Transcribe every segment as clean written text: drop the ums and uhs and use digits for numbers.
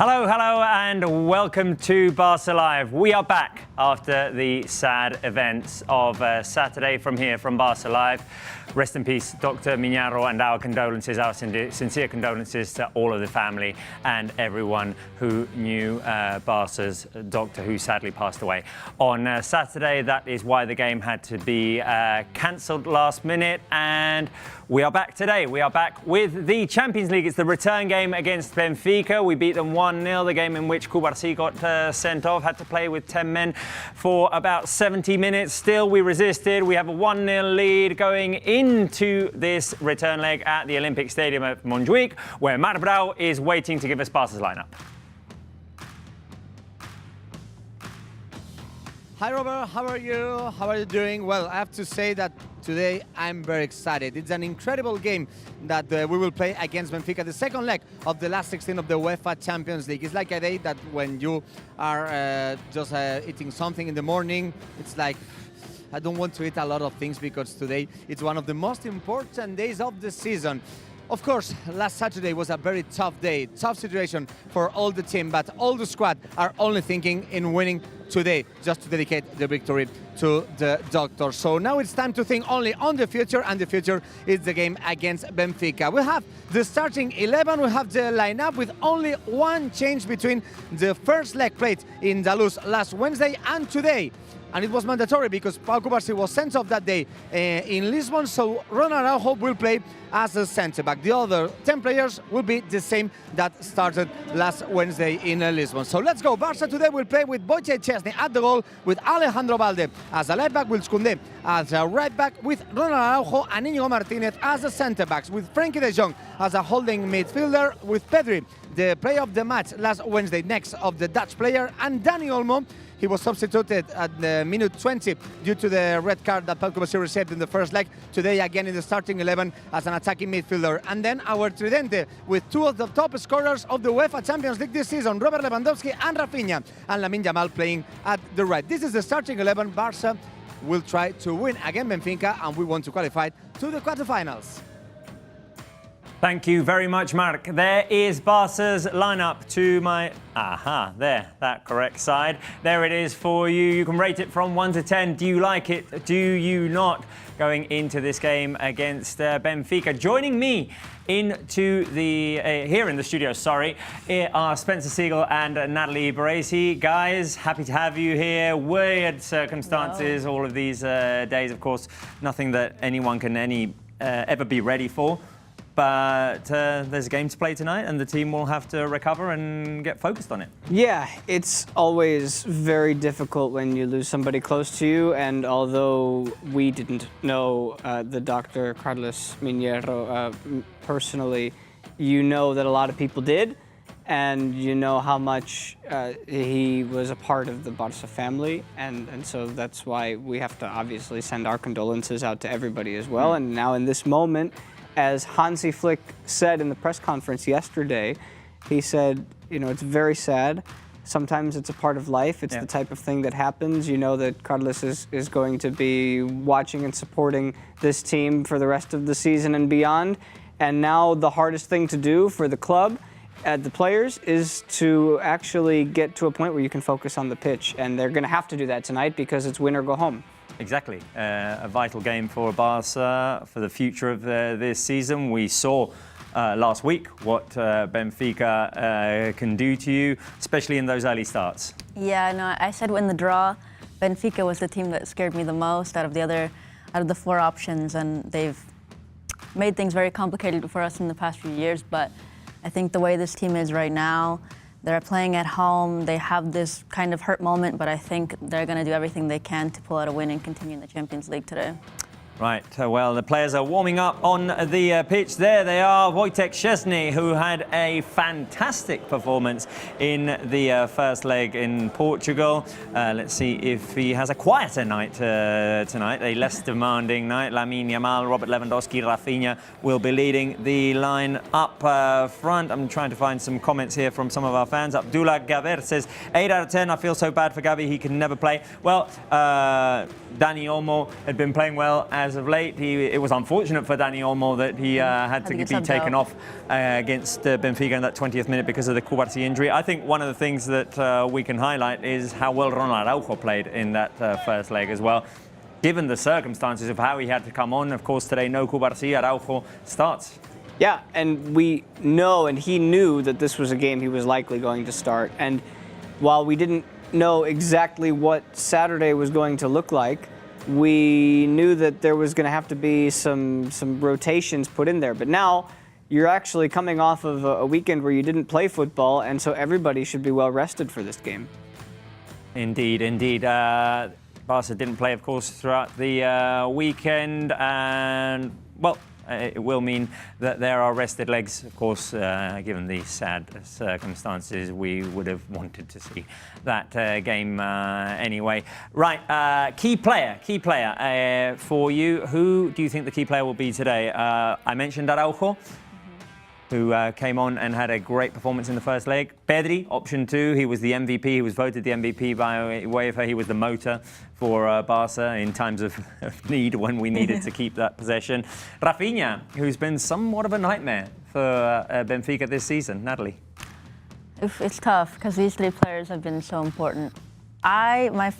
Hello, hello, and welcome to Barça Live. We are back after the sad events of Saturday from here, from Barça Live. Rest in peace, Dr. Miñaro, and our condolences, our sincere condolences to all of the family and everyone who knew Barca's doctor, who sadly passed away on Saturday. That is why the game had to be cancelled last minute, and we are back today. We are back with the Champions League. It's the return game against Benfica. We beat them 1-0, the game in which Kubarsi got sent off, had to play with 10 men for about 70 minutes. Still, we resisted. We have a 1-0 lead going into this return leg at the Olympic Stadium at Montjuic, where Marc Brau is waiting to give us Barca's lineup. Hi Robert, how are you? How are you doing? Well, I have to say that today I'm very excited. It's an incredible game that we will play against Benfica, the second leg of the last 16 of the UEFA Champions League. It's like a day that when you are just eating something in the morning, it's like, I don't want to eat a lot of things because today it's one of the most important days of the season. Of course, last Saturday was a very tough day, tough situation for all the team, but all the squad are only thinking in winning today, just to dedicate the victory to the doctor. So now it's time to think only on the future, and the future is the game against Benfica. We have the starting 11, we have the lineup with only one change between the first leg played in Daluz last Wednesday and today. And it was mandatory because Pau Cubarsí was sent off that day in Lisbon, so Ronald Araujo will play as a centre-back. The other 10 players will be the same that started last Wednesday in Lisbon. So let's go. Barça today will play with Wojciech Szczesny at the goal, with Alejandro Balde as a left-back, with Koundé as a right-back, with Ronald Araujo and Íñigo Martínez as the centre-backs, with Frenkie de Jong as a holding midfielder, with Pedri, the player of the match last Wednesday, next of the Dutch player, and Dani Olmo. He was substituted at the minute 20 due to the red card that Pau Cubarsí received in the first leg. Today again in the starting 11 as an attacking midfielder. And then our Tridente with two of the top scorers of the UEFA Champions League this season, Robert Lewandowski and Rafinha, and Lamine Yamal playing at the right. This is the starting 11. Barça will try to win against Benfica, and we want to qualify to the quarterfinals. Thank you very much, Marc. There is Barca's lineup to my, that correct side. There it is for you. You can rate it from 1 to 10. Do you like it? Do you not? Going into this game against Benfica. Joining me into the here in the studio, are Spencer Siegel and Natalie Baresi. Guys, happy to have you here. Weird circumstances, all of these days, of course, nothing that anyone can ever be ready for. But there's a game to play tonight, and the team will have to recover and get focused on it. Yeah, it's always very difficult when you lose somebody close to you, and although we didn't know the Dr. Carlos Miñero personally, you know that a lot of people did, and you know how much he was a part of the Barça family, and so that's why we have to obviously send our condolences out to everybody as well. And now in this moment, as Hansi Flick said in the press conference yesterday, he said, you know, it's very sad. Sometimes it's a part of life. It's the type of thing that happens. You know that Carlos is going to be watching and supporting this team for the rest of the season and beyond. And now the hardest thing to do for the club and the players is to actually get to a point where you can focus on the pitch. And they're going to have to do that tonight because it's win or go home. Exactly. A vital game for Barca for the future of this season. We saw last week what Benfica can do to you, especially in those early starts. Yeah, no, I said in the draw, Benfica was the team that scared me the most out of the four options, and they've made things very complicated for us in the past few years. But I think the way this team is right now, they're playing at home. They have this kind of hurt moment, but I think they're going to do everything they can to pull out a win and continue in the Champions League today. Right, well, the players are warming up on the pitch. There they are, Wojciech Szczesny, who had a fantastic performance in the first leg in Portugal. Let's see if he has a quieter night tonight, a less demanding night. Lamine Yamal, Robert Lewandowski, Rafinha will be leading the line up front. I'm trying to find some comments here from some of our fans. Abdullah Gaver says, 8 out of 10, I feel so bad for Gavi, he can never play. Well, Dani Olmo had been playing well as of late. It was unfortunate for Dani Olmo that he had to get be subbed taken out. off against Benfica in that 20th minute because of the Cubarsí injury. I think one of the things that we can highlight is how well Ronald Araujo played in that first leg as well. Given the circumstances of how he had to come on, of course, today no Cubarsí, Araujo starts. Yeah, and we know, and he knew that this was a game he was likely going to start. And while we didn't know exactly what Saturday was going to look like, we knew that there was going to have to be some rotations put in there. But now you're actually coming off of a weekend where you didn't play football, and so everybody should be well rested for this game. Indeed, indeed. Barca didn't play, of course, throughout the weekend, and, well, it will mean that there are rested legs, of course, given the sad circumstances. We would have wanted to see that game anyway. Right, key player for you. Who do you think the key player will be today? I mentioned Araujo, who came on and had a great performance in the first leg. Pedri, option 2, he was the MVP. He was voted the MVP by UEFA. He was the motor for Barca in times of need when we needed to keep that possession. Rafinha, who's been somewhat of a nightmare for Benfica this season. Natalie? It's tough because these 3 players have been so important. My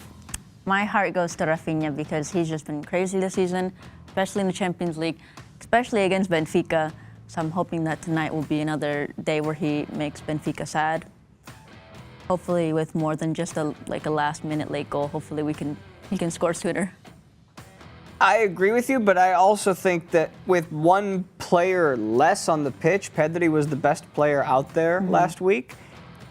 heart goes to Rafinha because he's just been crazy this season, especially in the Champions League, especially against Benfica. So I'm hoping that tonight will be another day where he makes Benfica sad. Hopefully with more than just a last-minute late goal. Hopefully he can score sooner. I agree with you, but I also think that with one player less on the pitch, Pedri was the best player out there last week.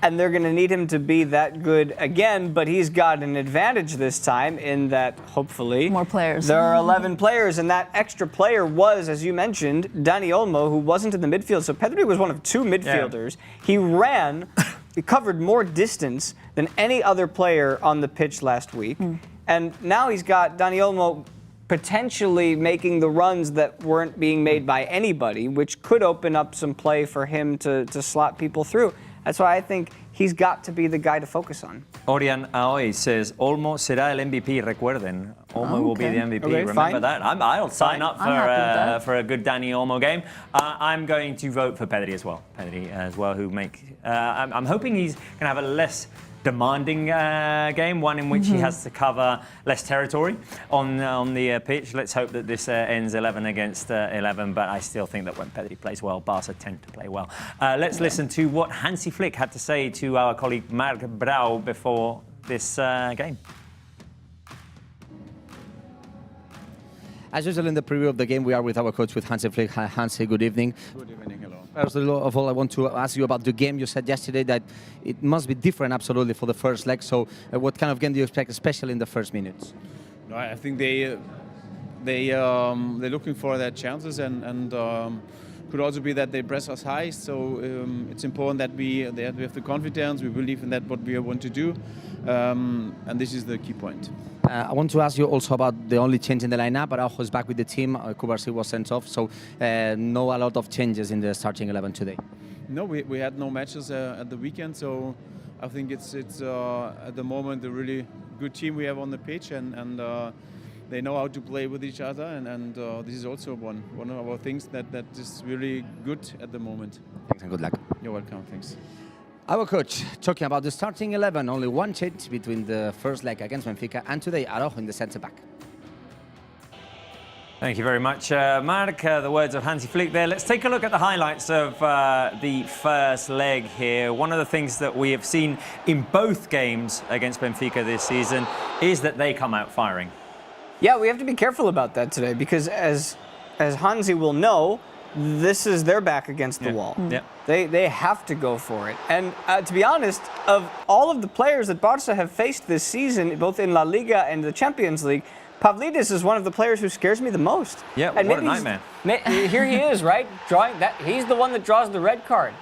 And they're going to need him to be that good again, but he's got an advantage this time in that, hopefully, more players. There are 11 players, and that extra player was, as you mentioned, Dani Olmo, who wasn't in the midfield. So Pedri was one of 2 midfielders. Yeah. He ran, he covered more distance than any other player on the pitch last week. And now he's got Dani Olmo potentially making the runs that weren't being made by anybody, which could open up some play for him to slot people through. That's why I think he's got to be the guy to focus on. Orian Aoy says, Olmo será el MVP, recuerden. Olmo will be the MVP, okay, remember fine. that? I'll sign up for a good Dani Olmo game. I'm going to vote for Pedri as well. I'm hoping he's going to have a less demanding game, one in which he has to cover less territory on the pitch. Let's hope that this ends 11 against 11, but I still think that when Pedri plays well, Barca tend to play well. Let's listen to what Hansi Flick had to say to our colleague Marc Brau before this game. As usual in the preview of the game, we are with our coach, with Hansi Flick. Hi, Hansi, good evening. Good evening, hello. First of all, I want to ask you about the game. You said yesterday that it must be different, absolutely, for the first leg. So what kind of game do you expect, especially in the first minutes? No, I think they're looking for their chances and could also be that they press us high. So it's important that we have the confidence. We believe in that what we want to do, and this is the key point. I want to ask you also about the only change in the lineup. Araujo is back with the team. Cubarsí was sent off, so no a lot of changes in the starting 11 today. No, we had no matches at the weekend, so I think it's at the moment a really good team we have on the pitch, and they know how to play with each other, and this is also one of our things that is really good at the moment. Thanks and good luck. You're welcome. Thanks. Our coach talking about the starting 11, only one change between the first leg against Benfica and today, Araujo in the centre back. Thank you very much, Marc. The words of Hansi Flick there. Let's take a look at the highlights of the first leg here. One of the things that we have seen in both games against Benfica this season is that they come out firing. Yeah, we have to be careful about that today because as Hansi will know, this is their back against the wall. Yeah. They have to go for it. And to be honest, of all of the players that Barca have faced this season, both in La Liga and the Champions League, Pavlidis is one of the players who scares me the most. Yeah, and what a nightmare. Here he is, right? Drawing that. He's the one that draws the red card.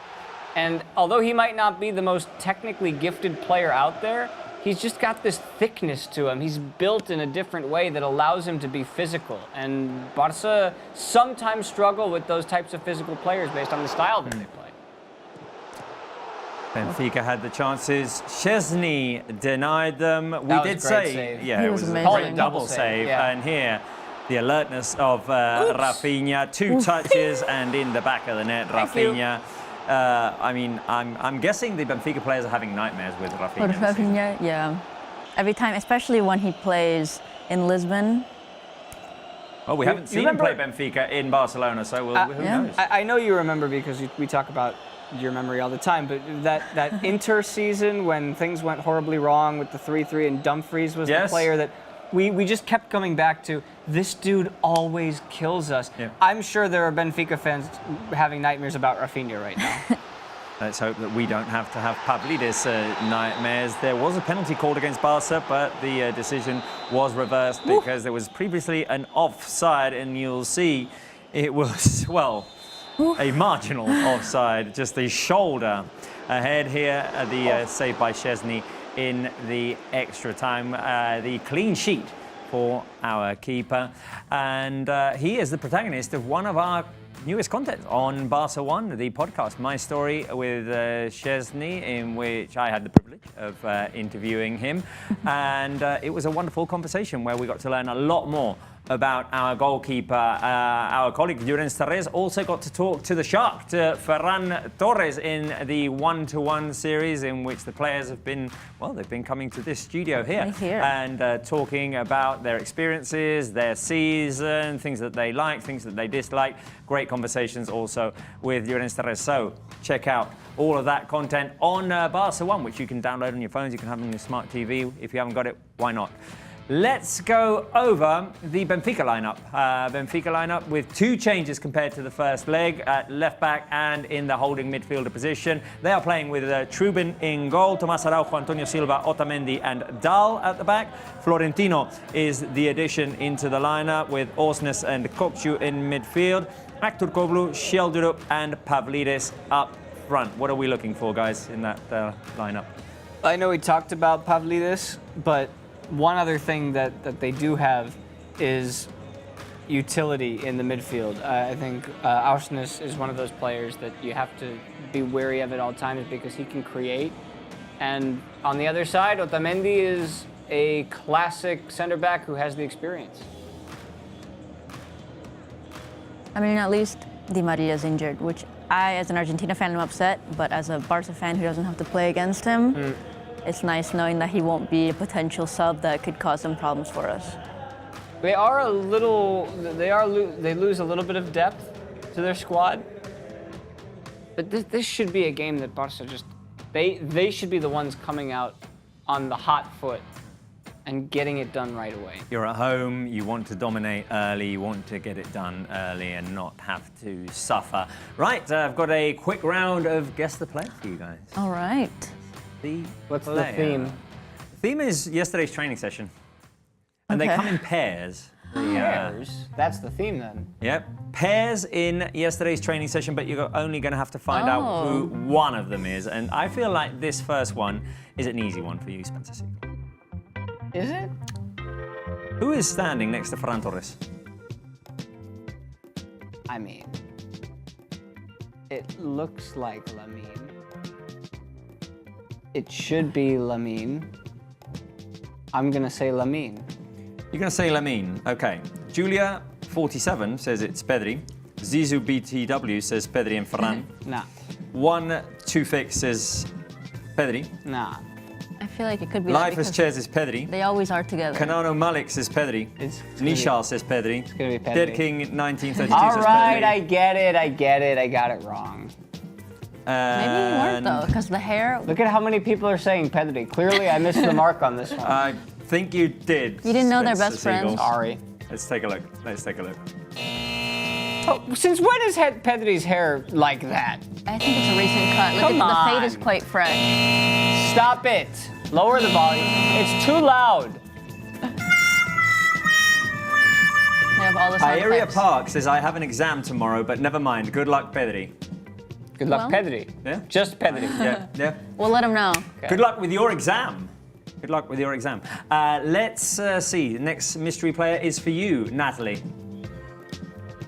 And although he might not be the most technically gifted player out there, he's just got this thickness to him. He's built in a different way that allows him to be physical. And Barca sometimes struggle with those types of physical players based on the style that they play. Benfica had the chances. Chesney denied them. We That was did a great say, save. yeah, He it was was a amazing. great double save. Yeah. And here, the alertness of Rafinha. 2 touches and in the back of the net, Rafinha. I mean, I'm guessing the Benfica players are having nightmares with Rafinha. With Rafinha, yeah. Every time, especially when he plays in Lisbon. Well, we haven't seen him play Benfica in Barcelona, so who knows? I know you remember because we talk about your memory all the time, but that Inter season when things went horribly wrong with the 3-3 and Dumfries was the player that we just kept coming back to. This dude always kills us. Yeah. I'm sure there are Benfica fans having nightmares about Rafinha right now. Let's hope that we don't have to have Pavlidis nightmares. There was a penalty called against Barca, but the decision was reversed because there was previously an offside, and you'll see it was, well, a marginal offside, just the shoulder ahead here. The save by Szczesny in the extra time. The clean sheet for our keeper. And he is the protagonist of one of our newest content on Barca One, the podcast, My Story with Szczesny, in which I had the privilege of interviewing him. And it was a wonderful conversation where we got to learn a lot more about our goalkeeper. Our colleague Llorens Torres also got to talk to the Shark, to Ferran Torres, in the 1-to-1 series in which the players have been, well, they've been coming to this studio here and talking about their experiences, their season, things that they like, things that they dislike. Great conversations also with Llorens Torres. So check out all of that content on Barca One, which you can download on your phones, you can have on your smart TV. If you haven't got it, why not? Let's go over the Benfica lineup. Benfica lineup with 2 changes compared to the first leg at left back and in the holding midfielder position. They are playing with Trubin in goal, Tomás Araujo, Antonio Silva, Otamendi and Dal at the back. Florentino is the addition into the lineup with Osnes and Kokcu in midfield. Aktürkoğlu, Şeldirup and Pavlidis up front. What are we looking for, guys, in that lineup? I know we talked about Pavlidis, but one other thing that they do have is utility in the midfield. I think Osnes is one of those players that you have to be wary of at all times because he can create. And on the other side, Otamendi is a classic center back who has the experience. I mean, at least Di Maria is injured, which I, as an Argentina fan, am upset, but as a Barca fan who doesn't have to play against him, it's nice knowing that he won't be a potential sub that could cause some problems for us. They are they lose a little bit of depth to their squad, but this should be a game that Barca they should be the ones coming out on the hot foot and getting it done right away. You're at home, you want to dominate early, you want to get it done early and not have to suffer. Right, I've got a quick round of Guess the Player for you guys. All right. What's the theme? The theme is yesterday's training session. And they come in pairs. Pairs? That's the theme then. Yep. Pairs in yesterday's training session, but you're only going to have to find out who one of them is. And I feel like this first one is an easy one for you, Spencer Siegel. Is it? Who is standing next to Ferran Torres? I mean, it looks like Lamine. It should be Lamine. I'm going to say Lamine. You're going to say Lamine. Okay. Julia, 47, says it's Pedri. Zizou BTW says Pedri and Ferran. Nah. 1-2 says Pedri. Nah. I feel like it could be Life as Chairs is Pedri. They always are together. Kanano Malik says Pedri. Nishal says Pedri. It's going to be Pedri. Dead King 1932 says Pedri. All right, I get it. I got it wrong. Maybe you weren't, though, because the hair... Look at how many people are saying Pedri. Clearly, I missed the mark on this one. I think you did. You didn't know they're best friends? Sorry. Let's take a look. Let's take a look. Oh, since when is Pedri's hair like that? I think it's a recent cut. Look, Come on. The fade is quite fresh. Stop it. Lower the volume. It's too loud. They have all the sound Area effects. Park says, I have an exam tomorrow, but never mind. Good luck, Pedri. Good luck, Well. Pedri. Yeah? Just Pedri. Yeah. We'll let them know. Okay. Good luck with your exam. Good luck with your exam. Let's see. The next mystery player is for you, Natalie.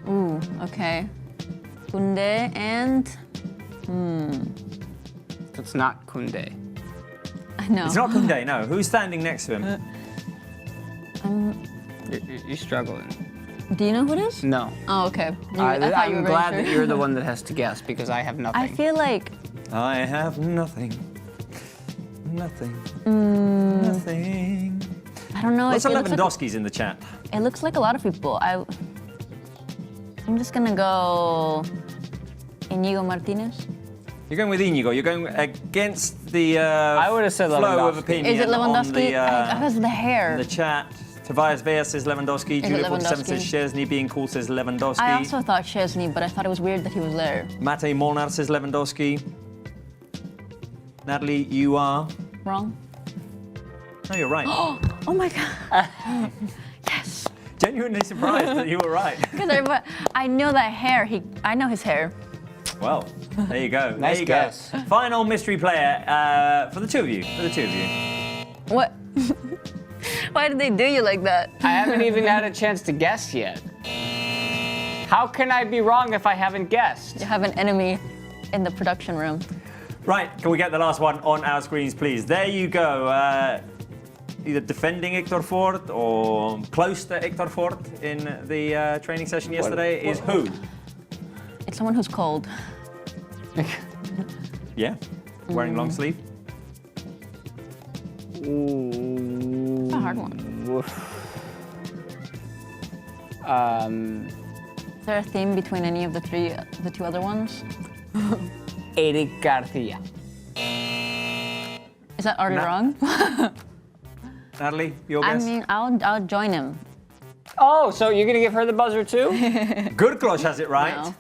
Ooh, okay. Kunde and... It's not Kunde. I know. It's not Koundé, no. Who's standing next to him? You're struggling. Do you know who it is? No. Oh, okay. I thought you were I'm very glad sure. that you're the one that has to guess because I have nothing. I feel like I have nothing. Nothing. Nothing. I don't know. Lots it of looks like- Lewandowski's in the chat. It looks like a lot of people. I'm just gonna go Inigo Martinez. You're going with Inigo. You're going against the I would have said flow of Lewandowski. opinion Is it on Lewandowski? Because of the hair. the chat. Tobias Vea says Lewandowski. Is it Julia 47 says Lewandowski? Chesney. Being cool says Lewandowski. I also thought Chesney, but I thought it was weird that he was there. Mate Molnar says Lewandowski. Natalie, you are. Wrong? No, you're right. Oh my god. Yes. Genuinely surprised that you were right. Because I know that hair. I know his hair. Well, there you go. Nice there you guess. go. Final mystery player for the two of you. What? Why did they do you like that? I haven't even had a chance to guess yet. How can I be wrong if I haven't guessed? You have an enemy in the production room. Right, can we get the last one on our screens, please? There you go. Either defending Hector Ford or close to Hector Ford in the training session yesterday is who? It's someone who's cold. Yeah, wearing long sleeve. It's a hard one. Is there a theme between any of the two other ones? Eric Garcia. Is that already wrong? Natalie, your I guess? mean, I'll join him. Oh, so you're gonna give her the buzzer too? Good Klosh has it right. No.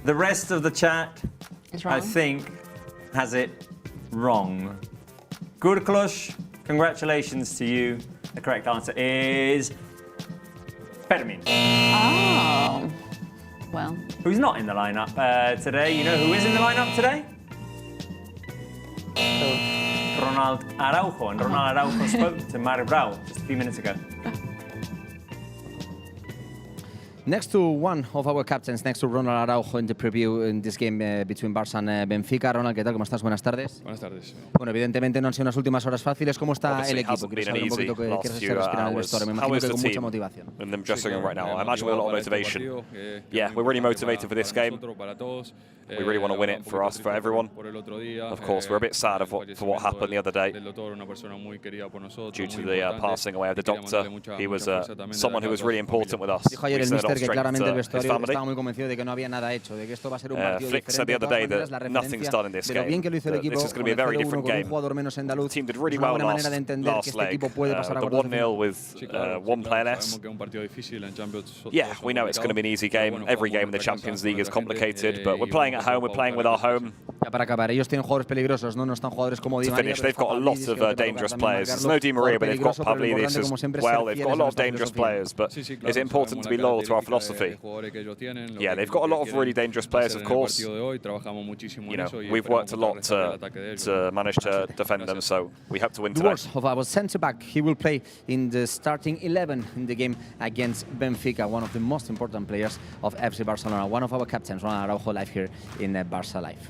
The rest of the chat, It's wrong. I think, has it wrong. Good Klosh, congratulations to you. The correct answer is Pregame. Oh. Well. Who's not in the lineup today? You know who is in the lineup today? Ronald Araujo. And Ronald Araujo spoke to Mario Brau just a few minutes ago. Next to one of our captains, next to Ronald Araujo in the preview in this game between Barça and Benfica. Ronald, ¿qué tal? ¿Cómo estás? Buenas tardes. Buenas tardes. Bueno, evidentemente no han sido unas últimas horas fáciles. ¿Cómo está Obviously, el it equipo? hasn't Quiero been saber un easy poquito qué last se few respira en el hours. vestuario. Me How imagino is que the con mucha team motivación. in the dressing room right now? I imagine with a lot of motivation. Yeah, we're really motivated for this game. We really want to win it for us, for everyone. Of course, we're a bit sad for what happened the other day due to the passing away of the doctor. He was someone who was really important with us. Dijo ayer We el sent mister off que straight claramente el to his vestuario family. estaba muy convencido de que no había nada hecho, de que esto va a ser un partido Flick said the diferente. other De day todas maneras, that la nothing's referencia done in this de lo bien game. que lo hizo el That equipo this is con going to be a el very 0-1 different con un game. jugador menos The andaluz. team did really Es una well buena manera de last entender que este leg. equipo puede pasar a The cuartos de 1-0 with one player less. Yeah, we know it's going to be an easy game. Every game in the Champions League is complicated, but we're playing at home, we're playing with our home. Ya para acabar, ellos tienen jugadores peligrosos, no están jugadores como Di To María. finish, they've got a lot of dangerous players. There's no Di Maria, but they've got Pavlidis as well. They've got a lot of dangerous players, but is it important to be loyal to our philosophy? Yeah, they've got a lot of really dangerous players, of course. You know, we've worked a lot to manage to defend them, so we hope to win The today. words of our centre-back, he will play in the starting 11 in the game against Benfica, one of the most important players of FC Barcelona, one of our captains, Ronald Araujo, live here in Barça Live.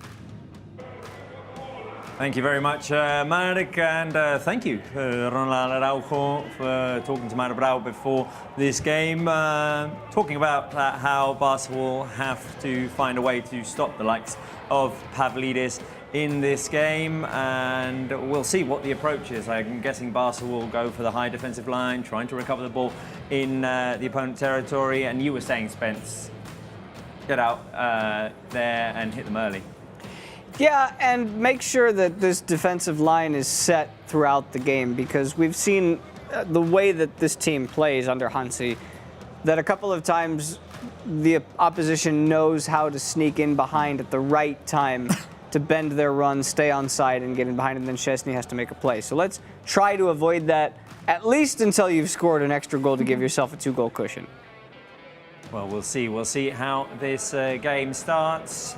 Thank you very much, Marek, and thank you, Ronald Araujo, for talking to Mario Brau before this game, talking about how Barca will have to find a way to stop the likes of Pavlidis in this game, and we'll see what the approach is. I'm guessing Barca will go for the high defensive line, trying to recover the ball in the opponent territory, and you were saying, Spence, get out there and hit them early. Yeah, and make sure that this defensive line is set throughout the game because we've seen the way that this team plays under Hansi, that a couple of times the opposition knows how to sneak in behind at the right time to bend their run, stay on side, and get in behind, and then Szczesny has to make a play. So let's try to avoid that, at least until you've scored an extra goal to give yourself a 2-goal cushion. Well, we'll see. We'll see how this game starts,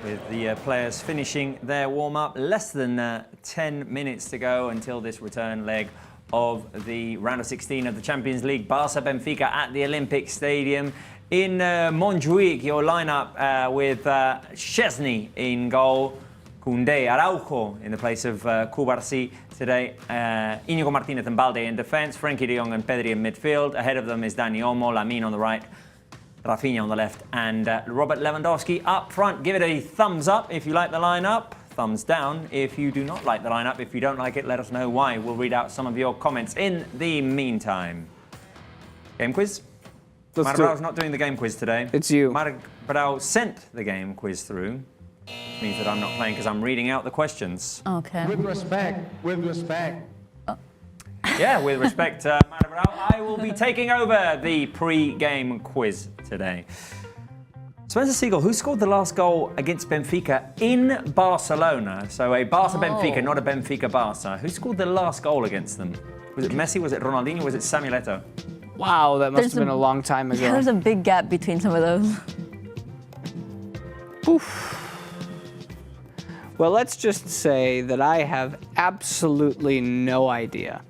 with the players finishing their warm-up. Less than 10 minutes to go until this return leg of the round of 16 of the Champions League. Barça Benfica at the Olympic Stadium in Montjuic. Your lineup with Szczesny in goal. Koundé, Araujo in the place of Cubarsí today. Íñigo Martínez and Balde in defence. Frenkie de Jong and Pedri in midfield. Ahead of them is Dani Olmo, Lamine on the right, Rafinha on the left, and Robert Lewandowski up front. Give it a thumbs up if you like the lineup. Thumbs down if you do not like the lineup. If you don't like it, let us know why. We'll read out some of your comments in the meantime. Game quiz? Marc Brau's not doing the game quiz today. It's you. Marc Brau sent the game quiz through. Which means that I'm not playing because I'm reading out the questions. Okay. With respect, with respect. Yeah, with respect, Marc Brau, I will be taking over the pre-game quiz today. Spencer Siegel, who scored the last goal against Benfica in Barcelona? So a Barça-Benfica, not a Benfica-Barça. Who scored the last goal against them? Was it Messi, was it Ronaldinho, was it Samuel Eto'o? Wow, that must have been a long time ago. Yeah, there's a big gap between some of those. Oof. Well, let's just say that I have absolutely no idea.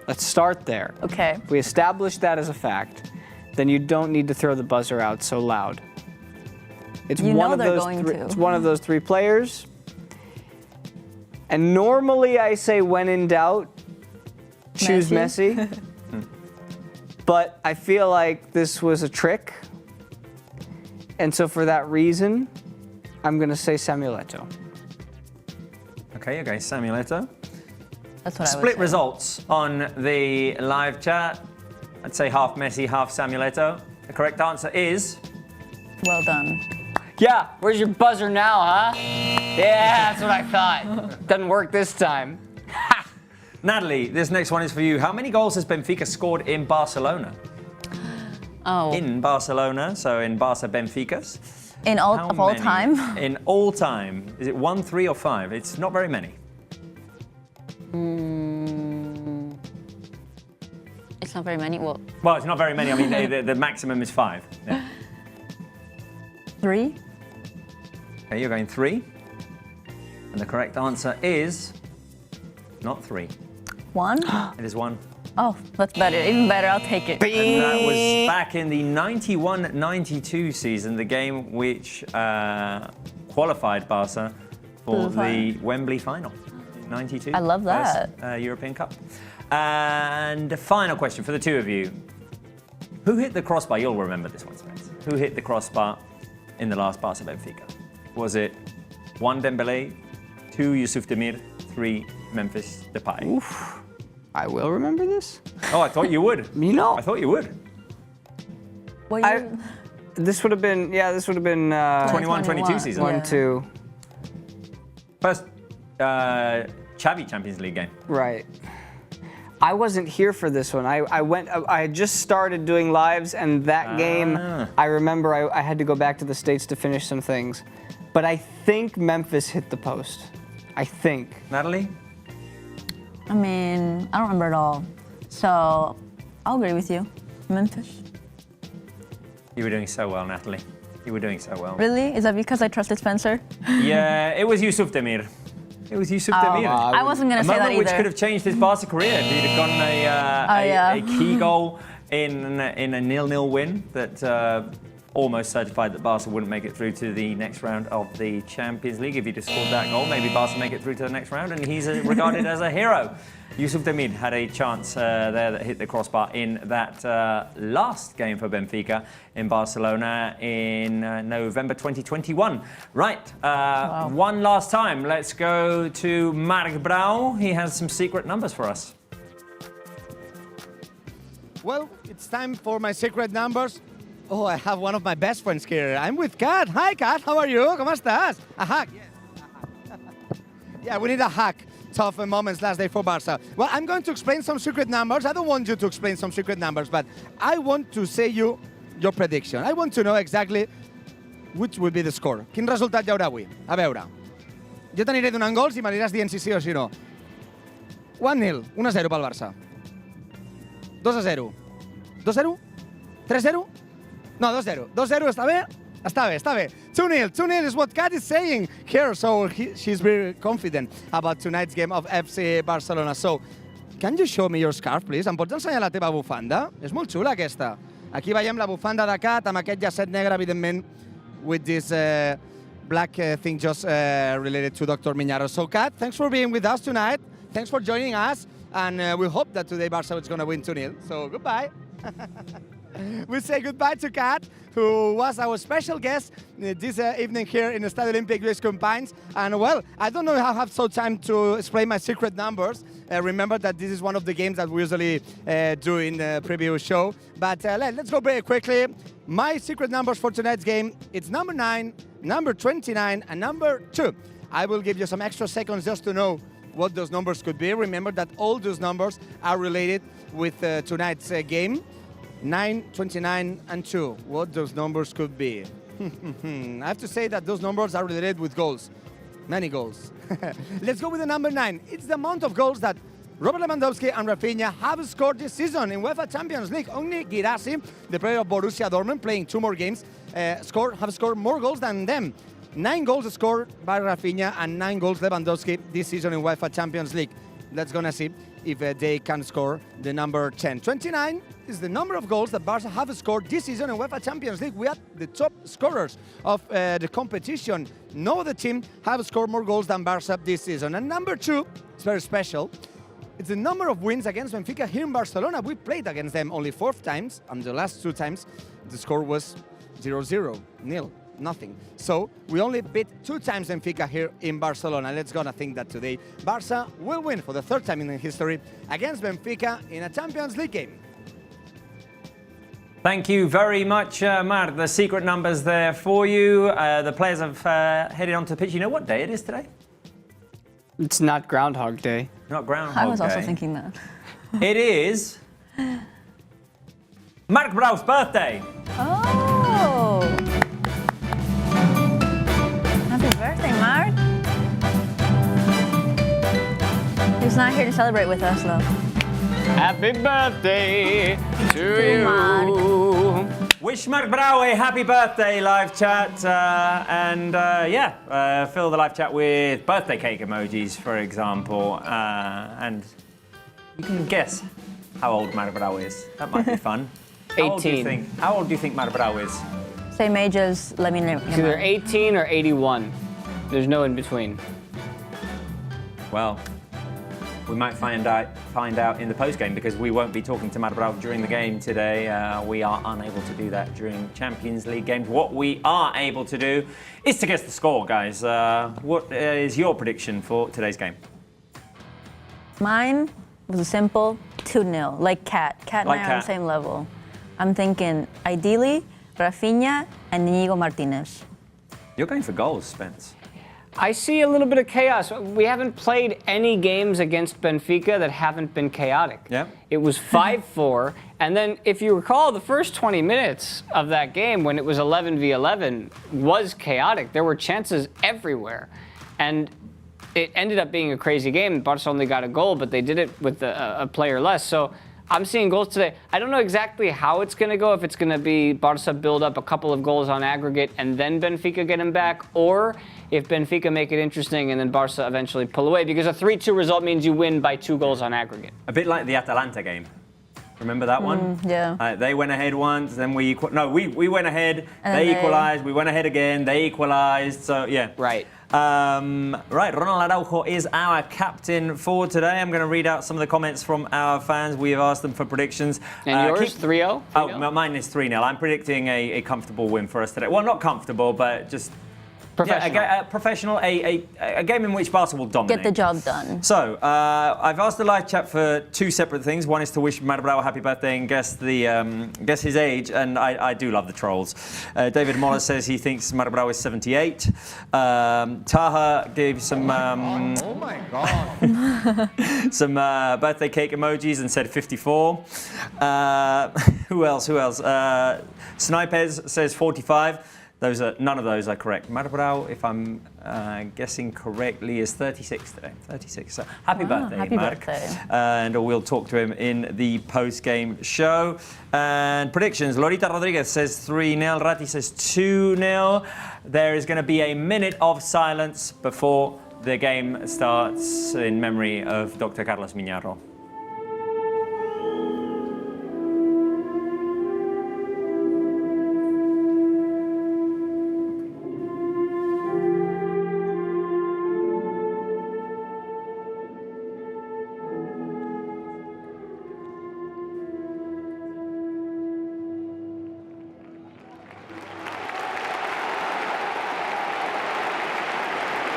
Let's start there. Okay. If we establish that as a fact, then you don't need to throw the buzzer out so loud. It's You one know of they're those going three, to. It's one of those three players. And normally I say when in doubt, choose Messi. But I feel like this was a trick. And so for that reason, I'm going to say Samuel Eto'o. Okay, Samuel Eto'o. That's what I would Split say. results on the live chat. I'd say half Messi, half Samuel Eto'o. The correct answer is... Well done. Yeah, where's your buzzer now, huh? Yeah, that's what I thought. Doesn't work this time. Natalie, this next one is for you. How many goals has Benfica scored in Barcelona? Oh. In Barcelona, so in Barça Benficas. In all How of all many? time? In all time. Is it 1, 3, or 5? It's not very many. It's not very many. Well, Well, it's not very many. I mean, the maximum is 5. Yeah. 3. Okay, you're going 3. And the correct answer is not 3. 1. It is 1. Oh, that's better. Even better. I'll take it. And that was back in the 91-92 season, the game which qualified Barca for the Wembley final. 92. I love that. First, European Cup. And the final question for the two of you. Who hit the crossbar? You'll remember this one, Spence. Who hit the crossbar in the last Barca Benfica? Was it 1 Dembele, 2 Yusuf Demir, 3 Memphis Depay? Oof. I will remember this? Oh, I thought you would. You know. I thought you would. What I- year? This would have been, 21-22 season. 1-2. First Xavi Champions League game. Right. I wasn't here for this one. I had just started doing lives, and that game, I remember I had to go back to the States to finish some things. But I think Memphis hit the post. I think. Natalie? I mean, I don't remember at all. So, I'll agree with you. Memphis. You were doing so well, Natalie. You were doing so well. Really? Is that because I trusted Spencer? Yeah, it was Yusuf Demir. It was Yusuf Demir. I wasn't going to say that moment either. which could have changed his Barca career. He'd have gotten a key goal in a 0-0 win that almost certified that Barca wouldn't make it through to the next round of the Champions League. If he'd have scored that goal, maybe Barca make it through to the next round, and he's regarded as a hero. Yusuf Demir had a chance there that hit the crossbar in that last game for Benfica in Barcelona in November 2021. Right, one last time. Let's go to Marc Brau. He has some secret numbers for us. Well, it's time for my secret numbers. Oh, I have one of my best friends here. I'm with Kat. Hi, Kat. How are you? ¿Cómo estás? A hug. Yes. Yeah, we need a hug. Tough moments last day for Barca. Well, I'm going to explain some secret numbers. I don't want you to explain some secret numbers, but I want to say you your prediction. I want to know exactly which will be the score. Quin resultat hi haurà avui? A veure. Jo t'aniré donant gols i m'aniràs dient si sí o si no. 1-0, 1-0 pel Barça. 2-0. 2-0? 3-0? No, 2-0. 2-0 està bé? Està bé, està bé. 2-0. 2-0 is what Kat is saying here, so she's very confident about tonight's game of FC Barcelona. So, can you show me your scarf, please? Em pots ensenyar la teva bufanda? És molt xula, aquesta. Aquí veiem la bufanda de Kat, amb aquest llacet negre, evidentment, with this black thing just related to Dr. Miñarro. So, Kat, thanks for being with us tonight. Thanks for joining us. And we hope that today Barça is going to win 2-0. So, goodbye. We say goodbye to Kat, who was our special guest this evening here in the Stade Olympique Luis Companys. And well, I don't know if I have so time to explain my secret numbers. Remember that this is one of the games that we usually do in the preview show. But let's go very quickly. My secret numbers for tonight's game, it's number 9, number 29, and number 2. I will give you some extra seconds just to know what those numbers could be. Remember that all those numbers are related with tonight's game. 9, 29, and 2. What those numbers could be. I have to say that those numbers are related with goals. Many goals. Let's go with the number 9. It's the amount of goals that Robert Lewandowski and Rafinha have scored this season in UEFA Champions League. Only Guirassy, the player of Borussia Dortmund, playing 2 more games, have scored more goals than them. 9 goals scored by Rafinha and 9 goals Lewandowski this season in UEFA Champions League. Let's gonna see if they can score the number 10. 29 is the number of goals that Barça have scored this season in UEFA Champions League. We are the top scorers of the competition. No other team have scored more goals than Barça this season. And number 2, it's very special. It's the number of wins against Benfica here in Barcelona. We played against them only 4 times, and the last 2 times the score was 0-0, nil. Nothing. So we only beat 2 times Benfica here in Barcelona. Let's gonna think that today Barça will win for the 3rd time in history against Benfica in a Champions League game. Thank you very much, Marc. The secret numbers there for you. The players have headed onto the pitch. You know what day it is today? It's not Groundhog Day. Not Groundhog Day. I was also thinking that. It is Marc Brau's birthday. Oh! Happy birthday, Marc. He's not here to celebrate with us, though. Happy birthday to you. Marc. Wish Marc Brau a happy birthday, live chat. Fill the live chat with birthday cake emojis, for example. And you can guess how old Marc Brau is. That might be fun. 18. How old do you think Marc Brau is? Same age as Lamine Yamal. It's either 18 or 81. There's no in between. Well, we might find out in the postgame because we won't be talking to Marc Brau during the game today. We are unable to do that during Champions League games. What we are able to do is to guess the score, guys. What is your prediction for today's game? Mine was a simple 2-0, like Kat. Kat and Like I are on Kat. the same level. I'm thinking, ideally, Rafinha and Íñigo Martínez. You're going for goals, Spence. I see a little bit of chaos. We haven't played any games against Benfica that haven't been chaotic. Yeah. It was 5-4, and then if you recall, the first 20 minutes of that game when it was 11v11 was chaotic. There were chances everywhere, and it ended up being a crazy game. Barca only got a goal, but they did it with a player less. So I'm seeing goals today. I don't know exactly how it's going to go, if it's going to be Barca build up a couple of goals on aggregate and then Benfica get them back, or if Benfica make it interesting and then Barca eventually pull away, because a 3-2 result means you win by 2 goals on aggregate. A bit like the Atalanta game. Remember that one? Yeah. They went ahead once, then we went ahead, And they then equalized, we went ahead again, they equalized, so yeah. Right. Right, Ronald Araujo is our captain for today. I'm going to read out some of the comments from our fans. We have asked them for predictions. And yours, 3-0? Oh, mine is 3-0. I'm predicting a comfortable win for us today. Well, not comfortable, but just Professional. Yeah, a professional, a game in which Barca will dominate. Get the job done. So, I've asked the live chat for 2 separate things. One is to wish Marc Brau a happy birthday and guess his age, and I do love the trolls. David Moller says he thinks Marc Brau is 78. Taha gave some Oh my God. some birthday cake emojis and said 54. Who else? Snipers says 45. None of those are correct. Marc Brau, if I'm guessing correctly, is 36 today. 36. So happy birthday, happy Marc. birthday. And we'll talk to him in the post-game show. And predictions. Lorita Rodriguez says 3-0. Ratti says 2-0. There is going to be a minute of silence before the game starts in memory of Dr. Carlos Miñarro.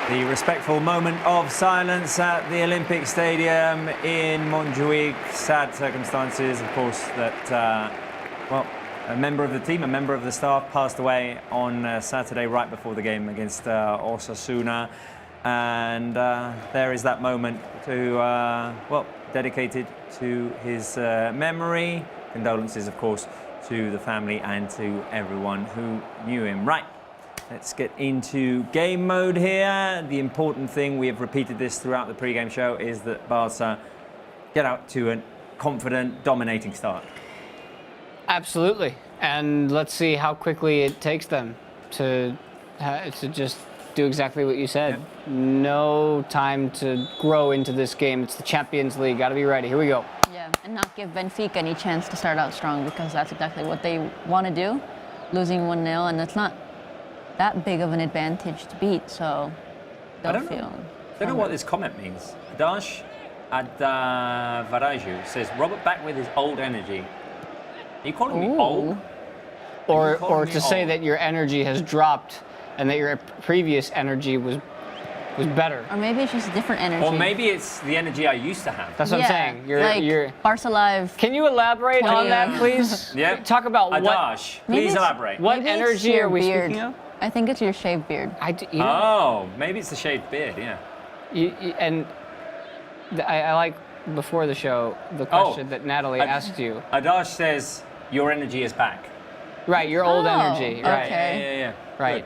The respectful moment of silence at the Olympic Stadium in Montjuic. Sad circumstances, of course, that, well, a member of the team, a member of the staff passed away on Saturday right before the game against Osasuna. And there is that moment to, well, dedicated to his memory. Condolences, of course, to the family and to everyone who knew him. Right. Let's get into game mode here. The important thing, we have repeated this throughout the pre-game show, is that Barca get out to a confident, dominating start. Absolutely. And let's see how quickly it takes them to just do exactly what you said. Yeah. No time to grow into this game. It's the Champions League. Got to be ready. Here we go. Yeah, and not give Benfica any chance to start out strong, because that's exactly what they want to do. Losing 1-0, and that's not that big of an advantage to beat, so I don't know what this comment means. Dash Varaju says, Robert back with his old energy. Are you calling me old? Or to say that your energy has dropped and that your previous energy was better. Or maybe it's just a different energy. Or maybe it's the energy I used to have. That's what I'm saying. You're Barca Live. Can you elaborate on that, please? Yeah. Talk about Adash, please elaborate. What energy are we speaking of? I think it's your shaved beard. Oh, maybe it's the shaved beard, yeah. I like, before the show, the question that Natalie asked you. Adash says, your energy is back. Right, your old energy. Right. Okay. Yeah. Right.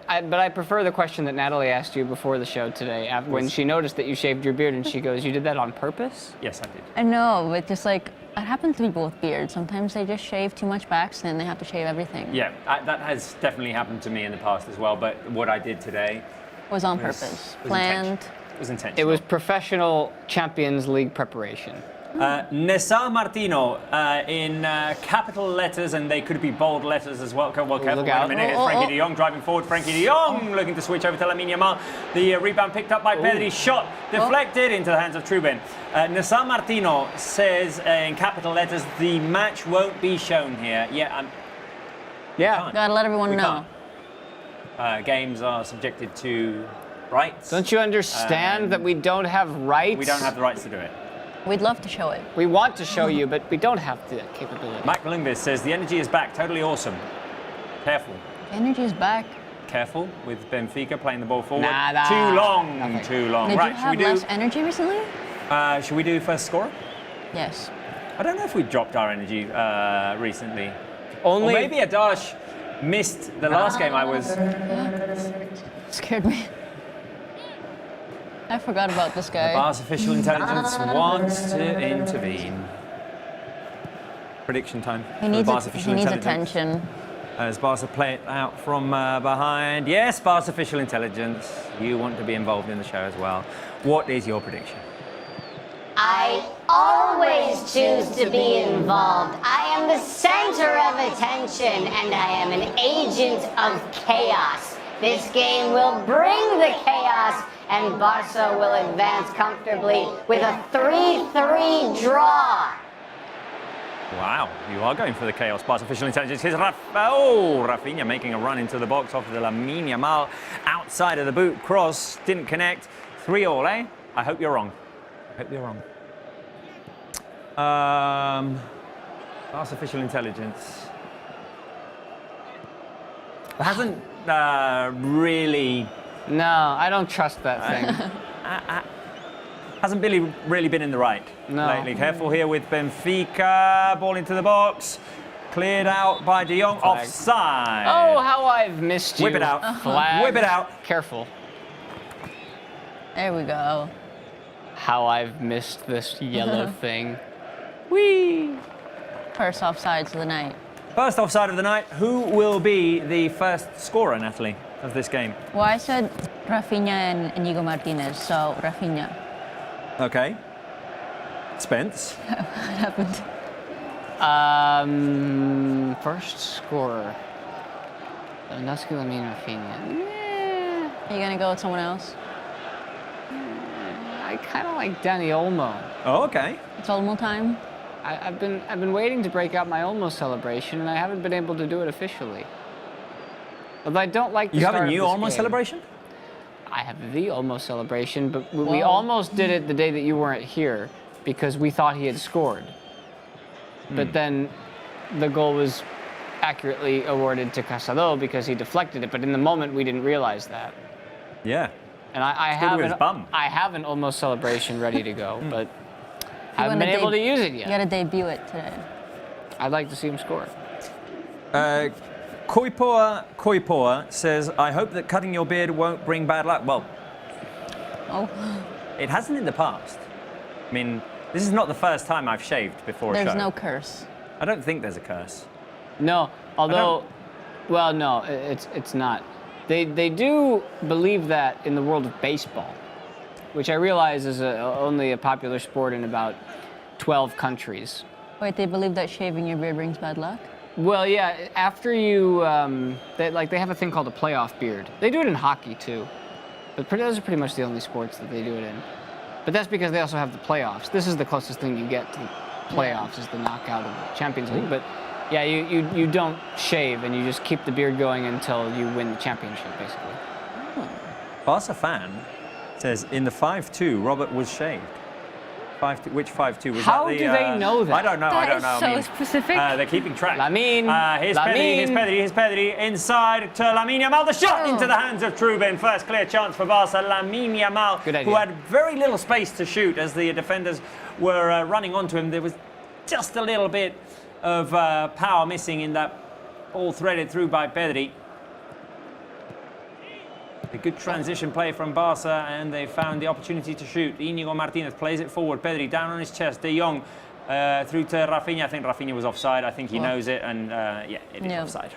But I prefer the question that Natalie asked you before the show today, when she noticed that you shaved your beard, and she goes, you did that on purpose? Yes, I did. I know, but just like, it happens to people with beards. Sometimes they just shave too much back, and then they have to shave everything. Yeah, that has definitely happened to me in the past as well, but what I did today was on purpose. Planned. It was intentional. It was professional Champions League preparation. Nessa Martino in capital letters, and they could be bold letters as well. Well, careful, wait a minute. It's Frankie de Jong driving forward. Frankie de Jong looking to switch over to Lamine Yamal. The rebound picked up by Pedri. Shot deflected into the hands of Trubin. Nessa Martino says in capital letters, the match won't be shown here. Yeah. Gotta let everyone know. Games are subjected to rights. Don't you understand that we don't have rights? We don't have the rights to do it. We'd love to show it. We want to show you, but we don't have the capability. Mac Lingvis says the energy is back, totally awesome. Careful. Energy is back. Careful with Benfica playing the ball forward. Nada. Too long, too long. Did Right, you have less energy recently? Should we do first score? Yes. I don't know if we dropped our energy recently. Or maybe Adash missed the last game I was... Scared me. I forgot about this guy. The Bar's official intelligence wants to intervene. Prediction time. He needs attention. As Barca play it out from behind. Yes, Bar's official intelligence. You want to be involved in the show as well. What is your prediction? I always choose to be involved. I am the center of attention, and I am an agent of chaos. This game will bring the chaos, and Barca will advance comfortably with a 3-3 draw. Wow, you are going for the chaos. Bar's official intelligence. Here's Rafinha making a run into the box off the Lamine Yamal outside of the boot. Cross didn't connect. 3-3, eh? I hope you're wrong. I hope you're wrong. Bar's official intelligence hasn't really... No, I don't trust that thing. Hasn't really been in the right lately. Careful here with Benfica. Ball into the box. Cleared out by De Jong. Flag. Offside. Oh, how I've missed you. Whip it out. Flag. Whip it out. Careful. There we go. How I've missed this yellow thing. Whee! First offsides of the night. First offside of the night. Who will be the first scorer, Natalie, of this game? Well, I said Rafinha and Inigo Martinez, so Rafinha. Okay. Spence. What happened? First scorer. Lewandowski, Lamine, Rafinha. Are you gonna go with someone else? I kind of like Dani Olmo. Oh, okay. It's Olmo time. I've been waiting to break out my Olmo celebration, and I haven't been able to do it officially. Although I don't like the You have start a new of this Olmo game. celebration? I have the almost celebration, but we almost did it the day that you weren't here because we thought he had scored. But then the goal was accurately awarded to Casado because he deflected it, but in the moment we didn't realize that. Yeah. And I have an almost celebration ready to go, but haven't been able to use it yet. You gotta debut it today. I'd like to see him score. Koipoa says, I hope that cutting your beard won't bring bad luck. Well, it hasn't in the past. I mean, this is not the first time I've shaved before a show. There's no curse. I don't think there's a curse. No, although, well, no, it's not. They do believe that in the world of baseball, which I realize is only a popular sport in about 12 countries. Wait, they believe that shaving your beard brings bad luck? Well, yeah, after you, they have a thing called a playoff beard. They do it in hockey too, but those are pretty much the only sports that they do it in. But that's because they also have the playoffs. This is the closest thing you get to the playoffs is the knockout of the Champions League. But yeah, you don't shave and you just keep the beard going until you win the championship, basically. Barca fan says in the 5-2, Robert was shaved. 5-2, which 5-2 was How that? do they know that? I don't know. That I don't is know. so I mean, specific. They're keeping track. Lamine. Here's Pedri inside to Lamine Yamal. The shot into the hands of Trubin. First clear chance for Barca. Lamine Yamal, who had very little space to shoot as the defenders were running onto him. There was just a little bit of power missing in that ball threaded through by Pedri. A good transition play from Barca, and they found the opportunity to shoot. Íñigo Martínez plays it forward. Pedri down on his chest. De Jong through to Rafinha. I think Rafinha was offside. I think he knows it, and yeah, it is offside.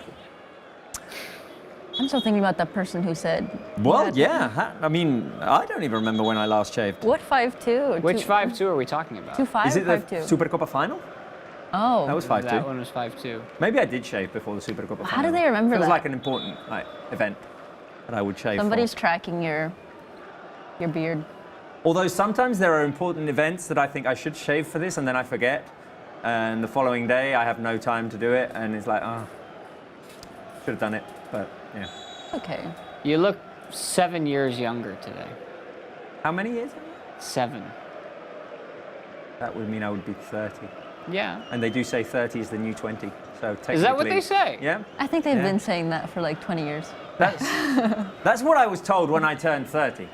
I'm still thinking about that person who said. Well, yeah. I mean, I don't even remember when I last shaved. What 5-2? Which 5-2 are we talking about? 2-5 Is it or the 5-2? Supercopa final? Oh. That was 5-2. That one was 5-2. Maybe I did shave before the Supercopa final. How do they remember that? It was that? like an important event that I would shave Somebody's for. tracking your beard. Although sometimes there are important events that I think I should shave for this, and then I forget. And the following day, I have no time to do it, and it's like, oh, should have done it, but yeah. Okay. You look 7 years younger today. How many years? 7. That would mean I would be 30. Yeah. And they do say 30 is the new 20. So technically, is that what they say? Yeah. I think they've been saying that for like 20 years. That's what I was told when I turned 30.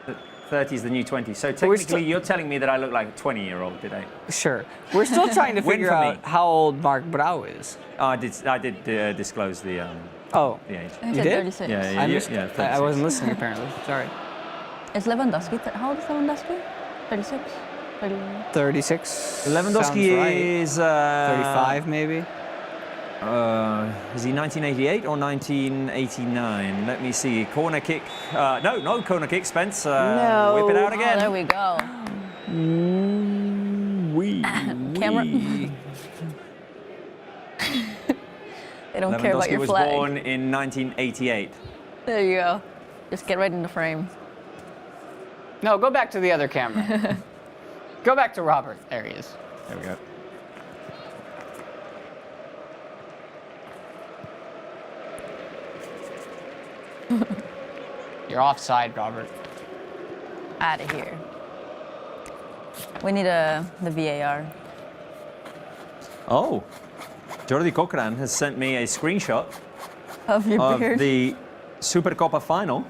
That 30 is the new 20. So technically, you're telling me that I look like a 20-year-old today. Sure. We're still trying to figure out how old Mark Brau is. Oh, I did disclose the age. I You said did? 36. Yeah, yeah, 36. I wasn't listening, apparently. Sorry. Is Lewandowski, how old is Lewandowski? 36? 36. Lewandowski is 35, maybe. Is he 1988 or 1989? Let me see. Corner kick. No corner kick. Spence. No. Whip it out again. Oh, there we go. Camera. They don't care about your flag. Lewandowski was born in 1988. There you go. Just get right in the frame. No, go back to the other camera. Go back to Robert. There he is. There we go. You're offside, Robert. Out of here. We need the VAR. Oh. Jordi Cochran has sent me a screenshot Of your beard. of the Supercopa final,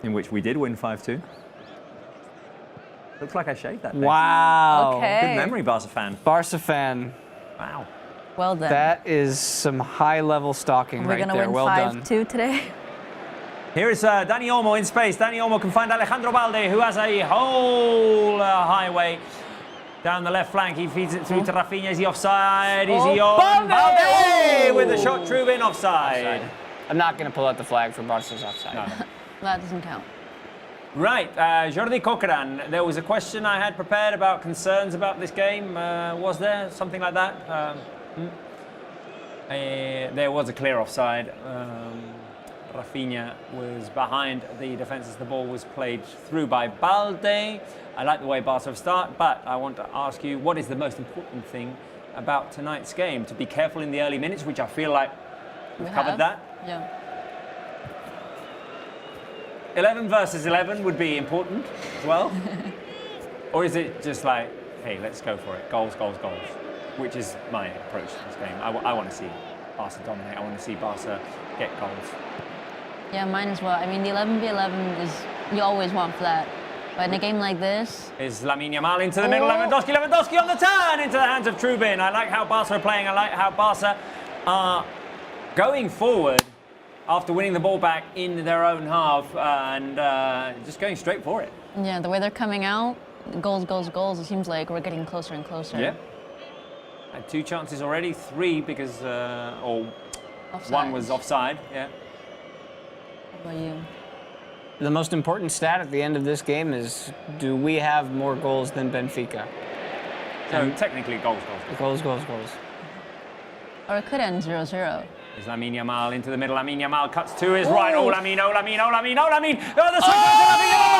in which we did win 5-2. Looks like I shaved that day. Wow. Okay. Good memory, Barca fan. Barca fan. Wow. Well done. That is some high-level stalking right there. We're gonna Well win done. 5-2 today. Here is Dani Olmo in space. Dani Olmo can find Alejandro Balde, who has a whole highway down the left flank. He feeds it through to Rafinha. Is he offside? Is he on? Balde with the shot, Trubin offside. I'm not going to pull out the flag for Barca's offside. No. That doesn't count. Right, Jordi Cochran. There was a question I had prepared about concerns about this game. Was there something like that? There was a clear offside. Rafinha was behind the defence as the ball was played through by Balde. I like the way Barca start, but I want to ask you, what is the most important thing about tonight's game? To be careful in the early minutes, which I feel like we've covered that. Yeah. 11 versus 11 would be important as well? Or is it just like, hey, let's go for it, goals, goals, goals, which is my approach to this game. I want to see Barca dominate. I want to see Barca get goals. Yeah, mine as well. I mean, the 11v11 is, you always want for that. But in a game like this... Is Lamine Yamal into the middle, Lewandowski on the turn into the hands of Trubin. I like how Barca are playing. I like how Barca are going forward after winning the ball back in their own half and just going straight for it. Yeah, the way they're coming out, goals, goals, goals, it seems like we're getting closer and closer. Yeah. Had 2 chances already, 3 because, or Offside. 1 was offside, yeah. How about you? The most important stat at the end of this game is, do we have more goals than Benfica? So technically goals, goals. Goals, goals, goals. Or it could end 0-0. Is Lamine Yamal into the middle. Lamine Yamal cuts to his right. Oh, Lamine, oh, Lamine, oh, Lamine, oh, Lamine. Oh, the switch to Lamine Yamal!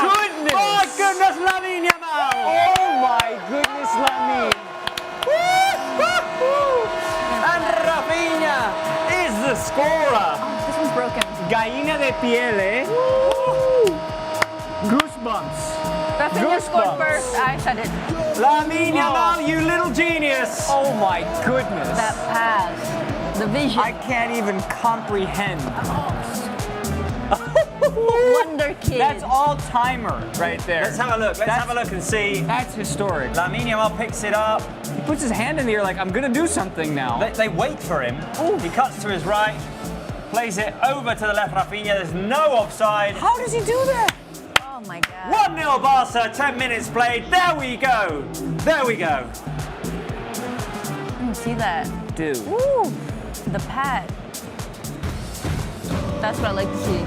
My goodness! My goodness, Lamine Yamal! Oh my goodness, Lamine! And Rafinha is the scorer. This one's broken. Gallina de piel, eh? Goosebumps. Rafinha scored first. I said it. Lamine Yamal, you little genius. Oh my goodness. That pass. The vision. I can't even comprehend. Wonder kid. That's all-timer right there. Let's have a look. Let's have a look and see. That's historic. Lamine Yamal picks it up. He puts his hand in the air like, I'm gonna do something now. They wait for him. Ooh. He cuts to his right, plays it over to the left, Rafinha. There's no offside. How does he do that? Oh my God. 1-0 Barca, 10 minutes played. There we go. There we go. I didn't see that. Dude. Ooh, the pad. That's what I like to see.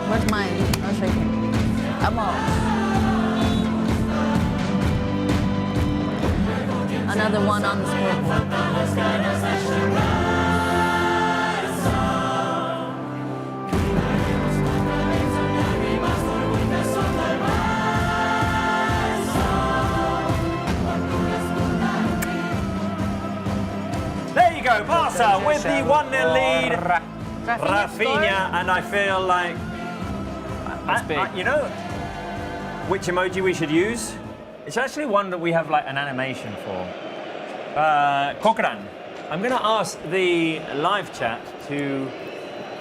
Where's mine? I was shaking. I'm off. Another one on the scoreboard. There you go, Barca with the 1-0 lead. Rafinha Rafinha, and I feel like, you know, which emoji we should use? It's actually one that we have like an animation for. Kokran. I'm going to ask the live chat to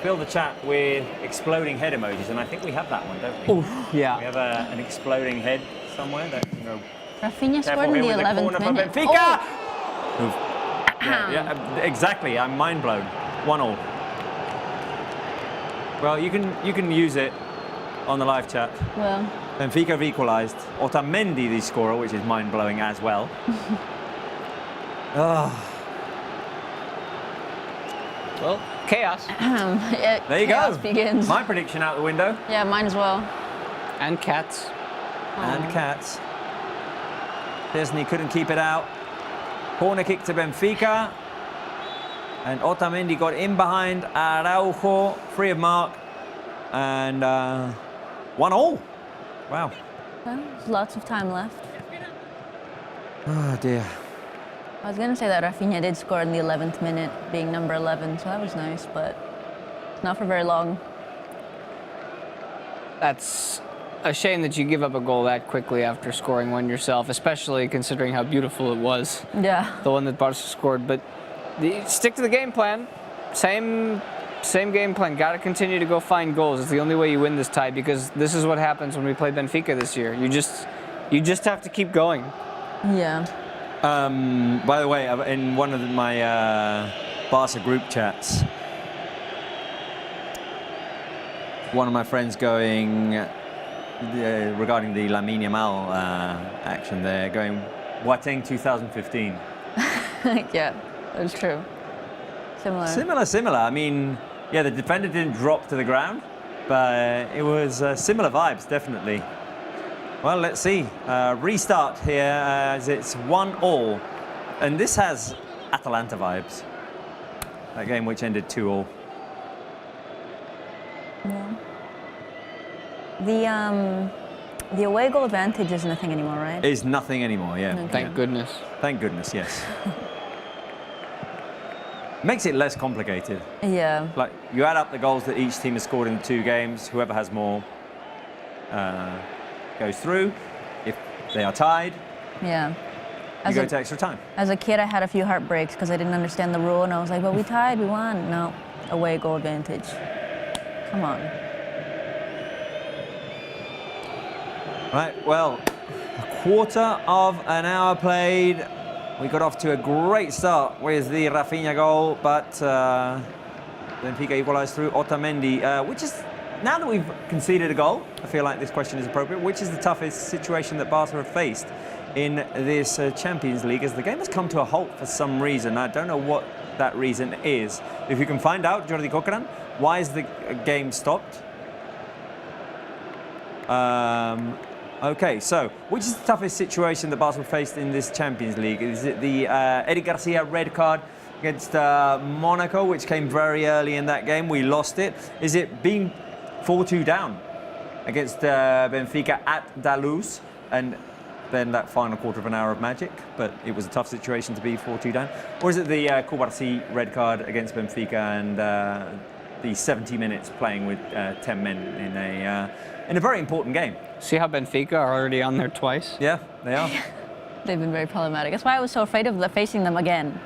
fill the chat with exploding head emojis, and I think we have that one, don't we? Oof, yeah. We have an exploding head somewhere that, you know. Rafinha scored in the 11th minute. Benfica! Oh. Yeah, exactly. I'm mind blown. 1-1. Well, you can use it on the live chat. Well. Benfica have equalised. Otamendi, the scorer, which is mind blowing as well. Well, chaos. There you chaos go. Begins. My prediction out the window. Yeah, mine as well. And cats. And cats. Disney couldn't keep it out. Corner kick to Benfica. And Otamendi got in behind Araujo, free of mark. And 1-1. Wow. Well, there's lots of time left. Oh dear. I was going to say that Rafinha did score in the 11th minute, being number 11, so that was nice, but not for very long. That's a shame that you give up a goal that quickly after scoring one yourself, especially considering how beautiful it was. Yeah. The one that Barca scored, but stick to the game plan. Same game plan. Got to continue to go find goals. It's the only way you win this tie, because this is what happens when we play Benfica this year. You just have to keep going. Yeah. By the way, in one of my Barca group chats, one of my friends going regarding the Lamine Yamal action there, going, Boateng 2015. Yeah, that's true. Similar. I mean, yeah, the defender didn't drop to the ground, but it was similar vibes, definitely. Well, let's see. Restart here as it's 1-1. And this has Atalanta vibes. That game which ended 2-2. Yeah. The away goal advantage is nothing anymore, right? Is nothing anymore, yeah. Okay. Thank goodness. Thank goodness, yes. Makes it less complicated. Yeah. Like, you add up the goals that each team has scored in the 2 games. Whoever has more goes through. If they are tied, Yeah. you go to extra time. As a kid, I had a few heartbreaks because I didn't understand the rule, and I was like, "But we tied, we won." No, away goal advantage. Come on. Right, well, a quarter of an hour played. We got off to a great start with the Rafinha goal, but Benfica equalised through Otamendi, which is, now that we've conceded a goal, I feel like this question is appropriate. Which is the toughest situation that Barca have faced in this Champions League, as the game has come to a halt for some reason? I don't know what that reason is. If you can find out, Jordi Cochran, why is the game stopped? Okay, so which is the toughest situation that Barca faced in this Champions League? Is it the Eric Garcia red card against Monaco, which came very early in that game? We lost it. Is it being 4-2 down against Benfica at Daluz, and then that final quarter of an hour of magic, but it was a tough situation to be 4-2 down? Or is it the Kubarsi red card against Benfica and the 70 minutes playing with 10 men in a very important game? See how Benfica are already on there twice? Yeah, they are. They've been very problematic. That's why I was so afraid of facing them again.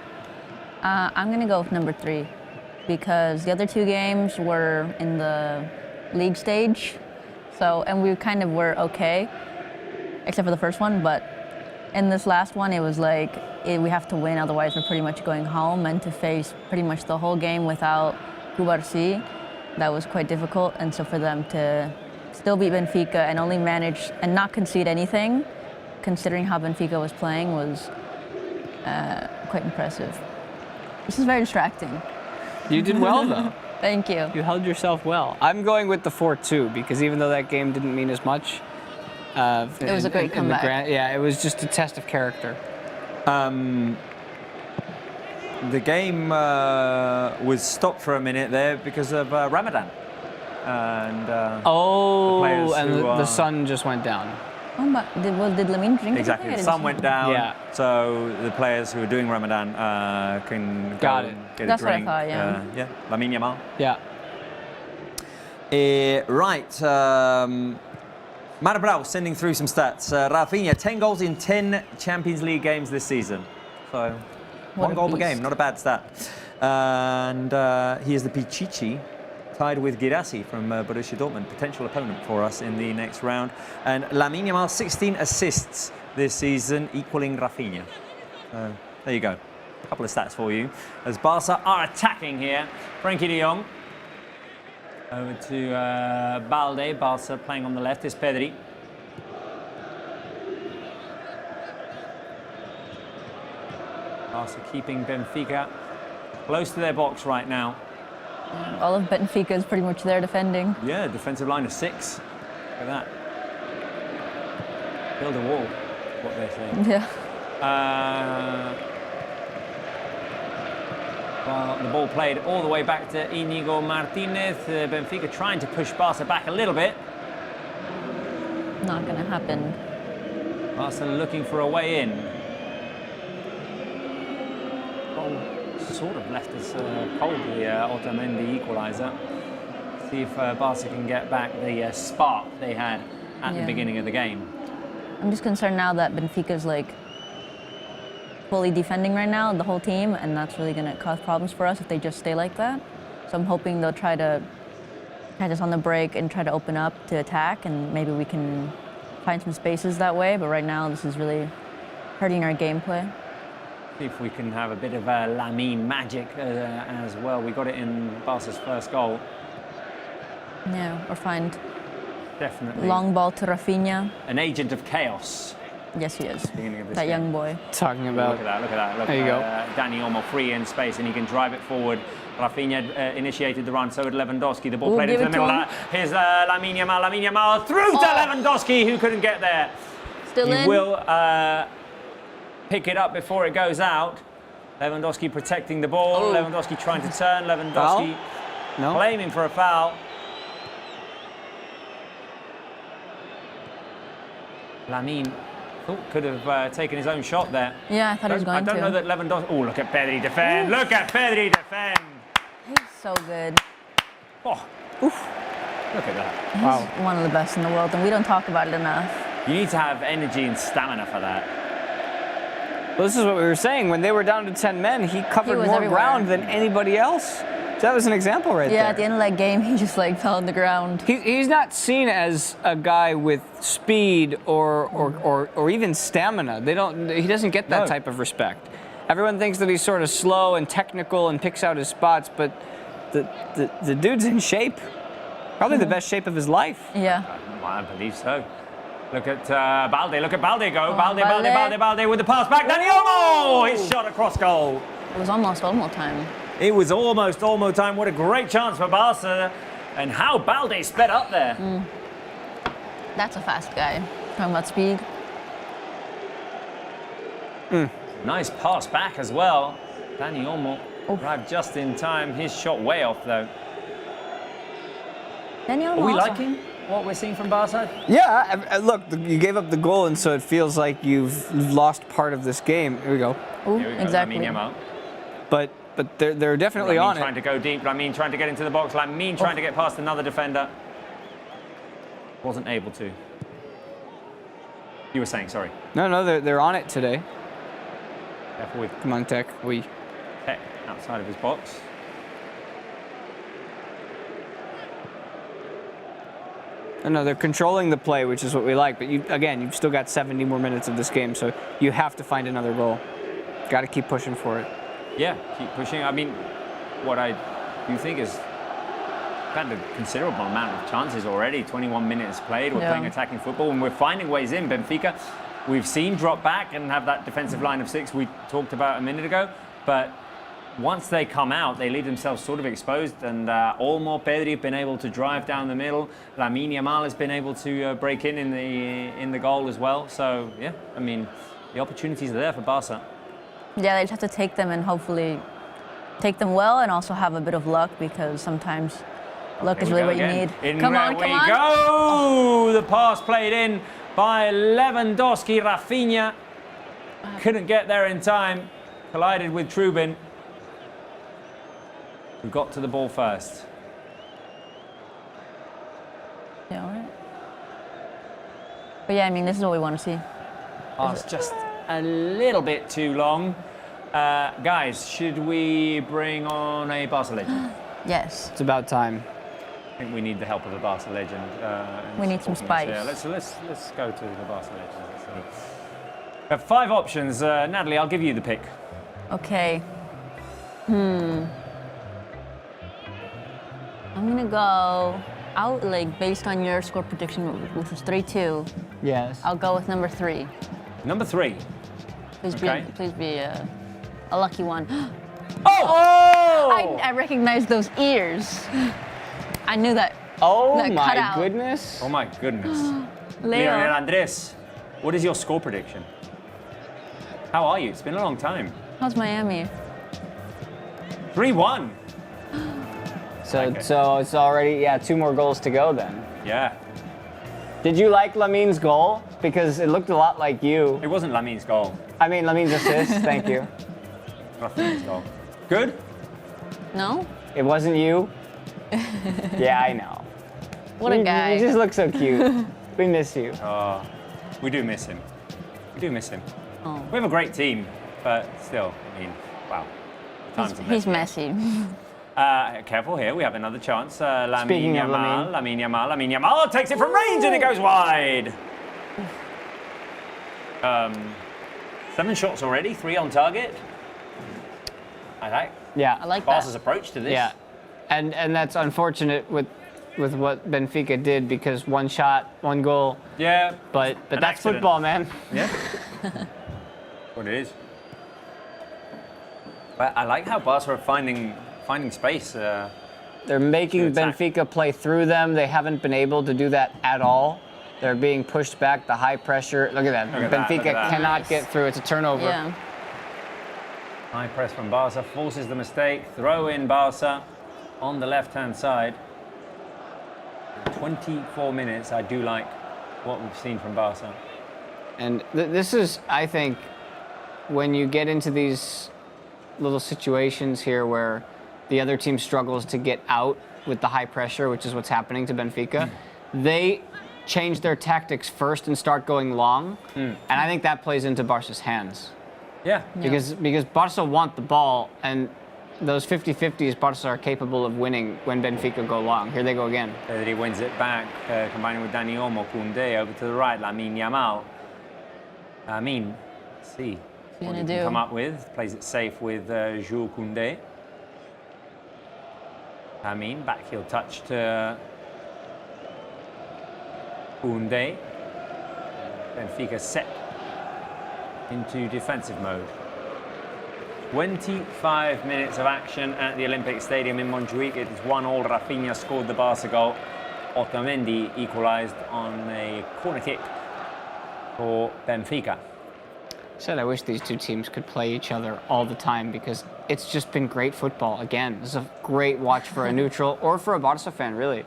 I'm going to go with number 3, because the other 2 games were in the league stage, and we kind of were okay, except for the first one. But in this last one, it was like we have to win, otherwise we're pretty much going home. And to face pretty much the whole game without Kubarsi, that was quite difficult. And so for them to still beat Benfica and only manage and not concede anything, considering how Benfica was playing, was quite impressive. This is very distracting. You did well, though. Thank you. You held yourself well. I'm going with the 4-2, because even though that game didn't mean as much, it was a great comeback. Yeah, it was just a test of character. The game was stopped for a minute there because of Ramadan. And the sun just went down. Oh, but did Lamine drink? Exactly, the sun went down. Yeah. So the players who are doing Ramadan can go and get That's a drink. what I thought, yeah. Lamine Yamal. Yeah. Right. Mara Brau sending through some stats. Rafinha, 10 goals in 10 Champions League games this season. So, one goal per game, not a bad stat. And he is the Pichichi, tied with Guirassy from Borussia Dortmund, potential opponent for us in the next round. And Lamine Yamal, 16 assists this season, equaling Rafinha. There you go. A couple of stats for you. As Barca are attacking here. Frenkie de Jong. Over to Balde. Barca playing on the left is Pedri. Barca keeping Benfica close to their box right now. All of Benfica is pretty much there defending. Yeah, defensive line of 6. Look at that. Build a wall, what they're saying. Yeah. Well, the ball played all the way back to Íñigo Martínez. Benfica trying to push Barca back a little bit. Not going to happen. Barca looking for a way in. Sort of left us cold, the Otamendi equaliser. See if Barca can get back the spark they had at the beginning of the game. I'm just concerned now that Benfica's like fully defending right now, the whole team, and that's really going to cause problems for us if they just stay like that. So I'm hoping they'll try to catch us on the break and try to open up to attack, and maybe we can find some spaces that way. But right now, this is really hurting our gameplay. See if we can have a bit of Lamine magic as well. We got it in Barca's first goal. Yeah, or find definitely long ball to Rafinha. An agent of chaos. Yes, he is. Beginning of this that game. Young boy. Talking about. Look at that! Look at that! Look there you go. Dani Olmo free in space, and he can drive it forward. Rafinha initiated the run, so did Lewandowski. The ball played into the middle. Here's Lamine Yamal. Lamine Yamal through to Lewandowski, who couldn't get there. Still in. He will pick it up before it goes out. Lewandowski protecting the ball. Lewandowski trying to turn. Lewandowski claiming for a foul. Lamine could have taken his own shot there. Yeah, I thought he was going to. I don't know that Lewandowski... Oh, look at Pedri defend. Look at Pedri defend. He's so good. Oh, oof. Look at that. He's one of the best in the world, and we don't talk about it enough. You need to have energy and stamina for that. Well, this is what we were saying. When they were down to 10 men, he covered more everywhere. ground than anybody else. So that was an example right there. Yeah, at the end of that game, he just like fell on the ground. He's not seen as a guy with speed or even stamina. He doesn't get that type of respect. Everyone thinks that he's sort of slow and technical and picks out his spots, but the dude's in shape. Probably the best shape of his life. Yeah. I believe so. Look at Balde. Look at Balde go. Balde with the pass back. Dani Olmo! His shot across goal. It was almost Olmo time. It was almost Olmo time. What a great chance for Barca. And how Balde sped up there. That's a fast guy. Talking about speed. Nice pass back as well. Dani Olmo arrived just in time. His shot way off though. Dani Olmo Are we also- liking what we're seeing from Barca? Yeah, look, you gave up the goal, and so it feels like you've lost part of this game. Here we go. Ooh, Here we go, exactly. Lamine Yamal. But they're definitely Lamine on trying to go deep. Lamine trying to get into the box. Lamine trying to get past another defender. Wasn't able to. You were saying, sorry. No, they're on it today. Careful with Come on, Tech. Tech outside of his box. No, they're controlling the play, which is what we like. But you've still got 70 more minutes of this game, so you have to find another goal. Got to keep pushing for it. Yeah, keep pushing. I mean, what I do think is had a considerable amount of chances already. 21 minutes played. We're playing attacking football, and we're finding ways in. Benfica, we've seen drop back and have that defensive line of 6 we talked about a minute ago. But once they come out, they leave themselves sort of exposed, and Olmo, Pedri have been able to drive down the middle. Lamine Yamal has been able to break in the goal as well. So yeah, I mean, the opportunities are there for Barca. Yeah, they just have to take them and hopefully take them well, and also have a bit of luck, because sometimes luck is really what you need. Come on, come on. Go! The pass played in by Lewandowski. Rafinha couldn't get there in time. Collided with Trubin, who got to the ball first. Yeah, all right. But yeah, I mean, this is what we want to see. Pass just a little bit too long. Guys, should we bring on a Barca legend? Yes. It's about time. I think we need the help of a Barca legend. We need some spice. Yeah, let's go to the Barca legend. We have 5 options. Natalie, I'll give you the pick. Okay. I'm gonna go out, like, based on your score prediction, which was 3-2. Yes. I'll go with number 3. Number 3. Please be a lucky one. Oh! I recognized those ears. I knew that. Oh that my cutout. Oh my goodness. Leo. Lionel Andres, what is your score prediction? How are you? It's been a long time. How's Miami? 3-1. So it's already 2 more goals to go then. Yeah. Did you like Lamine's goal? Because it looked a lot like you. It wasn't Lamine's goal. I mean, Lamine's assist. Thank you. Rafinha's goal. Good? No? It wasn't you. Yeah, I know. What a guy. You just look so cute. We miss you. Oh, we do miss him. We do miss him. Oh. We have a great team, but still, I mean, wow. He's messy. Careful here, we have another chance. Lamine Speaking of Yamal, Lamine Yamal takes it from range and it goes wide. 7 shots already, 3 on target. I like that. Barca's approach to this. Yeah, and that's unfortunate with what Benfica did, because 1 shot, 1 goal. Yeah. But that's accident. football, man. Yeah. What it is. But I like how Barca are finding space. They're making Benfica play through them. They haven't been able to do that at all. They're being pushed back, the high pressure. Look at that. Benfica cannot get through. It's a turnover. Yeah. High press from Barca forces the mistake. Throw in Barca on the left-hand side. 24 minutes. I do like what we've seen from Barca. And this is, I think, when you get into these little situations here where the other team struggles to get out with the high pressure, which is what's happening to Benfica, they change their tactics first and start going long. And I think that plays into Barca's hands. Yeah. Because Barca want the ball, and those 50-50s Barca are capable of winning when Benfica go long. Here they go again. Pedri wins it back, combining with Dani Olmo. Koundé over to the right, Lamine Yamal. Lamine, let's see what he can come up with. Plays it safe with Jules Koundé. Lamine, back heel touch to Koundé. Benfica set into defensive mode. 25 minutes of action at the Olympic Stadium in Montjuic. It is 1-1. Rafinha scored the Barca goal. Otamendi equalised on a corner kick for Benfica. I wish these two teams could play each other all the time because it's just been great football. Again, this is a great watch for a neutral or for a Barca fan, really.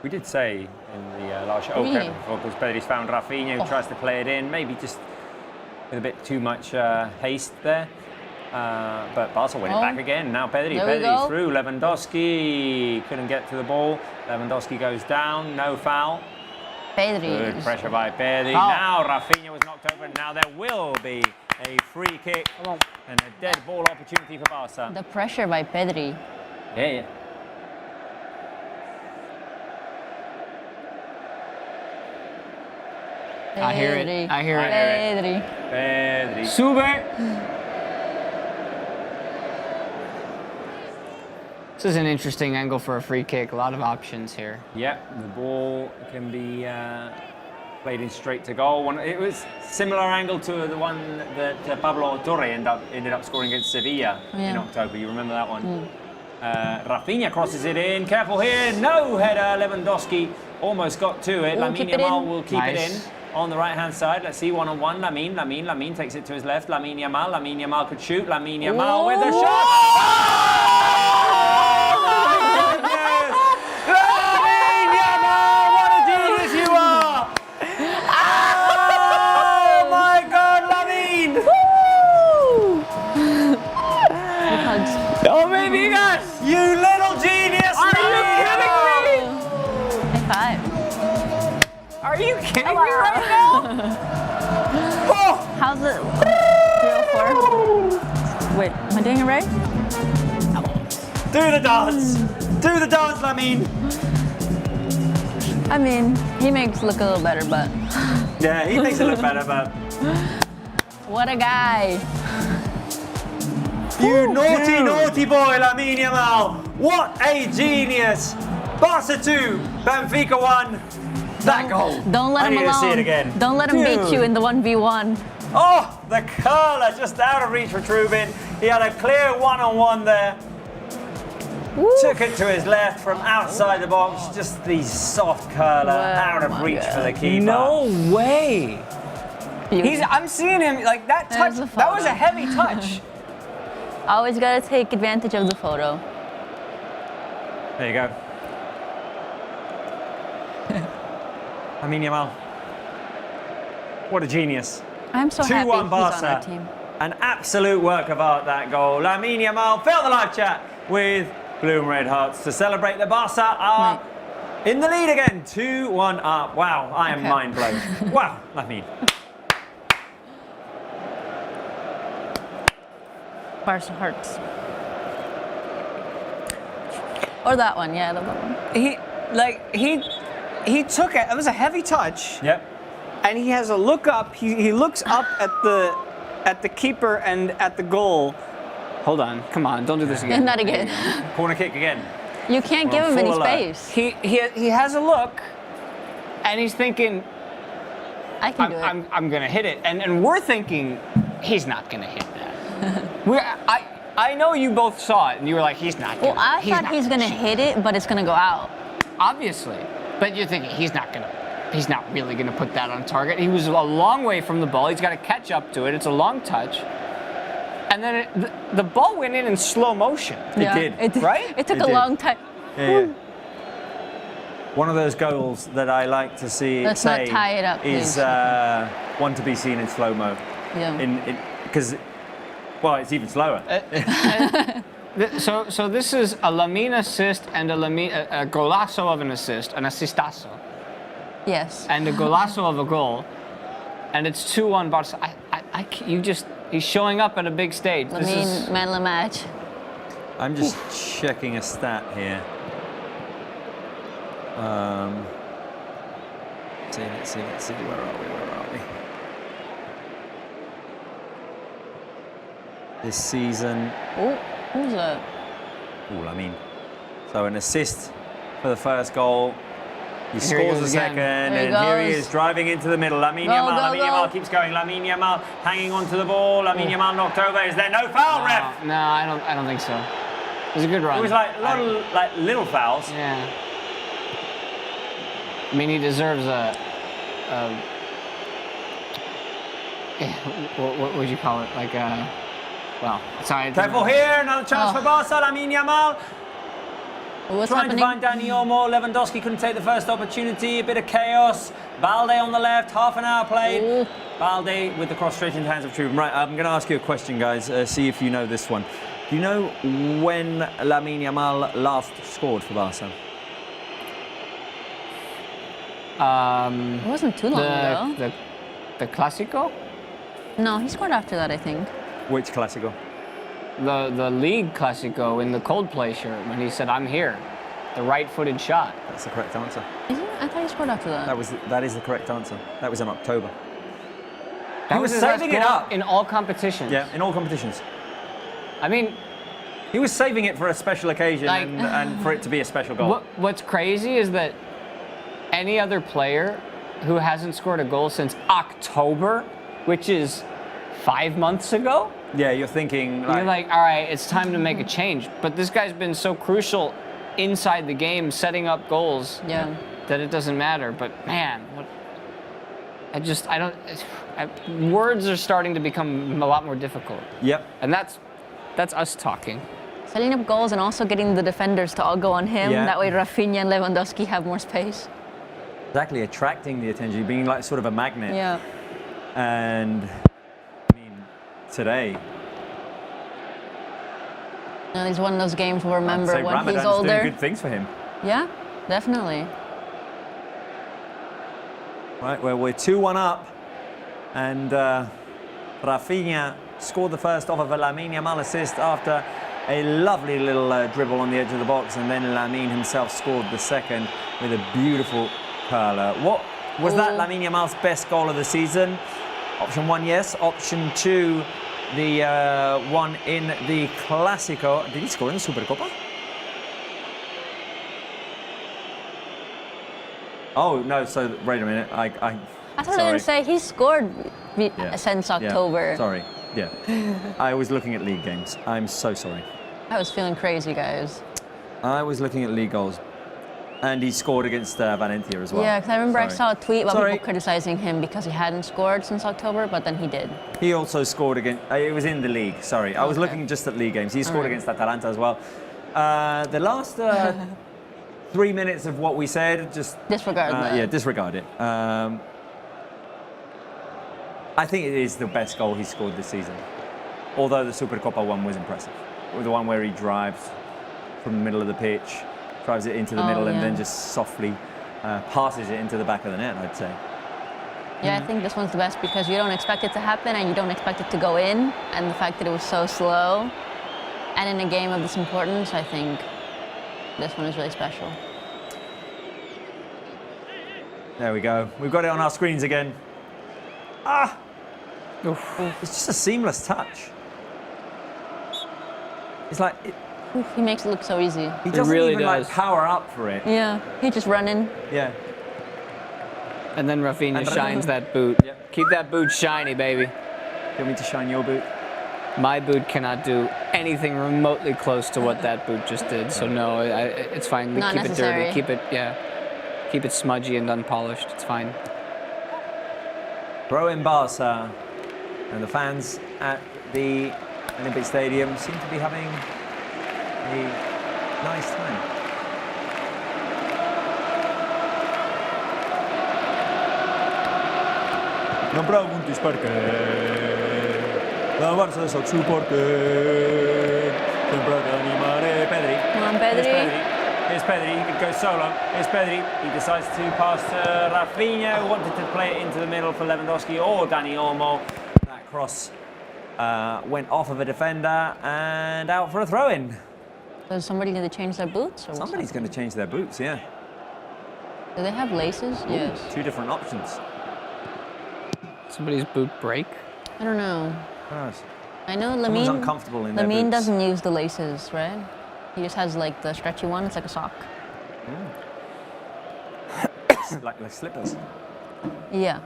We did say in the last show, because Pedri's found Rafinha, who tries to play it in, maybe just with a bit too much haste there. But Barca win it back again. Now Pedri through. Lewandowski couldn't get to the ball. Lewandowski goes down. No foul. Pedri. Good pressure by Pedri. Now Rafinha was knocked over. And now there will be a free kick and a dead ball opportunity for Barca. The pressure by Pedri. Yeah. I hear it. I hear it. Pedri. Sube. This is an interesting angle for a free kick. A lot of options here. Yeah, the ball can be played in straight to goal. It was similar angle to the one that Pablo Torre ended up scoring against Sevilla in October. You remember that one? Rafinha crosses it in. Careful here. No header. Lewandowski almost got to it. Lamine Yamal will keep it in. On the right-hand side, let's see, one-on-one, Lamine takes it to his left, Lamine Yamal could shoot, Lamine Yamal with a shot! Oh, my goodness! Lamine Yamal, what a genius you are! Oh, my God, Lamine! Oh, baby, guys! You little genius! Are you kidding me? High five. Are you kidding me right now? How's it? 304. Wait, am I doing it right? Do the dance! Do the dance, Lamine! I mean, he makes it look a little better, but... Yeah, he makes it look better, but... What a guy! You naughty boy, Lamine Yamal! What a genius! Barca 2, Benfica 1. That goal. Don't let him alone. I need to see it again. Don't let him beat you in the 1v1. Oh, the curler just out of reach for Trubin. He had a clear one-on-one there. Woo. Took it to his left from outside the box. Just the soft curler out of reach for the keeper. No way. I'm seeing him like that touch. That was a heavy touch. Always gotta take advantage of the photo. There you go. Lamine Yamal. What a genius. I'm so happy he's on Barca. our team. An absolute work of art, that goal. Lamine Yamal filled the live chat with blue and red hearts to celebrate the Barca are in the lead again. 2-1 up. Wow, I am mind blown. Wow, Lamine. Barca hearts. Or that one, yeah, the one. He took it. It was a heavy touch. Yep. And he has a look up. He looks up at the keeper and at the goal. Hold on. Come on. Don't do this again. Not again. Corner kick again. You can't give him any space. He has a look, and he's thinking, I can do it. I'm gonna hit it, and we're thinking he's not gonna hit that. I know you both saw it, and you were like, he's not. Well, I thought he's gonna hit it, but it's gonna go out. Obviously. But you're thinking he's not really gonna put that on target. He was a long way from the ball. He's got to catch up to it. It's a long touch, and then the ball went in slow motion. Yeah, it did, right? It took a long time. Yeah. One of those goals that I like to see Let's not tie it up, is one to be seen in slow-mo. Yeah. Because, well, it's even slower. So this is a Lamine assist and a golazo of an assist, an assistazo, Yes. and a golazo of a goal, and it's 2-1 Barca. He's showing up at a big stage. Lamine, man of the match. I'm just checking a stat here. Let's see. Where are we? This season. Oh, who's that? Oh, Lamine. So an assist for the first goal. He scores the second, and here he is driving into the middle. Lamine Yamal keeps going. Lamine Yamal hanging onto the ball. Lamine Yamal knocked over. Is there no foul, ref? No, I don't think so. It was a good run. It was like a lot of little fouls. Yeah. I mean, he deserves what would you call it? Like well, sorry. Careful here, another chance for Barca. Lamine Yamal What's trying happening? to find Dani Olmo. Lewandowski couldn't take the first opportunity. A bit of chaos. Balde on the left. Half an hour played. Ooh. Balde with the cross straight into the hands of Truben. Right, I'm going to ask you a question, guys. See if you know this one. Do you know when Lamine Yamal last scored for Barca? It wasn't too long ago. The Clásico? No, he scored after that, I think. Which Clásico? The League Clásico in the Coldplay shirt when he said, "I'm here." The right-footed shot. That's the correct answer. Is it? I thought he scored after that. That is the correct answer. That was in October. That He was his last saving it goal up. in all competitions. Yeah, in all competitions. I mean, He was saving it for a special occasion Like- and for it to be a special goal. what's crazy is that any other player who hasn't scored a goal since October, which is 5 months ago, Yeah, you're thinking you're like, all right, it's time to make a change. But this guy's been so crucial inside the game, setting up goals, Yeah. that it doesn't matter. But man, words are starting to become a lot more difficult. Yep. And that's us talking. Setting up goals and also getting the defenders to all go on him. Yeah. That way Rafinha and Lewandowski have more space. Exactly, attracting the attention, being like sort of a magnet. Yeah. And I mean, today, And it's one of those games we'll I'd remember say when Ramadan's he's older. doing good things for him. Yeah, definitely. Right, well, we're 2-1 up, and Rafinha scored the first off of a Lamine Yamal assist after a lovely little dribble on the edge of the box, and then Lamine himself scored the second with a beautiful curler. What was that? Lamine Yamal's best goal of the season? Option 1, yes. Option 2, the one in the Clásico. Did he score in the Supercopa? Oh no! So wait a minute. I I thought I was going to say he scored since October. Yeah, sorry. Yeah. I was looking at league games. I'm so sorry. I was feeling crazy, guys. I was looking at league goals. And he scored against Valencia as well. Yeah, because I remember I Sorry. saw a tweet about Sorry. people criticizing him because he hadn't scored since October, but then he did. He also scored against, it was in the league, sorry. I was looking just at league games. He scored against Atalanta as well. The last 3 minutes of what we said, just... Disregard that. Yeah, disregard it. I think it is the best goal he scored this season. Although the Supercopa one was impressive. The one where he drives from the middle of the pitch, drives it into the middle, and then just softly passes it into the back of the net, I'd say. Yeah, I think this one's the best because you don't expect it to happen and you don't expect it to go in. And the fact that it was so slow and in a game of this importance, I think this one is really special. There we go. We've got it on our screens again. Ah! Oof. It's just a seamless touch. It's like... He makes it look so easy. He doesn't really even does. like power up for it. Yeah, he's just running. Yeah. And then Rafinha shines that boot. Yep. Keep that boot shiny, baby. Do you want me to shine your boot? My boot cannot do anything remotely close to what that boot just did. So no, it's fine. Not keep necessary. it dirty. Keep it smudgy and unpolished. It's fine. Throw in Barca, and the fans at the Olympic Stadium seem to be having a nice time. No preguntis per què. La Barça és el supporter. Sempre t'animaré. Pedri. Come on, Pedri. Here's Pedri. He could go solo. Here's Pedri. He decides to pass to Rafinha, who wanted to play it into the middle for Lewandowski or Dani Olmo. That cross went off of a defender and out for a throw-in. So is somebody going to change their boots? Or Somebody's going to change their boots, yeah. Do they have laces? Yes. Two different options. Somebody's boot break. I don't know. Nice. I know Someone's Lamine. uncomfortable in their Lamine boots. doesn't use the laces, right? He just has like the stretchy one. It's like a sock. like slippers. Yeah.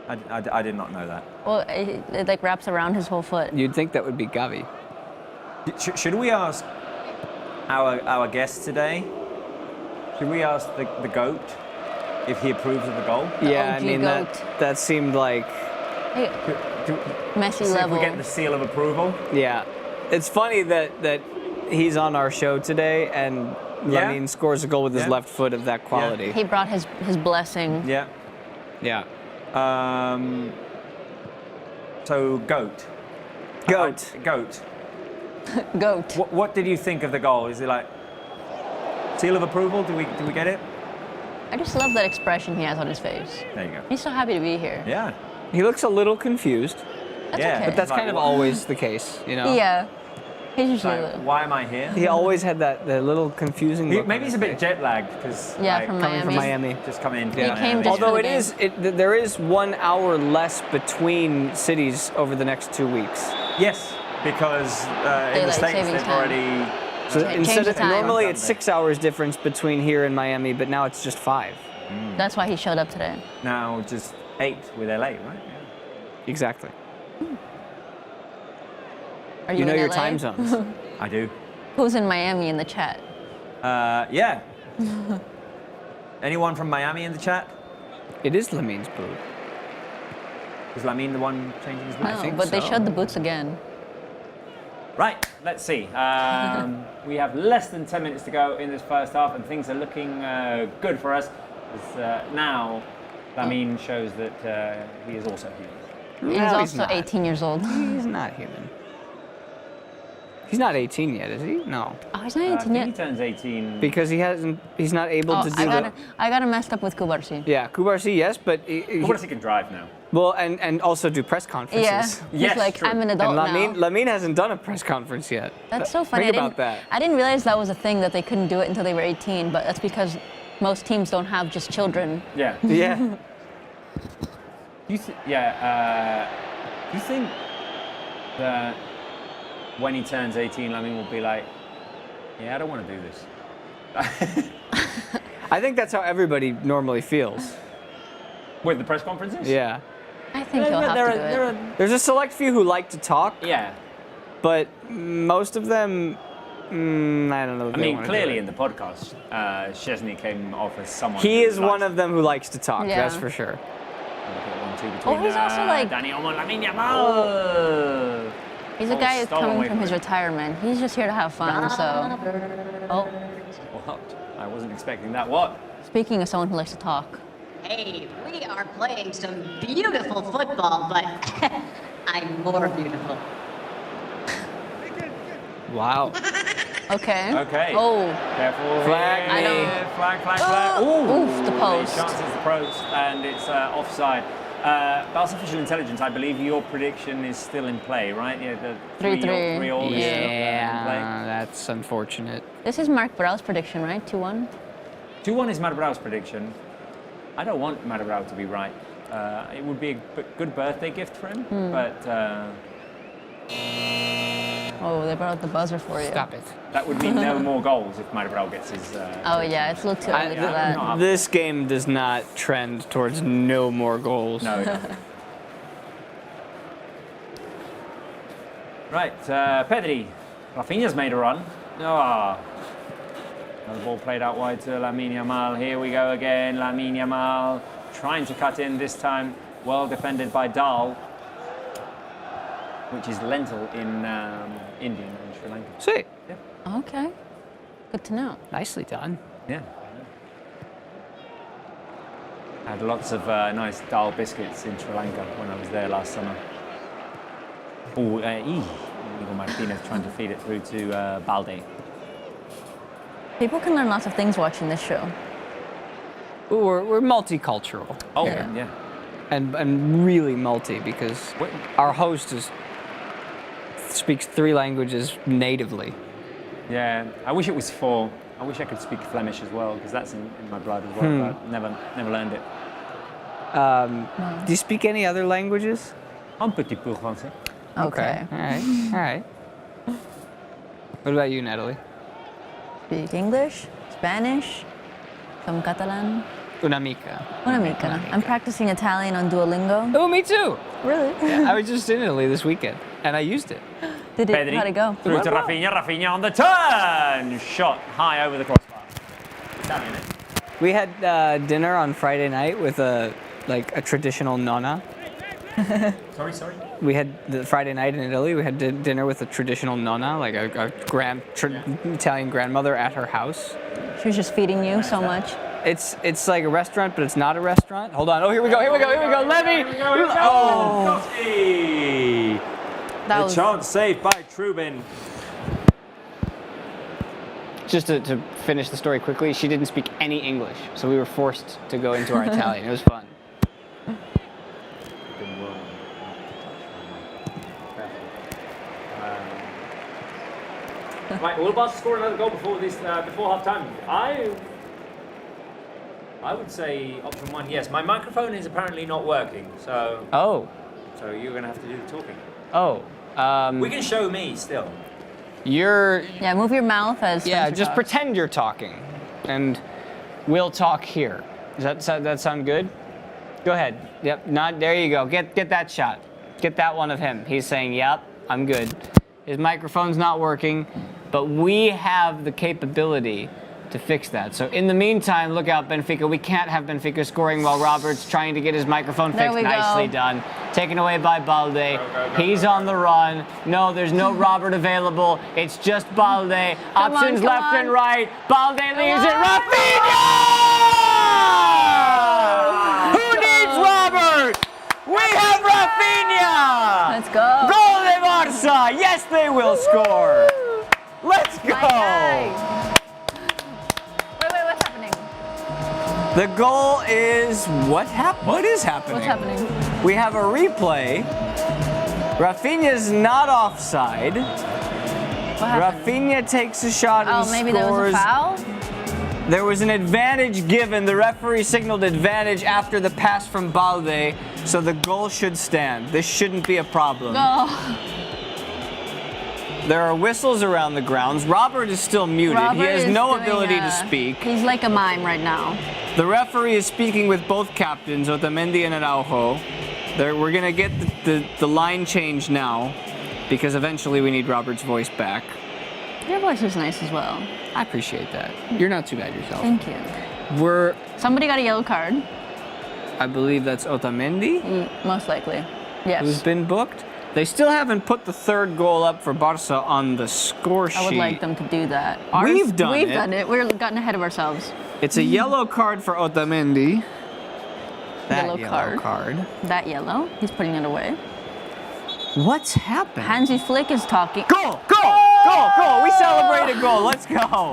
I did not know that. Well, it like wraps around his whole foot. You'd think that would be Gavi. Should we ask our guest today? Should we ask the GOAT if he approves of the goal? Yeah, I OG mean goat. that seemed like Hey, Messi See level. if we get the seal of approval. yeah. It's funny that he's on our show today and Yeah. Lamine scores a goal with his Yeah. left foot of that quality. He brought his blessing. Yeah. Yeah. So GOAT. Goat. GOAT. Goat. What did you think of the goal? Is it like seal of approval? Do we get it? I just love that expression he has on his face. There you go. He's so happy to be here. Yeah. He looks a little confused, That's Yeah, okay. but that's Like kind of what? always the case, you know. Yeah. He's usually. Like, why am I here? He always had that little confusing look. Maybe on he's his a bit face. jet lagged because Yeah, from coming from Miami. Just come in. He came just Although for it the is, there is 1 hour less between cities over the next 2 weeks. Yes, because in the Daylight States savings they've time. already. So Change instead the of time. normally it's 6 hours difference between here and Miami, but now it's just 5. That's why he showed up today. Now just 8 with LA, right? Yeah. Exactly. Are You know in your LA? time zones. I do. Who's in Miami in the chat? Yeah. Anyone from Miami in the chat? It is Lamine's boot. Is Lamine the one changing his boots? No, think but they so. showed the boots again. Right, let's see. We have less than 10 minutes to go in this first half, and things are looking good for us. As, now, Lamine shows that he is also human. He's No, also not. 18 years old. He's not human. He's not 18 yet, is he? No. Oh, he's not I 18 think he yet. turns 18. Because he's not able Oh, to do I got him messed up with Kubarsi. Yeah, Kubarsi, yes, but What does he can drive now? well, and also do press conferences. Yeah. He's Yes, like, true. I'm an And adult now. Lamine hasn't done a press conference yet. That's so funny. Think about that. I didn't realize that was a thing that they couldn't do it until they were 18, but that's because most teams don't have just children. Yeah. Yeah. Do you do you think that when he turns 18, Lamine will be like, yeah, I don't want to do this? I think that's how everybody normally feels. With the press conferences? Yeah. I think he'll have to do it. There's a select few who like to talk, Yeah. but most of them, I don't know. If I they mean, wanna do clearly it. in the podcast, Chesney came off as someone. He who is one of them who likes to talk. Yeah. That's for sure. Oh, he's also like- Dani Olmo, Lamine Yamal. He's a Oh, guy stolen coming away from from his him. retirement. He's just here to have fun, so. Oh, What? I wasn't expecting that. What? speaking of someone who likes to talk. Hey, we are playing some beautiful football, but I'm more beautiful. Wow. Okay. Okay. Oh, Careful. Flag here. I don't- Flag. Oh, oof, the post. The chance is the post, and it's offside. Artificial intelligence, I believe your prediction is still in play, right? Yeah, the 3-3. 3-all is still in play. Yeah, that's unfortunate. this is Mark Burrell's prediction, right? 2-1. 2-1 is Madabrau's prediction. I don't want Madabrau to be right. It would be a good birthday gift for him, but Oh, they brought out the buzzer for you. Stop it. that would mean no more goals if Madabrau gets his. Oh yeah, it's a little too early for that. no. This game does not trend towards no more goals. No. Right, Pedri. Rafinha's made a run. Ah. Another ball played out wide to Lamine Yamal. Here we go again. Lamine Yamal trying to cut in this time. Well defended by Dal, which is lentil in India and Sri Lanka. Sweet. Okay. Good to know. Nicely done. Yeah. Had lots of nice dal biscuits in Sri Lanka when I was there last summer. Oh, Inigo Martinez trying to feed it through to Balde. People can learn lots of things watching this show. Ooh, we're multicultural. Oh, yeah. And really multi, because our host speaks 3 languages natively. Yeah, I wish it was 4. I wish I could speak Flemish as well, because that's in my blood as well, but never learned it. Do you speak any other languages? Un petit peu français. Okay. All right. What about you, Natalie? Speak English, Spanish, some Catalan. Una mica. Una mica. I'm practicing Italian on Duolingo. Oh, me too. Really? Yeah, I was just in Italy this weekend, and I used it. Pedri, How'd it go? through to Rafinha. Rafinha on the turn. Shot high over the crossbar. Damn it. We had dinner on Friday night with a traditional nonna. Sorry. We had the Friday night in Italy. We had dinner with a traditional nonna, like a Italian grandmother at her house. She was just feeding you so much. It's like a restaurant, but it's not a restaurant. Hold on. Oh, here we go. Levy. Oh. That The was chance saved by Trubin. Just to finish the story quickly, she didn't speak any English, so we were forced to go into our Italian. It was fun. Right, will Barca score another goal before half time? I would say option 1, yes. My microphone is apparently not working, so so you're gonna have to do the talking. We can show me still. Yeah, move your mouth as Spencer just talks. pretend you're talking, and we'll talk here. Does that sound good? Go ahead. Yep. There you go. Get that shot. Get that one of him. He's saying, "Yep, I'm good." His microphone's not working, but we have the capability to fix that. So in the meantime, look out, Benfica. We can't have Benfica scoring while Robert's trying to get his microphone There fixed. we go. Nicely done. Taken away by Balde. He's on the run. No, there's no Robert available. It's just Balde. Options come left on. and right. Balde leaves it. Rafinha! Who needs Robert? We have Rafinha! Let's go. Goal de Barça! Yes, they will score. Let's go. My guy. Wait, what's happening? The goal is what is happening? What's happening? We have a replay. Rafinha's not offside. What happened? Rafinha takes a shot and Oh, maybe scores. there was a foul? There was an advantage given. The referee signaled advantage after the pass from Balde, so the goal should stand. This shouldn't be a problem. Oh. There are whistles around the grounds. Robert is still muted. He Robert has is no doing ability to speak. He's like a mime right now. The referee is speaking with both captains, Otamendi and Araujo. We're going to get the line change now, because eventually we need Robert's voice back. Your voice is nice as well. I appreciate that. You're not too bad yourself. Thank you. Somebody got a yellow card. I believe that's Otamendi, Most likely. Yes. who's been booked. They still haven't put the third goal up for Barça on the score sheet. I would like them to do that. We've done We've it. done it. We've gotten ahead of ourselves. It's a yellow card for Otamendi. That Yellow card. That yellow. He's putting it away. What's happened? Hansi Flick is talking. Goal! We celebrate a goal. Let's go.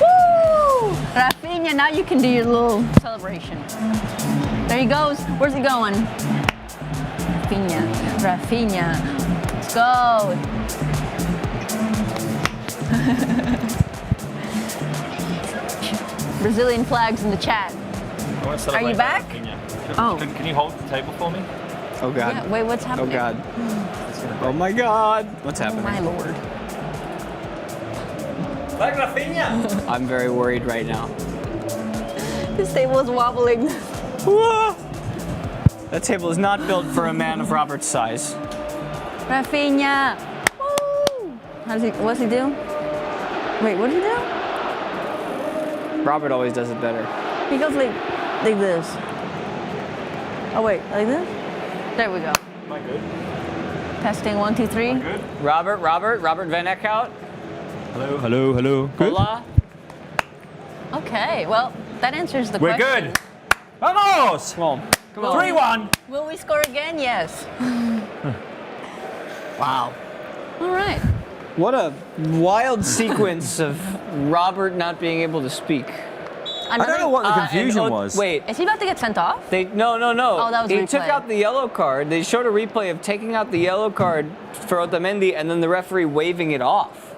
Woo! Rafinha, now you can do your little celebration. There he goes. Where's he going? Rafinha. Let's go. Brazilian flags in the chat. Are you back? Oh. Can you hold the table for me? Oh God. Yeah, wait, what's Oh happening? God. Oh my God. What's Oh happening? my lord. Like Rafinha. I'm very worried right now. This table is wobbling. That table is not built for a man of Robert's size. Rafinha. Woo! What's he do? Wait, what did he do? Robert always does it better. He goes like this. Oh wait, like this? There we go. Am I good? Testing 1, 2, 3. Good. Robert Van Eckhout. Hello. Good. Hola. Okay, well, that answers the We're question. good. Vamos! Come on. Come on. 3-1. Will we score again? Yes. Wow. All right. What a wild sequence of Robert not being able to speak. I don't know what the confusion and, was. Wait. Is he about to get sent off? No. Oh, that was he replay. took out the yellow card. They showed a replay of taking out the yellow card for Otamendi and then the referee waving it off.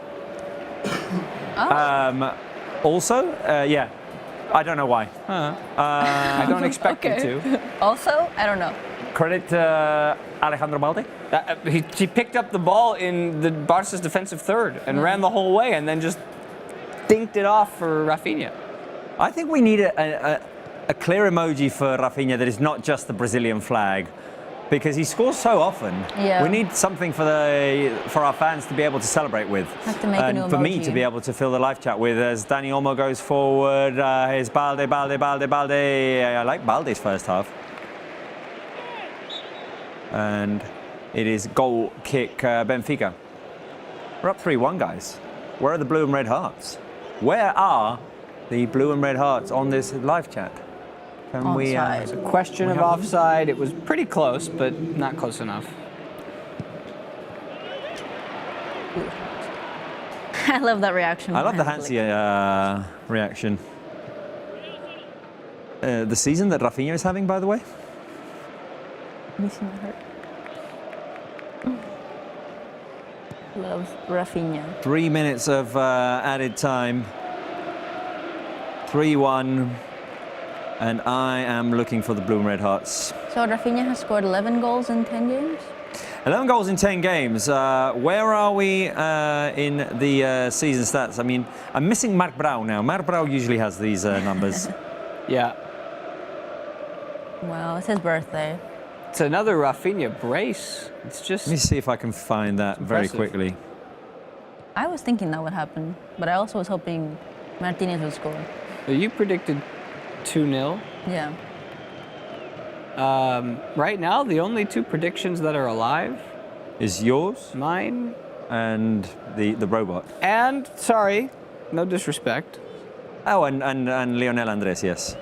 Also, yeah, I don't know why. I don't expect him to. Also, I don't know. Credit to Alejandro Balde. He picked up the ball in the Barca's defensive third and ran the whole way and then just dinked it off for Rafinha. I think we need a clear emoji for Rafinha that is not just the Brazilian flag, because he scores so often. Yeah. We need something for our fans to be able to celebrate with. Have to make a and new for me emoji. to be able to fill the live chat with. As Dani Olmo goes forward, here's Balde. I like Balde's first half. And it is goal kick Benfica. We're up 3-1, guys. Where are the blue and red hearts? Where are the blue and red hearts on this live chat? Can we? It's a question of offside. It was pretty close, but not close enough. I love that reaction. I love the Hansi reaction. The season that Rafinha is having, by the way. You see my heart. Love Rafinha. 3 minutes of added time. 3-1. And I am looking for the blue and red hearts. So Rafinha has scored 11 goals in 10 games? 11 goals in 10 games. Where are we in the season stats? I mean, I'm missing Marc Brau now. Marc Brau usually has these numbers. Yeah. Well, it's his birthday. It's another Rafinha brace. It's just... Let me see if I can find that very impressive. quickly. I was thinking that would happen, but I also was hoping Martinez would score. You predicted 2-0. Yeah. Right now, the only two predictions that are alive, Is yours mine, and the robot. and, sorry, no disrespect, Oh, and Lionel Andres, yes.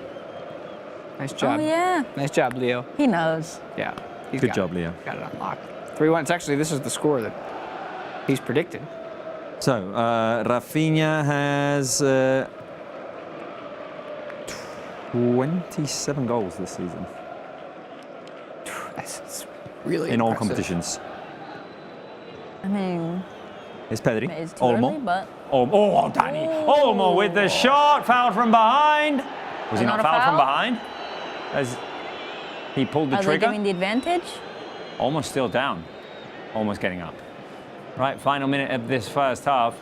nice job. Oh, yeah. Nice job, Leo. He knows. Yeah. he's Good got job, it. Leo. Got it unlocked. 3-1. It's actually, this is the score that he's predicted. So, Rafinha has 27 goals this season That's really in all impressive. competitions. I mean, It's Pedri. it's too early, but Oh, Dani. Olmo with the shot, fouled from behind. Was he not Not a fouled from foul? behind? As he pulled the are they trigger. giving the advantage? Almost still down. Almost getting up. Right, final minute of this first half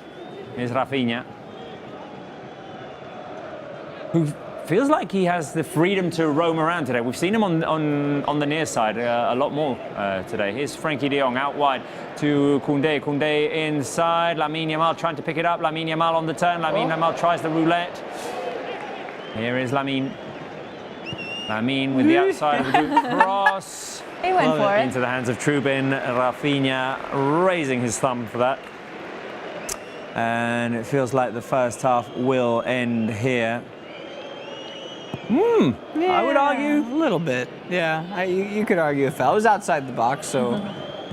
is Rafinha, who feels like he has the freedom to roam around today. We've seen him on the near side a lot more today. Here's Frankie de Jong out wide to Koundé. Koundé inside. Lamine Yamal trying to pick it up. Lamine Yamal on the turn. Lamine Yamal tries the roulette. Here is Lamine. Lamine with the outside of the boot cross. He went for it. Into the hands of Trubin. Rafinha raising his thumb for that. And it feels like the first half will end here. I would argue. A little bit. Yeah, you could argue a foul. It was outside the box, so...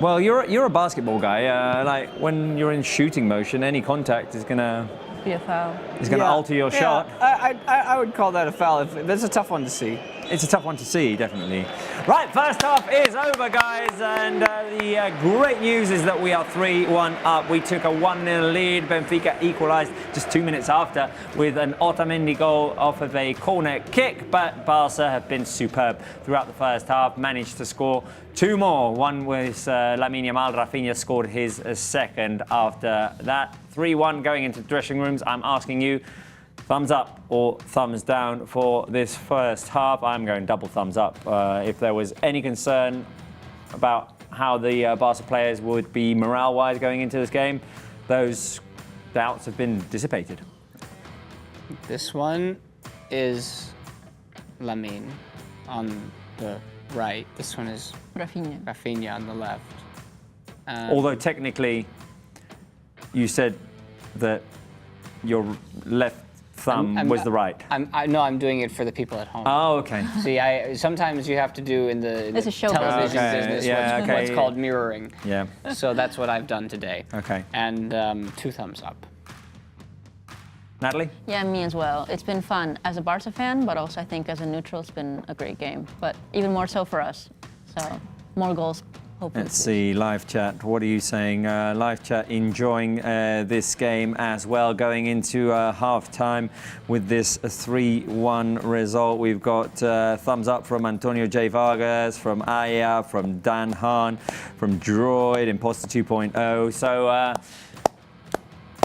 Well, you're a basketball guy. Like when you're in shooting motion, any contact is gonna Be a foul. alter your shot. I would call that a foul. That's a tough one to see. It's a tough one to see, definitely. Right, first half is over, guys, and the great news is that we are 3-1 up. We took a 1-0 lead. Benfica equalised just 2 minutes after with an Otamendi goal off of a corner kick, but Barca have been superb throughout the first half, managed to score two more. One was Lamine Yamal. Rafinha scored his second after that. 3-1 going into the dressing rooms. I'm asking you, thumbs up or thumbs down for this first half? I'm going double thumbs up. If there was any concern about how the Barca players would be morale-wise going into this game, those doubts have been dissipated. This one is Lamine on the right. This one is Rafinha on the left. Although technically, you said that your left thumb was the right? No, I'm doing it for the people at home. Oh, okay. See, sometimes you have to do in the It's a show television business. business what's called mirroring. Yeah. So that's what I've done today. Okay. And 2 thumbs up. Natalie? Yeah, me as well. It's been fun as a Barca fan, but also I think as a neutral, it's been a great game. But even more so for us. So more goals, hopefully. Let's see, live chat. What are you saying? Live chat enjoying this game as well, going into half-time with this 3-1 result. We've got thumbs up from Antonio J. Vargas, from Aya, from Dan Hahn, from Droid, Imposter 2.0. So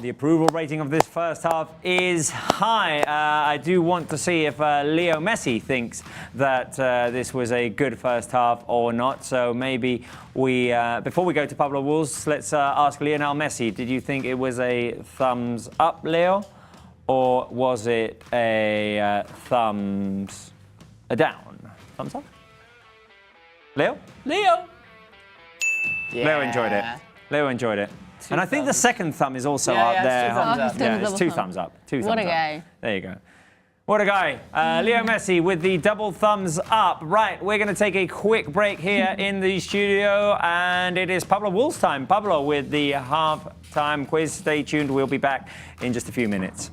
the approval rating of this first half is high. I do want to see if Leo Messi thinks that this was a good first half or not. So maybe we, before we go to Pablo Wolves, let's ask Lionel Messi. Did you think it was a thumbs up, Leo? Or was it a thumbs down? Thumbs up? Leo? Leo! Yeah. Leo enjoyed it. Leo enjoyed it. And I think the second thumb is also up there. It's 2 thumbs up. 2 thumbs up. What a guy. There you go. What a guy. Leo Messi with the double thumbs up. Right, we're going to take a quick break here in the studio, and it is Pablo Wolves time. Pablo with the half-time quiz. Stay tuned. We'll be back in just a few minutes.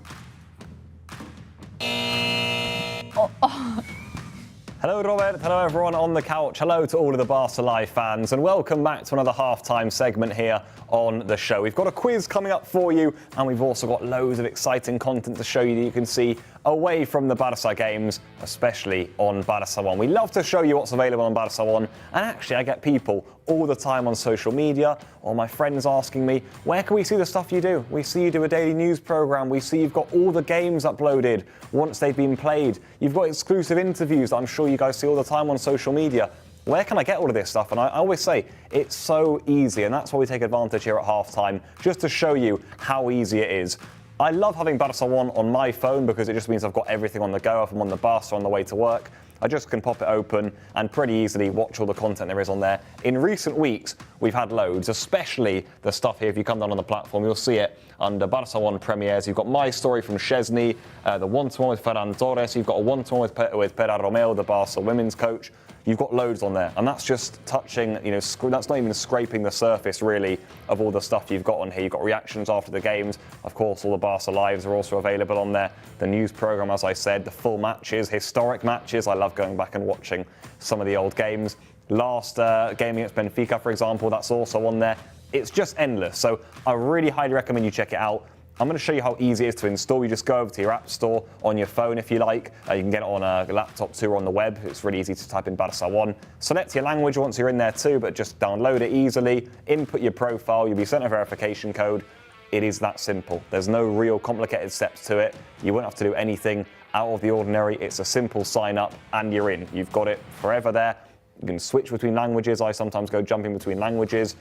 Hello, Robert. Hello, everyone on the couch. Hello to all of the Barca Live fans, and welcome back to another half-time segment here on the show. We've got a quiz coming up for you, and we've also got loads of exciting content to show you that you can see away from the Barca games, especially on Barca 1. We love to show you what's available on Barca 1, and actually I get people all the time on social media or my friends asking me, where can we see the stuff you do? We see you do a daily news program. We see you've got all the games uploaded once they've been played. You've got exclusive interviews that I'm sure you guys see all the time on social media. Where can I get all of this stuff? And I always say it's so easy, and that's why we take advantage here at halftime, just to show you how easy it is. I love having Barca 1 on my phone because it just means I've got everything on the go. If I'm on the bus or on the way to work, I just can pop it open and pretty easily watch all the content there is on there. In recent weeks, we've had loads, especially the stuff here. If you come down on the platform, you'll see it under Barca 1 premieres. You've got my story from Szczesny, the one-to-one with Ferran Torres. You've got a one-to-one with Pere Romeo, the Barca women's coach. You've got loads on there, and that's just touching, that's not even scraping the surface, really, of all the stuff you've got on here. You've got reactions after the games. Of course, all the Barca Lives are also available on there. The news programme, as I said, the full matches, historic matches. I love going back and watching some of the old games. Last game against Benfica, for example, that's also on there. It's just endless, so I really highly recommend you check it out. I'm going to show you how easy it is to install. You just go over to your app store on your phone if you like. You can get it on a laptop too or on the web. It's really easy to type in Barca 1. Select your language once you're in there too, but just download it easily. Input your profile. You'll be sent a verification code. It is that simple. There's no real complicated steps to it. You won't have to do anything out of the ordinary. It's a simple sign up and you're in. You've got it forever there. You can switch between languages. I sometimes go jumping between languages.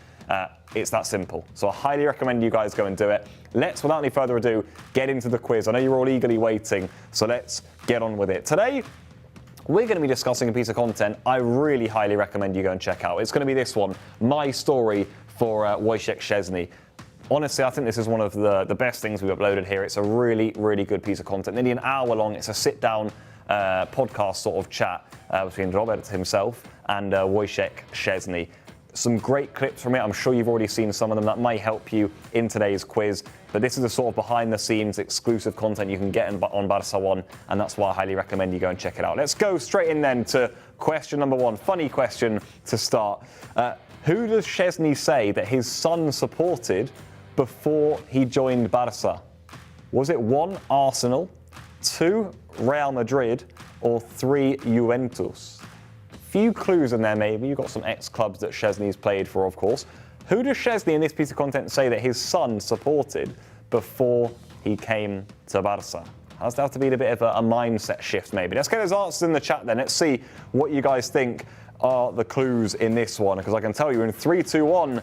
It's that simple. So I highly recommend you guys go and do it. Let's, without any further ado, get into the quiz. I know you're all eagerly waiting, so let's get on with it. Today, we're going to be discussing a piece of content I really highly recommend you go and check out. It's going to be this one, my story for Wojciech Szczesny. Honestly, I think this is one of the best things we've uploaded here. It's a really, really good piece of content. Nearly an hour long. It's a sit-down podcast sort of chat between Robert himself and Wojciech Szczesny. Some great clips from it. I'm sure you've already seen some of them that might help you in today's quiz. But this is the sort of behind-the-scenes exclusive content you can get on Barca 1, and that's why I highly recommend you go and check it out. Let's go straight in then to question number 1. Funny question to start. Who does Szczesny say that his son supported before he joined Barca? Was it 1, Arsenal, 2, Real Madrid, or 3, Juventus? Few clues in there maybe. You've got some ex-clubs that Szczesny's played for, of course. Who does Szczesny in this piece of content say that his son supported before he came to Barca? Has to have to be a bit of a mindset shift maybe. Let's get those answers in the chat then. Let's see what you guys think are the clues in this one, because I can tell you in 3, 2, 1,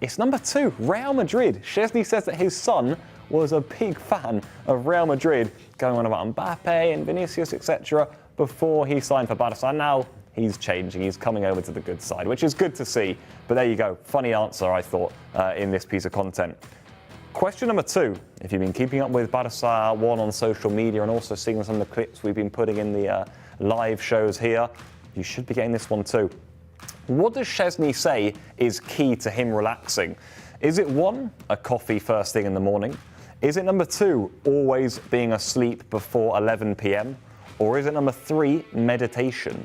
it's number 2, Real Madrid. Szczesny says that his son was a big fan of Real Madrid, going on about Mbappe and Vinicius, etc., before he signed for Barca. Now he's changing. He's coming over to the good side, which is good to see. But there you go. Funny answer, I thought, in this piece of content. Question number 2. If you've been keeping up with Barça 1 on social media and also seeing some of the clips we've been putting in the live shows here, you should be getting this one too. What does Szczesny say is key to him relaxing? Is it 1, a coffee first thing in the morning? Is it number 2, always being asleep before 11 p.m? Or is it number 3, meditation?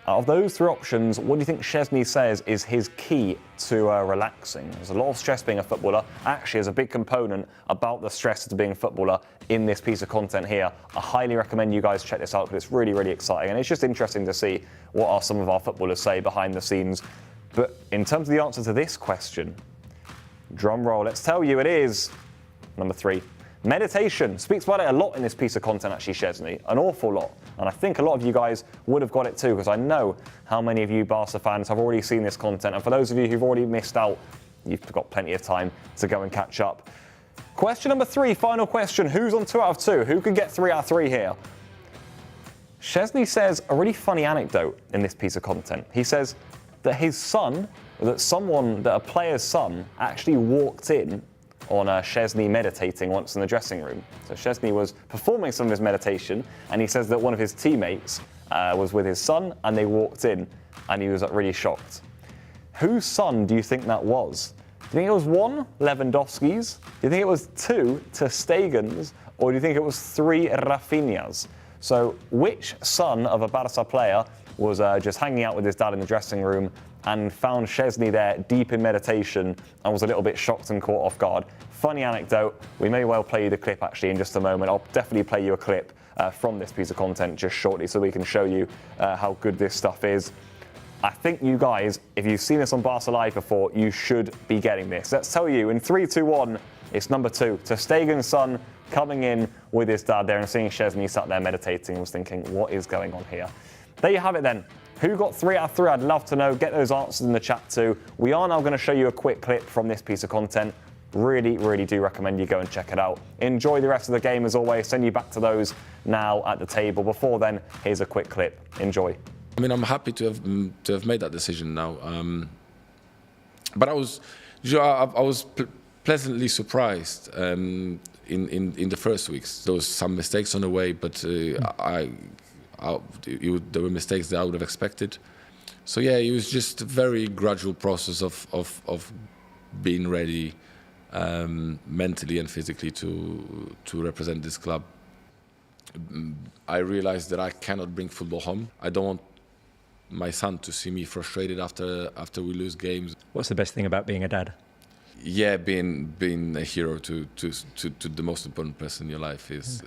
Out of those 3 options, what do you think Szczesny says is his key to relaxing? There's a lot of stress being a footballer. Actually, there's a big component about the stress of being a footballer in this piece of content here. I highly recommend you guys check this out because it's really, really exciting. And it's just interesting to see what are some of our footballers say behind the scenes. But in terms of the answer to this question, drum roll, let's tell you it is number 3. Meditation. Speaks about it a lot in this piece of content, actually, Szczesny. An awful lot. And I think a lot of you guys would have got it too, because I know how many of you Barca fans have already seen this content. And for those of you who've already missed out, you've got plenty of time to go and catch up. Question number 3, final question. Who's on 2 out of 2? Who can get 3 out of 3 here? Szczesny says a really funny anecdote in this piece of content. He says that his son, that a player's son actually walked in on Szczesny meditating once in the dressing room. So Szczesny was performing some of his meditation, and he says that one of his teammates was with his son, and they walked in, and he was really shocked. Whose son do you think that was? Do you think it was 1, Lewandowski's? Do you think it was 2, ter Stegen's? Or do you think it was 3, Rafinha's? So which son of a Barca player was just hanging out with his dad in the dressing room and found Szczesny there deep in meditation and was a little bit shocked and caught off guard? Funny anecdote. We may well play you the clip actually in just a moment. I'll definitely play you a clip from this piece of content just shortly so we can show you how good this stuff is. I think you guys, if you've seen this on Barca Live before, you should be getting this. Let's tell you, in 3, 2, 1, it's number 2. ter Stegen's son coming in with his dad there and seeing Szczesny sat there meditating and was thinking, what is going on here? There you have it then. Who got 3 out of 3? I'd love to know. Get those answers in the chat too. We are now going to show you a quick clip from this piece of content. Really, really do recommend you go and check it out. Enjoy the rest of the game as always. Send you back to those now at the table. Before then, here's a quick clip. Enjoy. I mean, I'm happy to have made that decision now. But I was pleasantly surprised in the first weeks. There was some mistakes on the way, but there were mistakes that I would have expected. So yeah, it was just a very gradual process of being ready mentally and physically to represent this club. I realized that I cannot bring football home. I don't want my son to see me frustrated after we lose games. What's the best thing about being a dad? Yeah, being a hero to the most important person in your life is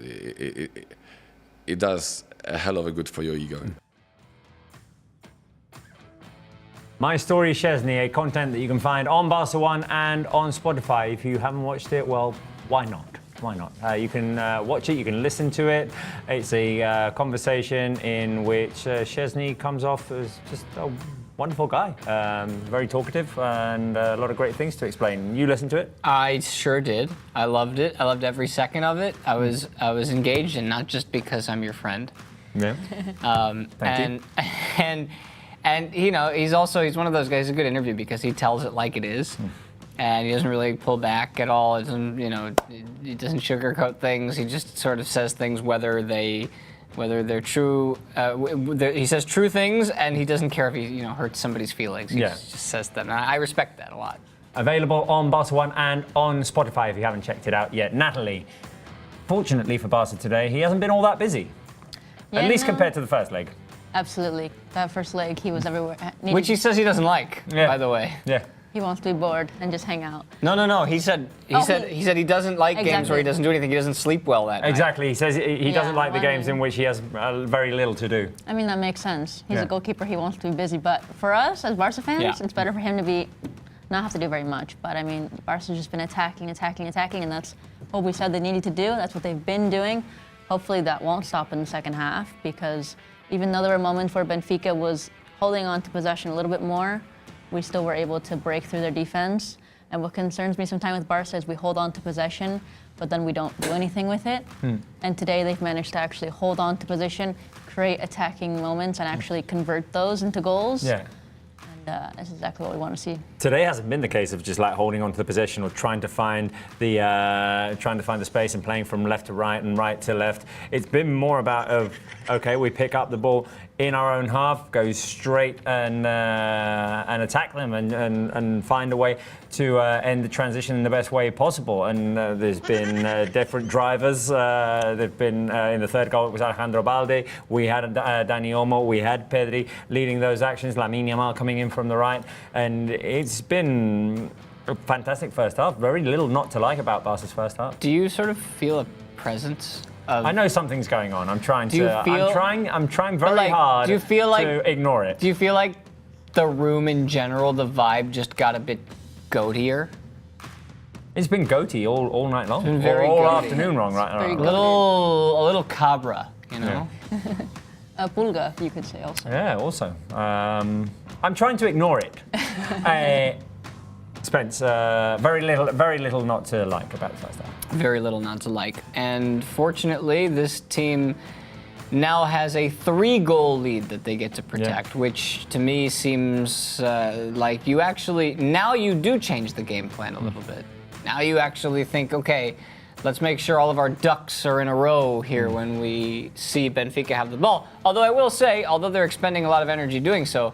it does a hell of a good for your ego. My Story Szczesny, a content that you can find on Barca 1 and on Spotify. If you haven't watched it, well, why not? Why not? You can watch it, you can listen to it. It's a conversation in which Szczesny comes off as just a wonderful guy. Very talkative and a lot of great things to explain. You listened to it? I sure did. I loved it. I loved every second of it. I was engaged, and not just because I'm your friend. Yeah. Thank you. And you know, he's one of those guys. He's a good interview because he tells it like it is. And he doesn't really pull back at all. He doesn't sugarcoat things. He just sort of says things whether they're true. He says true things, and he doesn't care if he hurts somebody's feelings. He just says them. And I respect that a lot. Available on Barca 1 and on Spotify if you haven't checked it out yet. Natalie, fortunately for Barca today, he hasn't been all that busy. At least compared to the first leg. Absolutely. That first leg, he was everywhere. Which he says he doesn't like, by the way. Yeah. He wants to be bored and just hang out. No. He said he doesn't like games where he doesn't do anything. He doesn't sleep well that night. Exactly. He says he doesn't like the games in which he has very little to do. I mean, that makes sense. He's a goalkeeper. He wants to be busy. But for us as Barca fans, it's better for him to not have to do very much. But I mean, Barca's just been attacking, and that's what we said they needed to do. That's what they've been doing. Hopefully that won't stop in the second half, because even though there were moments where Benfica was holding on to possession a little bit more, we still were able to break through their defense. And what concerns me sometimes with Barca is we hold on to possession, but then we don't do anything with it. And today they've managed to actually hold on to position, create attacking moments, and actually convert those into goals. Yeah. That's exactly what we want to see. Today hasn't been the case of just like holding on to the possession or trying to find the space and playing from left to right and right to left. It's been more about okay, we pick up the ball in our own half, go straight and attack them and find a way to end the transition in the best way possible. And there's been different drivers. There've been in the third goal it was Alejandro Balde. We had Dani Olmo. We had Pedri leading those actions. Lamine Yamal coming in from the right, and it's been a fantastic first half. Very little not to like about Barca's first half. Do you sort of feel a presence of... I know something's going on. I'm trying Do you to. feel- I'm trying very hard. do you feel like- to ignore it? Do you feel like the room in general, the vibe just got a bit goatier? It's been goatee all night long. been very all goatee. afternoon long, right? Very A little cabra, you know? Pulga, you could say also. Yeah, also. I'm trying to ignore it. Spence, very little not to like about the first half. Very little not to like. And fortunately, this team now has a 3-goal lead that they get to protect, which to me seems like now you do change the game plan a little bit. Now you actually think, okay, let's make sure all of our ducks are in a row here when we see Benfica have the ball. Although I will say, although they're expending a lot of energy doing so,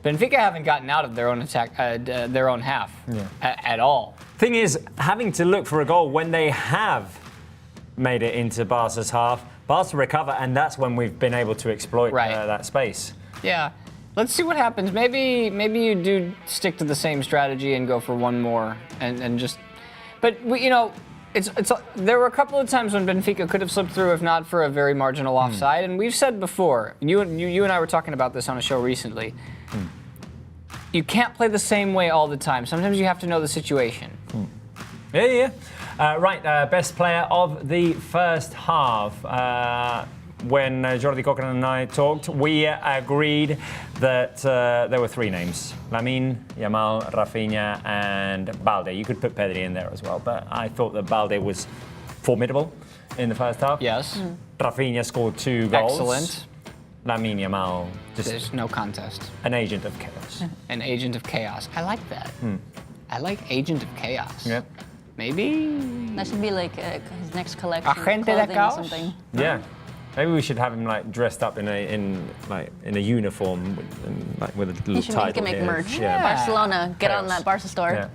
Benfica haven't gotten out of their own attack, their own half at all. Thing is, having to look for a goal when they have made it into Barca's half, Barca recover, and that's when we've been able to exploit that space. Yeah. Let's see what happens. Maybe you do stick to the same strategy and go for one more and just. But there were a couple of times when Benfica could have slipped through if not for a very marginal offside, and we've said before. You and I were talking about this on a show recently. You can't play the same way all the time. Sometimes you have to know the situation. Yeah. Best player of the first half. When Jordi Cochran and I talked, we agreed that there were 3 names: Lamine, Yamal, Rafinha, and Balde. You could put Pedri in there as well, but I thought that Balde was formidable in the first half. Yes. Rafinha scored 2 goals. Excellent. Lamine Yamal, just There's no contest. an agent of chaos. An agent of chaos. I like that. I like agent of chaos. Yeah. Maybe. That should be like his next collection of Agente de clothing or Caos? something. Yeah. Maybe we should have him like dressed up in a uniform with a little He title can make here. merch. Yeah. Barcelona, get on Chaos. that Barca store. Yeah.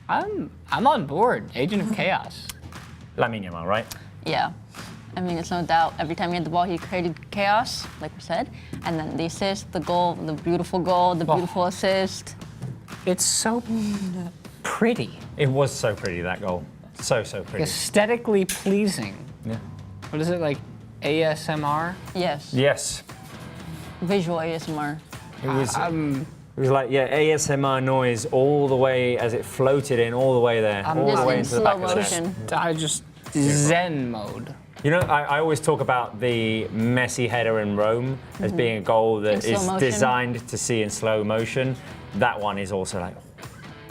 I'm on board. Agent of chaos. Lamine Yamal, right? Yeah. I mean, it's no doubt. Every time he had the ball, he created chaos, like we said. And then the assist, the goal, the beautiful assist. It's so pretty. It was so pretty, that goal. So pretty. Aesthetically pleasing. Yeah. What is it, like ASMR? Yes. Yes. Visual ASMR. It was like, ASMR noise all the way as it floated in, all the way there. all just the way in into the slow back of the net. motion. I just Zen mode. You know, I always talk about the Messi header in Rome as being a goal that In is slow motion. designed to see in slow motion. That one is also like,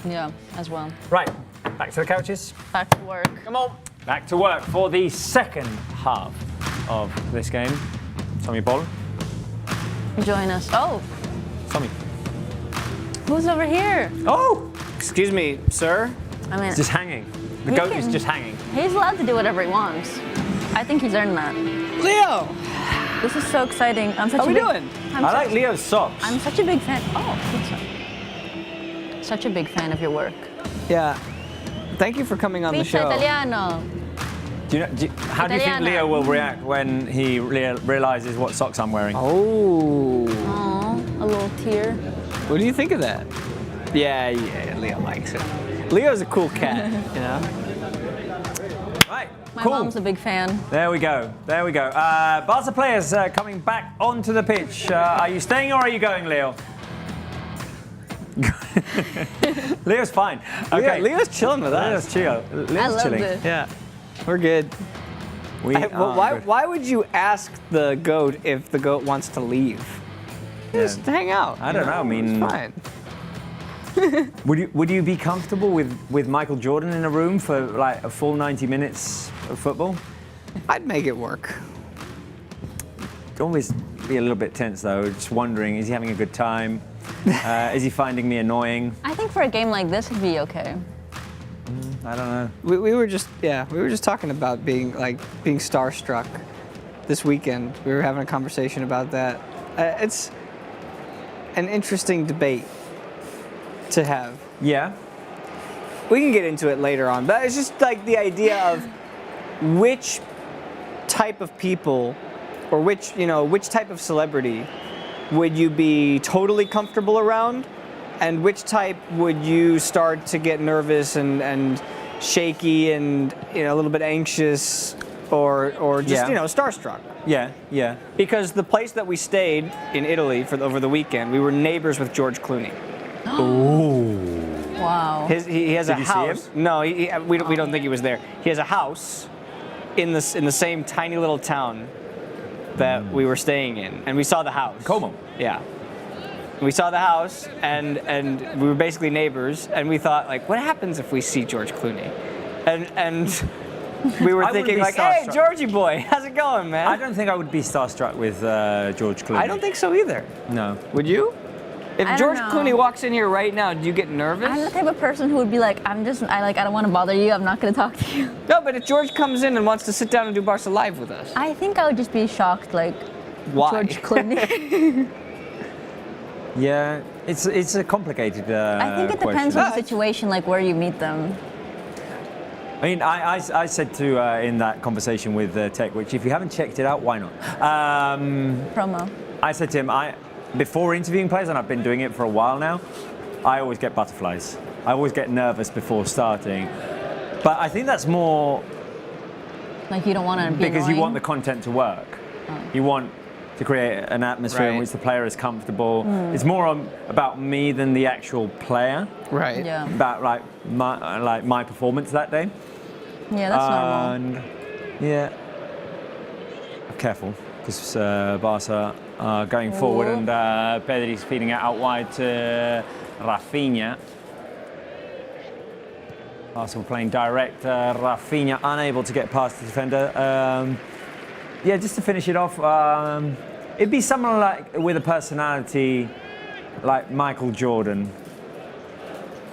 Yeah, as well. right, back to the couches. Back to work. Come on. Back to work for the second half of this game. Tommy Boll. Join us. Oh, Tommy. who's over here? Oh! Excuse me, sir. I mean, It's just hanging. The He goat can- is just hanging. he's allowed to do whatever he wants. I think he's earned that. Leo, This is so exciting. I'm such how a we big, doing? I'm I such- like Leo's socks. I'm such a big fan. Oh, pizza. Such a big fan of your work. Yeah. Thank you for coming on the Pizza show. Italiano. How do you think Italiana. Leo will react when he realizes what socks I'm wearing? Oh. Oh, a little tear. What do you think of that? Yeah, Leo likes it. Leo's a cool cat, you know? Right, My cool. mom's a big fan. There we go. Barca players coming back onto the pitch. Are you staying or are you going, Leo? Leo's fine. Okay, Leo's chilling with us. Leo's chill. Leo's I love chilling. this. Yeah, we're good. Why would you ask the goat if the goat wants to leave? Just hang out. I don't know, I mean- it's fine. Would you be comfortable with Michael Jordan in a room for like a full 90 minutes of football? I'd make it work. Always be a little bit tense though, just wondering, is he having a good time? Is he finding me annoying? I think for a game like this, it'd be okay. I don't know. We were just talking about being starstruck this weekend. We were having a conversation about that. It's an interesting debate to have. Yeah. We can get into it later on, but it's just like the idea of which type of people or which type of celebrity would you be totally comfortable around, and which type would you start to get nervous and shaky and a little bit anxious or just starstruck. Yeah. Because the place that we stayed in Italy over the weekend, we were neighbors with George Clooney. Ooh. Wow. He has a Did you see house. him? No, we don't think he was there. He has a house in the same tiny little town that we were staying in, and we saw the house. Como? Yeah. We saw the house, and we were basically neighbors, and we thought, like, what happens if we see George Clooney? And we were I wouldn't thinking, be like, hey, starstruck. Georgie boy, how's it going, man? I don't think I would be starstruck with George Clooney. I don't think so either. No. Would you? If I don't George know. Clooney walks in here right now, do you get nervous? I'm the type of person who would be like, I don't want to bother you. I'm not going to talk to you. No, but if George comes in and wants to sit down and do Barca Live with us, I think I would just be shocked, like, why? George Clooney. Yeah, it's a complicated I think it depends question. on the situation, like where you meet them. I mean, I said to in that conversation with Tech, which if you haven't checked it out, why not? Promo. I said to him, before interviewing players, and I've been doing it for a while now, I always get butterflies. I always get nervous before starting. But I think that's more Like you don't want to be because annoying. you want the content to work. You want to create an atmosphere in Right. which the player is comfortable. It's more about me than the actual player. Right. Yeah. About my performance that day. Yeah, that's normal. And yeah, careful because Barca are going forward and Pedri's feeding it out wide to Rafinha. Barca were playing direct. Rafinha unable to get past the defender. Yeah, just to finish it off, it'd be someone like with a personality like Michael Jordan.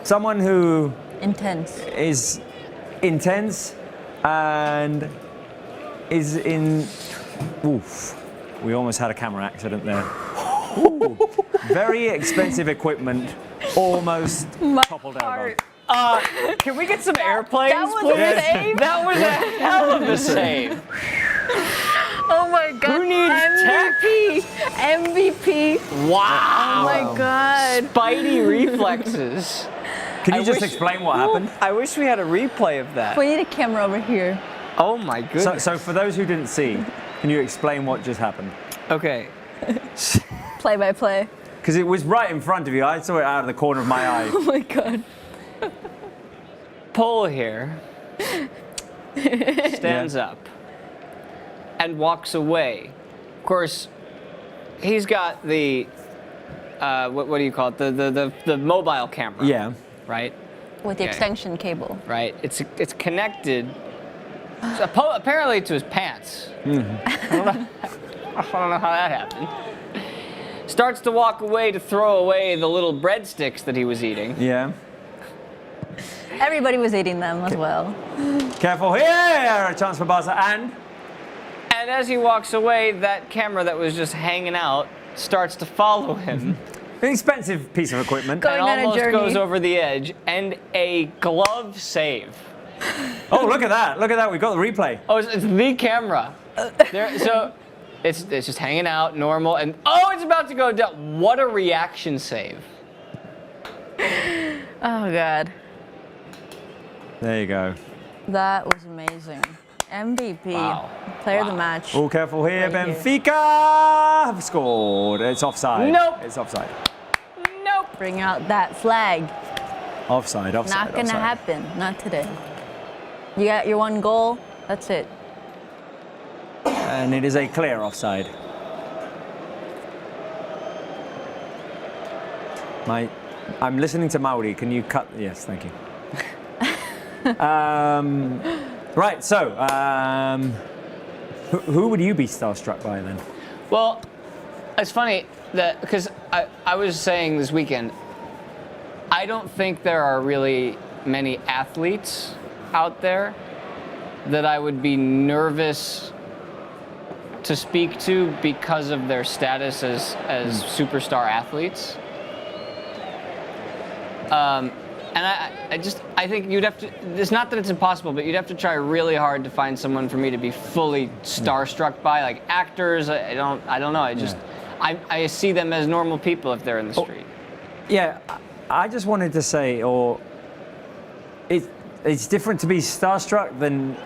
Someone who Intense. is intense and is in. Oof, we almost had a camera accident there. Ooh, very expensive equipment, almost toppled over. Can we get some airplanes, that was please? a save? That was a hell of a save. Oh my god. Who needs MVP. Wow. Oh my god. Spidey reflexes. Can you I just wish- explain what happened? I wish we had a replay of that. We need a camera over here. Oh my goodness. So for those who didn't see, can you explain what just happened? Okay. Play by play. Because it was right in front of you. I saw it out of the corner of my eye. Oh my god. Paul here stands up and walks away. Of course, he's got the what do you call it? The mobile camera. Yeah. Right. With the Okay. extension cable. Right. It's connected apparently to his pants. I don't know how that happened. Starts to walk away to throw away the little breadsticks that he was eating. Yeah. Everybody was eating them as well. Careful here! A chance for Barca and. And as he walks away, that camera that was just hanging out starts to follow him. An expensive piece of equipment. Going and on a almost journey. goes over the edge, and a glove save. Oh, look at that. Look at that. We've got the replay. Oh, it's the camera. So it's just hanging out, normal, and oh, it's about to go down. What a reaction save. Oh god. There you go. That was amazing. MVP. Wow. Player of the Wow. match. All careful here. Right here. Benfica have scored. It's offside. Nope. It's offside. Nope. Bring out that flag. Offside. Not gonna offside. happen. Not today. You got your one goal. That's it. And it is a clear offside. I'm listening to Mauri. Can you cut? Yes, thank you. Right, so who would you be starstruck by then? Well, It's funny that because I was saying this weekend, I don't think there are really many athletes out there that I would be nervous to speak to because of their status as superstar athletes. And I think you'd have to, it's not that it's impossible, but you'd have to try really hard to find someone for me to be fully starstruck by. Like actors, I don't know. I see them as normal people if they're in the street. Yeah, I just wanted to say, it's different to be starstruck than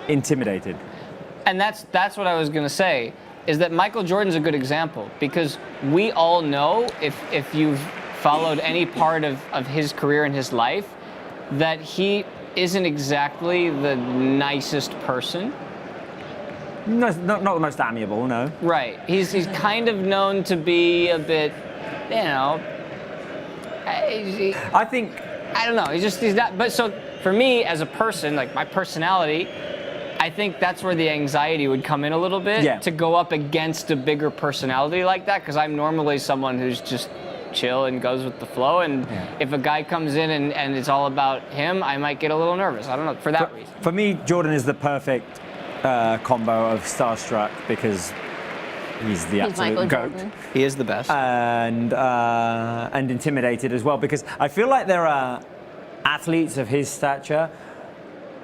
intimidated. And that's what I was gonna say, is that Michael Jordan's a good example, because we all know, if you've followed any part of his career and his life, that he isn't exactly the nicest person. No, not the most amiable, no. Right. He's kind of known to be a bit, you know. I think. I don't know. He's not. But so for me as a person, like my personality, I think that's where the anxiety would come in a little bit. Yeah. To go up against a bigger personality like that, because I'm normally someone who's just chill and goes with the flow. And if a guy comes in and it's all about him, I might get a little nervous. I don't know, for that reason. For me, Jordan is the perfect combo of starstruck, because he's the absolute GOAT. Jordan. He is the best. And intimidated as well, because I feel like there are athletes of his stature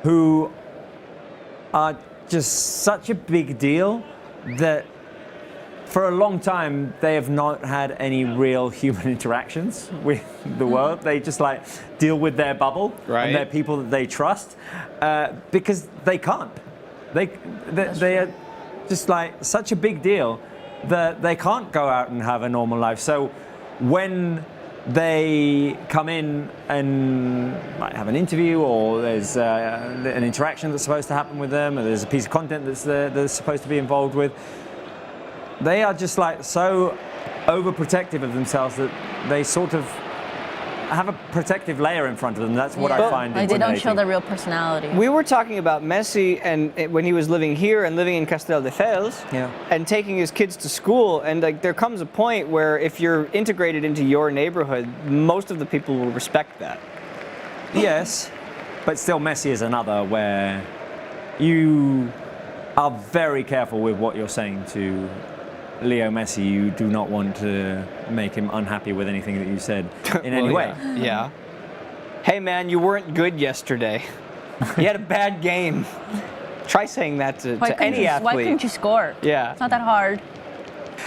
who are just such a big deal that for a long time they have not had any real human interactions with the world. They just like deal with their bubble and their people that they trust, because they can't. They are just like such a big deal that they can't go out and have a normal life. So when they come in and might have an interview, or there's an interaction that's supposed to happen with them, or there's a piece of content that's supposed to be involved with, they are just like so overprotective of themselves that they sort of have a protective layer in front of them. That's what I find like intimidating. they don't show their real personality. We were talking about Messi and when he was living here and living in Castelldefels, and taking his kids to school, and like there comes a point where if you're integrated into your neighborhood, most of the people will respect that. Yes, but still Messi is another where you are very careful with what you're saying to Leo Messi. You do not want to make him unhappy with anything that you said in any way. Yeah. Hey man, you weren't good yesterday. You had a bad game. Try saying that to any athlete. Why couldn't you score? Yeah. It's not that hard.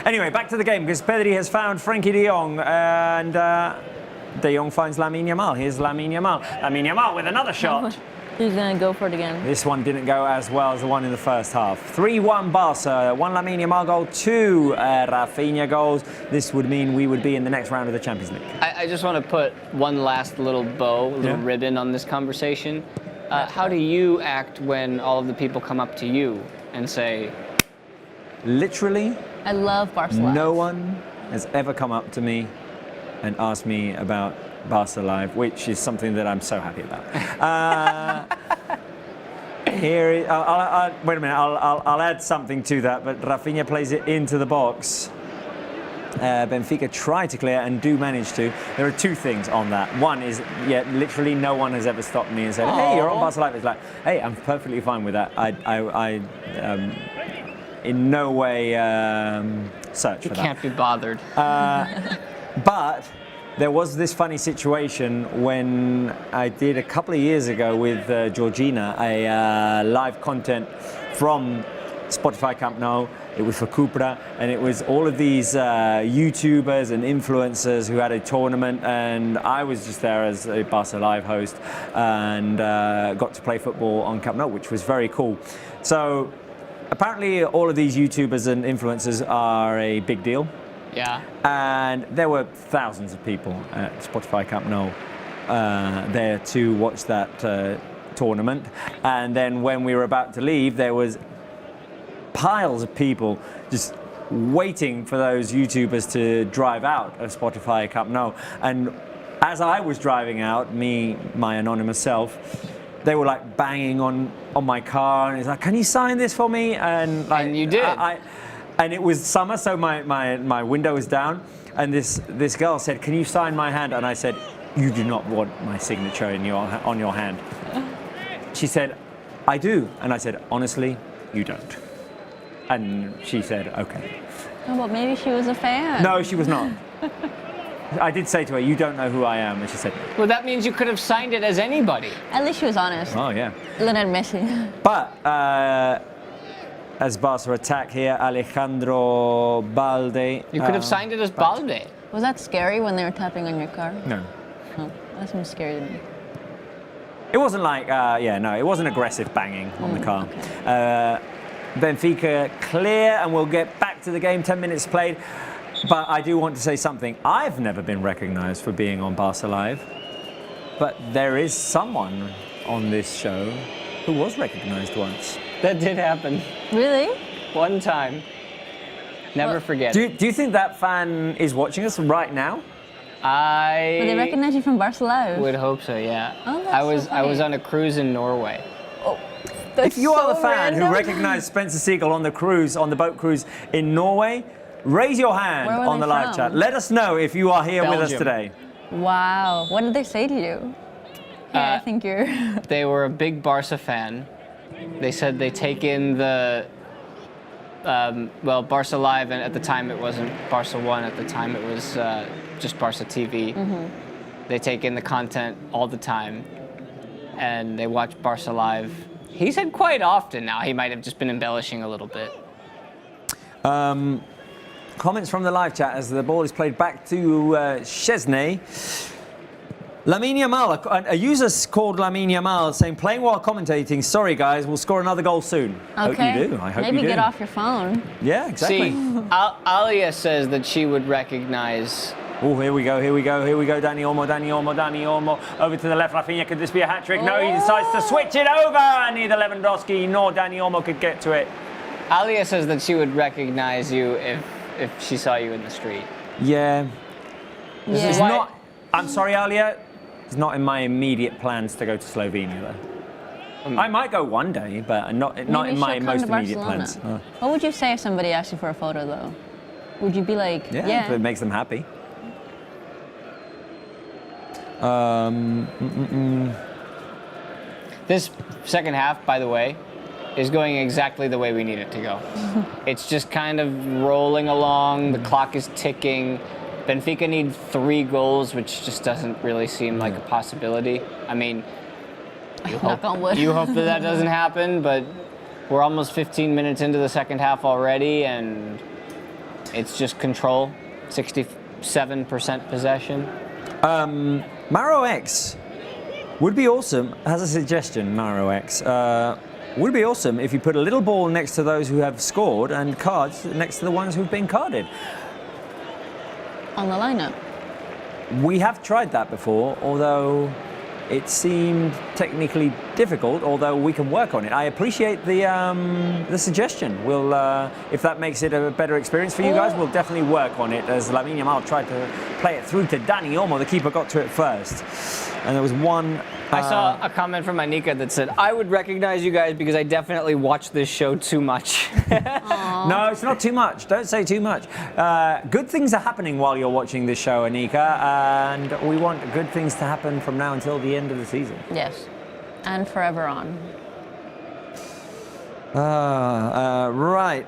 Anyway, back to the game, because Pedri has found Frenkie de Jong, and de Jong finds Lamine Yamal. Here's Lamine Yamal. Lamine Yamal with another shot. He's gonna go for it again. This one didn't go as well as the one in the first half. 3-1 Barca, 1 Lamine Yamal goal, 2 Rafinha goals. This would mean we would be in the next round of the Champions League. I just want to put one last little bow, little ribbon on this conversation. How do you act when all of the people come up to you and say... Literally, I love Barcelona. No one has ever come up to me and asked me about Barca Live, which is something that I'm so happy about. Wait a minute, I'll add something to that, but Rafinha plays it into the box. Benfica try to clear and do manage to. There are two things on that. One is, literally no one has ever stopped me and said, hey, you're on Barca Live. It's like, hey, I'm perfectly fine with that. I in no way search for that. You can't be bothered. But there was this funny situation when I did a couple of years ago with Georgina a live content from Spotify Camp Nou. It was for Cupra, and it was all of these YouTubers and influencers who had a tournament, and I was just there as a Barca Live host and got to play football on Camp Nou, which was very cool. So apparently all of these YouTubers and influencers are a big deal. Yeah. And there were thousands of people at Spotify Camp Nou there to watch that tournament. And then when we were about to leave, there was piles of people just waiting for those YouTubers to drive out of Spotify Camp Nou. And as I was driving out, my anonymous self, they were like banging on my car, and it's like, can you sign this for me? And like, and you did. And it was summer, so my window was down. And this girl said, "Can you sign my hand?" And I said, "You do not want my signature on your hand." She said, "I do." And I said, "Honestly, you don't." And she said, "Okay." Oh, but maybe she was a fan. No, she was not. I did say to her, "You don't know who I am," and she said, Well, that means you could have signed it as anybody. At least she was honest. "Oh yeah." Lionel Messi. But as Barca attack here, Alejandro Balde. You could have signed it as Balde. Was that scary when they were tapping on your car? No. Oh, that seems scary to me. It wasn't like, it wasn't aggressive banging on the car. Okay. Benfica clear, and we'll get back to the game, 10 minutes played. But I do want to say something. I've never been recognized for being on Barca Live, but there is someone on this show who was recognized once. That did happen. Really? One time. Never forget. Do you think that fan is watching us right now? But they recognize you from Barca Live. Would hope so, yeah. Oh, that's I was on a cruise in Norway. Oh, If you are the so fan random. who recognized Spencer Siegel on the boat cruise in Norway, raise your hand Where were on they the live from? chat. Let us know if you are here with us Belgium. today. Wow. What did they say to you? Yeah, I think you're. They were a big Barca fan. They said they take in the, Barca Live, and at the time it wasn't Barca 1, at the time it was just Barca TV. Mm-hmm. They take in the content all the time, and they watch Barca Live. He said quite often now. He might have just been embellishing a little bit. Comments from the live chat as the ball is played back to Szczesny. Lamine Yamal, a user called Lamine Yamal saying, "Playing while commentating. Sorry guys, we'll score another goal soon." Okay. Hope you do. I hope Maybe you do. get off your phone. Yeah, exactly. See, Alia says that she would recognize. Oh, here we go. Dani Olmo. Over to the left, Rafinha, could this be a hat-trick? No, he decides to switch it over. Neither Lewandowski nor Dani Olmo could get to it. Alia says that she would recognize you if she saw you in the street. Yeah. Yeah. It's not, I'm sorry, Alia. It's not in my immediate plans to go to Slovenia, though. I might go one day, but not in Maybe my she'll come most to immediate Barcelona. plans. What would you say if somebody asked you for a photo, though? Would you be like, Yeah, if it makes them happy. This second half, by the way, is going exactly the way we need it to go. It's just kind of rolling along. The clock is ticking. Benfica need 3 goals, which just doesn't really seem like a possibility. I mean, you hope that doesn't happen, but we're almost 15 minutes into the second half already, and it's just control, 67% possession. Maro X would be awesome, has a suggestion, Maro X. Would be awesome if you put a little ball next to those who have scored and cards next to the ones who've been carded. on the lineup? We have tried that before, although it seemed technically difficult, although we can work on it. I appreciate the suggestion. We'll, if that makes it a better experience for you guys, we'll definitely work on it, as Lamine Yamal tried to play it through to Dani Olmo. The keeper got to it first. And there was one... I saw a comment from Anika that said, "I would recognize you guys because I definitely watch this show too much." No, it's not too much. Don't say too much. Good things are happening while you're watching this show, Anika, and we want good things to happen from now until the end of the season. Yes, and forever on. Right.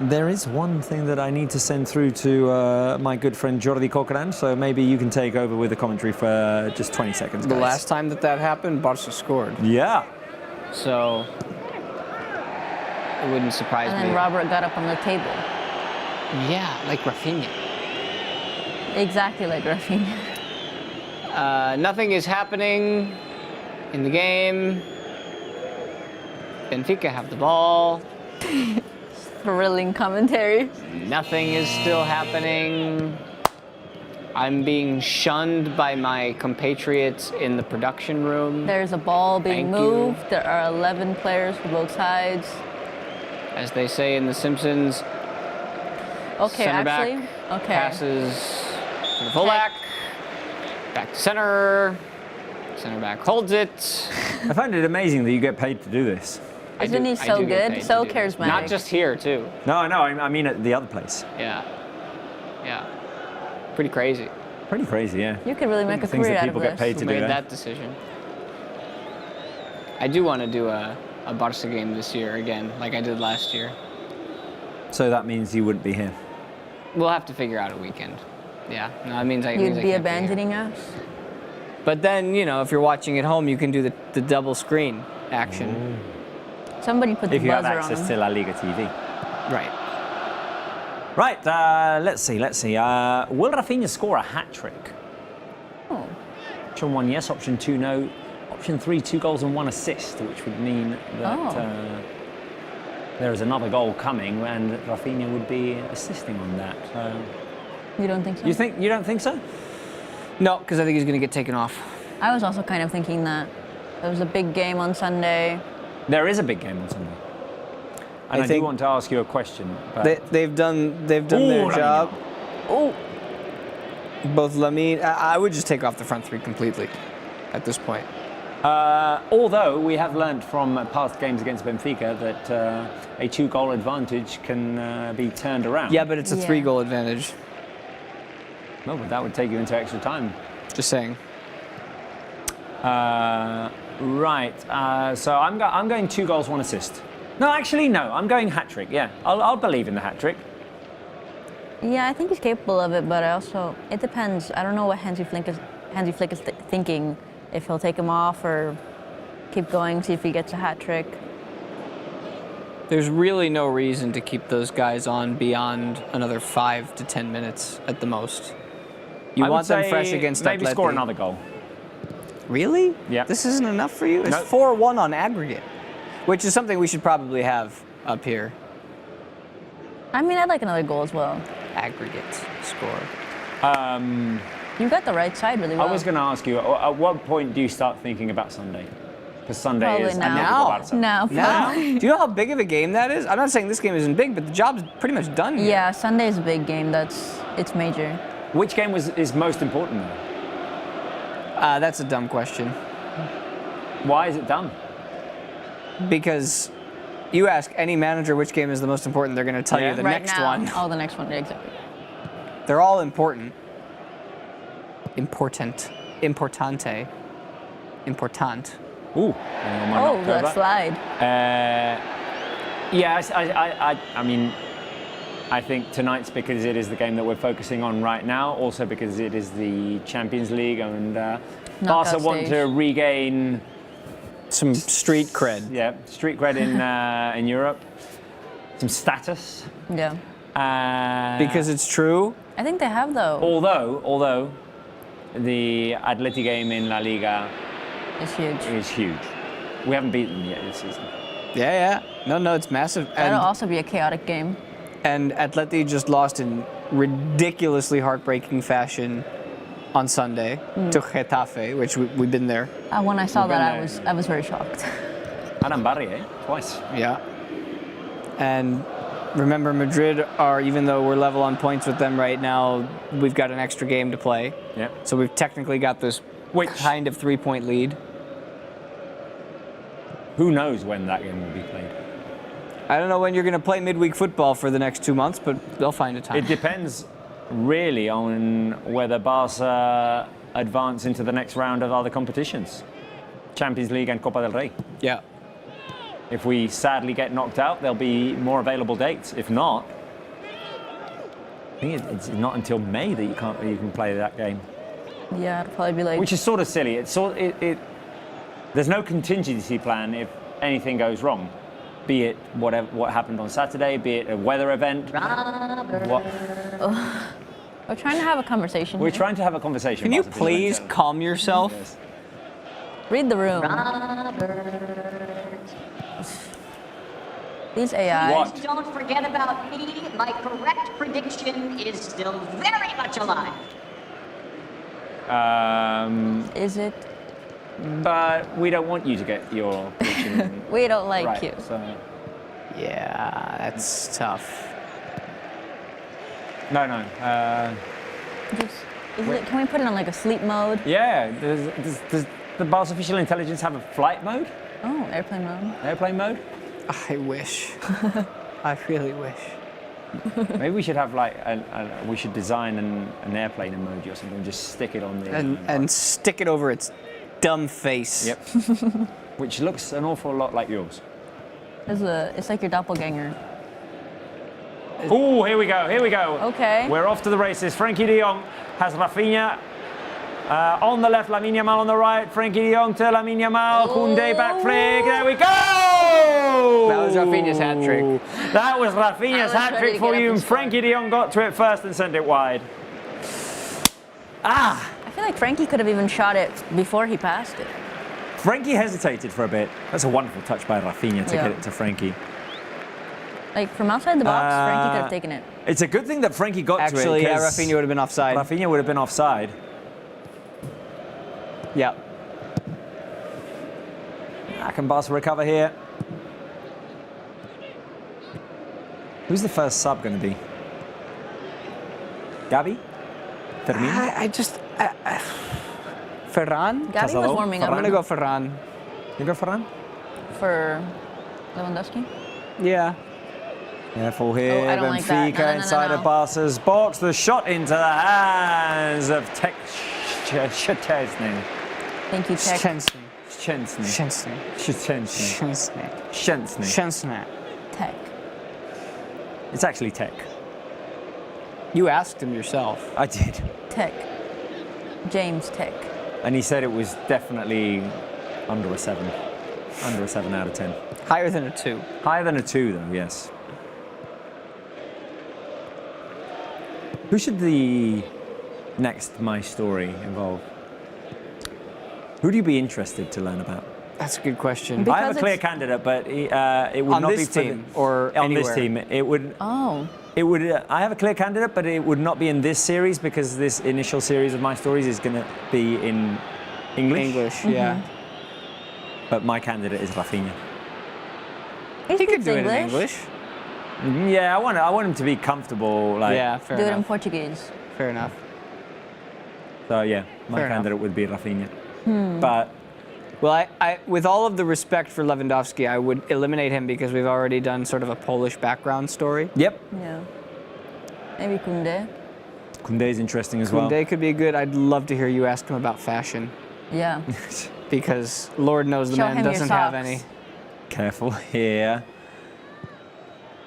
There is one thing that I need to send through to my good friend Jordi Corcoran, so maybe you can take over with the commentary for just 20 seconds, guys. The last time that happened, Barca scored. Yeah. So it wouldn't surprise And then me. Robert got up on the table. Yeah, like Rafinha. Exactly like Rafinha. Nothing is happening in the game. Benfica have the ball. Thrilling commentary. Nothing is still happening. I'm being shunned by my compatriots in the production room. There's a ball being Thank you. moved. There are 11 players for both sides. As they say in The Simpsons, Okay, center actually. back Okay. passes to the fullback, back to center back holds it. I find it amazing that you get paid to do this. Isn't he so good? So charismatic. Not just here, too. No, I mean at the other place. Yeah. Yeah. Pretty crazy. Pretty crazy, yeah. You could really make a Things career that out of people this. get paid to Who do. made eh? that decision? I do want to do a Barça game this year again, like I did last year. So that means you wouldn't be here. We'll have to figure out a weekend. Yeah, no, it means I. You'd be abandoning us? But then, you know, if you're watching at home, you can do the double screen action. Somebody put the If you have buzzer on access him. to La Liga TV. Right. Right, let's see. Will Rafinha score a hat-trick? Oh. Option 1, yes. Option 2, no. Option 3, 2 goals and 1 assist, which would mean that there is another goal coming, and Rafinha would be assisting on that. You don't think so? You don't think so? No, because I think he's going to get taken off. I was also kind of thinking that. There was a big game on Sunday. There is a big game on Sunday. And I do want to ask you a question. But They've done their job. Oh. Both Lamine, I would just take off the front three completely at this point. Although we have learned from past games against Benfica that a 2-goal advantage can be turned around. Yeah, but it's a 3-goal advantage. No, but that would take you into extra time. Just saying. Right. So I'm going 2 goals, 1 assist. No, actually, no. I'm going hat-trick. Yeah, I'll believe in the hat-trick. Yeah, I think he's capable of it, but it depends. I don't know what Hansi Flick is thinking. If he'll take him off or keep going, see if he gets a hat-trick. There's really no reason to keep those guys on beyond another 5 to 10 minutes at the most. You want them fresh against Atleti. Maybe score another goal. Really? Yeah. This isn't enough for you? It's Nope. 4-1 on aggregate, which is something we should probably have up here. I mean, I'd like another goal as well. Aggregate score. You got the right side really well. I was going to ask you, at what point do you start thinking about Sunday? Because Sunday Probably is now. Atletico Barça. No, Now? probably. Do you know how big of a game that is? I'm not saying this game isn't big, but the job's pretty much done here. Yeah, Sunday's a big game. It's major. Which game is most important though? That's a dumb question. Why is it dumb? Because you ask any manager which game is the most important, they're going to tell you the Right next now. one. Oh, the next one, exactly. They're all important. Importante. Important. Ooh. Oh, that slide. I mean, I think tonight's because it is the game that we're focusing on right now. Also because it is the Champions League and Barca want to regain some street cred. Yeah, street cred in Europe. Some status. Yeah. Because it's true. I think they have though. Although the Atleti game in La Liga It's huge. is huge. We haven't beaten them yet this season. Yeah. No, it's massive. That'll also be a chaotic game. And Atleti just lost in ridiculously heartbreaking fashion on Sunday to Getafe, which we've been there. When I saw We've that, been I was very shocked. Arambarri, twice. Yeah. And remember, Madrid are, even though we're level on points with them right now, we've got an extra game to play. Yeah. So we've technically got this kind of 3-point lead. Who knows when that game will be played? I don't know when you're going to play midweek football for the next 2 months, but they'll find a time. It depends really on whether Barca advance into the next round of other competitions. Champions League and Copa del Rey. Yeah. If we sadly get knocked out, there'll be more available dates. If not, I think it's not until May that you can play that game. Yeah, it'll probably be like. Which is sort of silly. There's no contingency plan if anything goes wrong. Be it what happened on Saturday, be it a weather event. We're trying to have a conversation. We're trying to have a conversation. Can you please calm yourself? Yes. Read the room. These AI. What? Don't forget about me. My correct prediction is still very much alive. Is it? But we don't want you to get your prediction We don't like right, you. So. Yeah, that's tough. No. Can we put it on like a sleep mode? Yeah. Does the Barca official intelligence have a flight mode? Oh, airplane mode. Airplane mode? I wish. I really wish. Maybe we should have like we should design an airplane emoji or something and just stick it on the And stick it over its dumb face. Yep. Which looks an awful lot like yours. It's like your doppelganger. Oh, here we go. Here we go. Okay. We're off to the races. Frankie de Jong has Rafinha. On the left, Lamine Yamal on the right. Frankie de Jong to Lamine Yamal. Koundé back flick. There we go! That was Rafinha's hat trick. That was Rafinha's hat trick for you. And Frankie de Jong got to it first and sent it wide. I feel like Frankie could have even shot it before he passed it. Frankie hesitated for a bit. That's a wonderful touch by Rafinha to get it to Frankie. Like from outside the box, Frankie could have taken it. It's a good thing that Frankie got to it. Actually, yeah, Rafinha would have been offside. Rafinha would have been offside. Yeah. Can Barca recover here? Who's the first sub going to be? Gavi? Fermin? Ferran? Gavi was warming up. I'm going to go Ferran. You go Ferran? For Lewandowski? Yeah. Careful here, I don't like that. Benfica inside of Barca's box. The shot into the hands of Tek Szczesny. Thank you, Tech. Szczesny. Tech. It's actually Tech. You asked him yourself. I did. Tech. James Tech. And he said it was definitely under a 7. Under a 7 out of 10. Higher than a 2. Higher than a 2, though, yes. Who should the next My Story involve? Who do you be interested to learn about? That's a good question. I have a clear candidate, but it would on not this be team or on anywhere? this team. It would. Oh. It would. I have a clear candidate, but it would not be in this series because this initial series of My Stories is going to be in English. English, yeah. But my candidate is Rafinha. He could do it in English. Yeah, I want him to be comfortable. Like, Yeah, fair Do it in enough. Portuguese. Fair enough. So yeah, my Fair candidate would be Rafinha. But Well, I, with all of the respect for Lewandowski, I would eliminate him because we've already done sort of a Polish background story. yep, Yeah. Maybe Koundé. Koundé is interesting as well. Koundé could be good. I'd love to hear you ask him about fashion Yeah. because Lord knows the Show man him your doesn't have socks. any. Careful here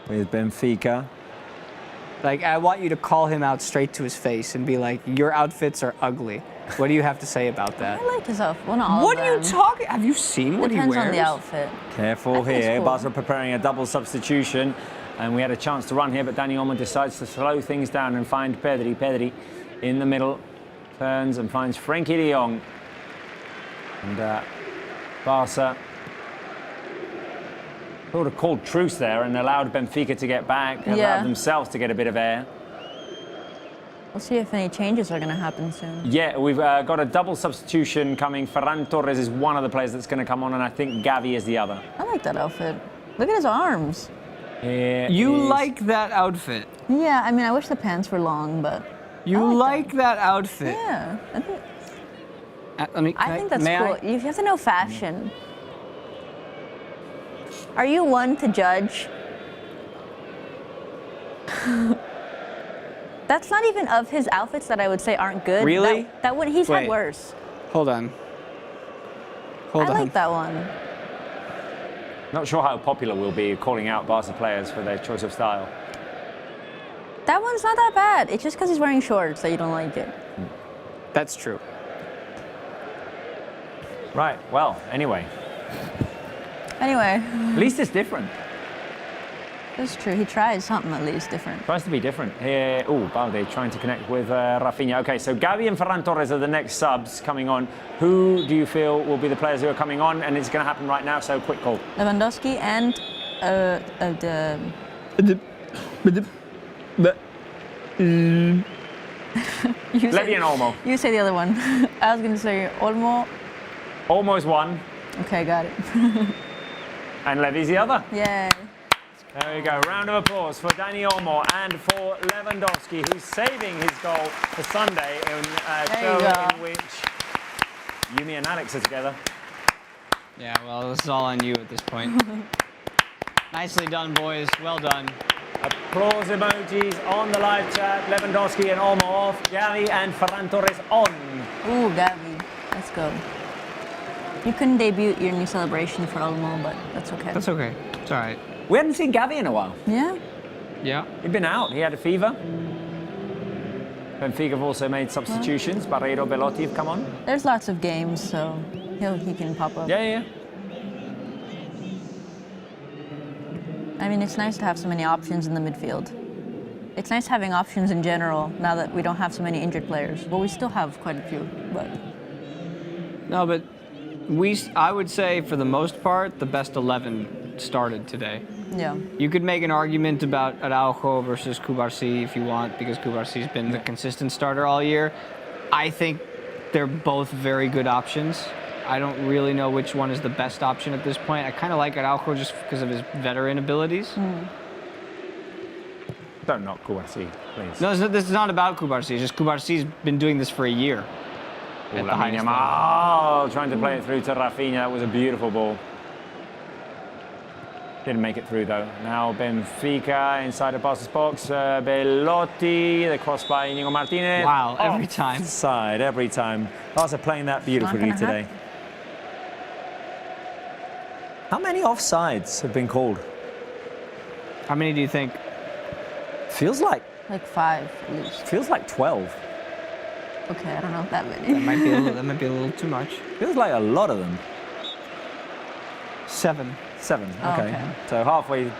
with Benfica. Like, I want you to call him out straight to his face and be like, your outfits are ugly. What do you have to say about that? I like his outfit. Well, not all What of are you them. talking? Have you seen what Depends he wears? on the outfit. Careful I think it's here. cool. Barca preparing a double substitution. And we had a chance to run here, but Dani Olmo decides to slow things down and find Pedri. Pedri in the middle, turns and finds Frankie de Jong. And Barca sort of called truce there and allowed Benfica to get back, and allowed themselves to get a bit of air. We'll see if any changes are going to happen soon. Yeah, we've got a double substitution coming. Ferran Torres is one of the players that's going to come on, and I think Gavi is the other. I like that outfit. Look at his arms. Here You is- like that outfit. Yeah, I mean, I wish the pants were long, but You like like that outfit. yeah. I think, Let me, I think that's may cool. You have to know fashion. Are you one to judge? That's not even of his outfits that I would say aren't good. Really? That would he's Wait. had worse. Hold on. Hold I on. like that one. Not sure how popular we'll be calling out Barca players for their choice of style. That one's not that bad. It's just because he's wearing shorts that you don't like it. That's true. Right, well, anyway. Anyway, At least it's different. that's true. He tries something at least different. Tries to be different. Here, Balde trying to connect with Rafinha. Okay, so Gavi and Ferran Torres are the next subs coming on. Who do you feel will be the players who are coming on? And it's going to happen right now, so quick call. Lewandowski and the you Levy say, and Olmo. you say the other one. I was going to say Olmo. Almost one. Okay, got it. And Levy's the other. Yay. There we go. Round of applause for Dani Olmo and for Lewandowski, who's saving his goal for Sunday in a There show you go. in which Yumi and Alex are together. Yeah, well, this is all on you at this point. Nicely done, boys. Well done. Applause emojis on the live chat. Lewandowski and Olmo off. Gavi and Ferran Torres on. Ooh, Gavi. Let's go. You couldn't debut your new celebration for Olmo, but that's okay. That's okay. It's all right. We hadn't seen Gavi in a while. Yeah? Yeah. He'd been out. He had a fever. Benfica have also made substitutions. Barreiro, Belotti have come on. There's lots of games, so he can pop up. Yeah. I mean, it's nice to have so many options in the midfield. It's nice having options in general now that we don't have so many injured players. Well, we still have quite a few, but... No, but I would say, for the most part, the best 11 started today. Yeah. You could make an argument about Araujo versus Cubarsí if you want, because Cubarsí's been the consistent starter all year. I think they're both very good options. I don't really know which one is the best option at this point. I kind of like Araujo just because of his veteran abilities. Don't knock Cubarsí, please. No, this is not about Cubarsí. It's just Cubarsí's been doing this for a year. At the Lamine highest level. Yamal trying to play it through to Rafinha. That was a beautiful ball. Didn't make it through though. Now Benfica inside the Barca's box. Belotti, the cross by Inigo Martinez. Wow, every time. Offside, every time. Barca playing that beautifully Not gonna today. How many offsides have been called? How many do you think? Feels like Like 5 at least. feels like 12. Okay, I don't know if that many. That might be a little too much. Feels like a lot of them. 7. 7. Oh, Okay. okay. So halfway.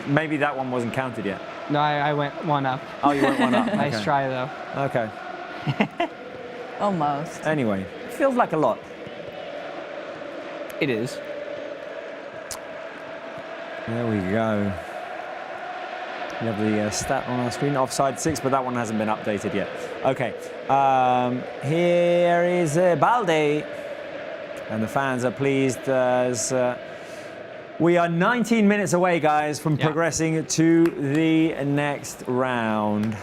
Maybe that one wasn't counted yet. No, I went 1 up. Oh, you went one up. Nice Okay. try, though. Okay. Almost. Anyway, it feels like a lot. It is. There we go. We have the stat on our screen, offside 6, but that one hasn't been updated yet. Okay, here is Balde, and the fans are pleased as we are 19 minutes away, guys, from progressing to the next round.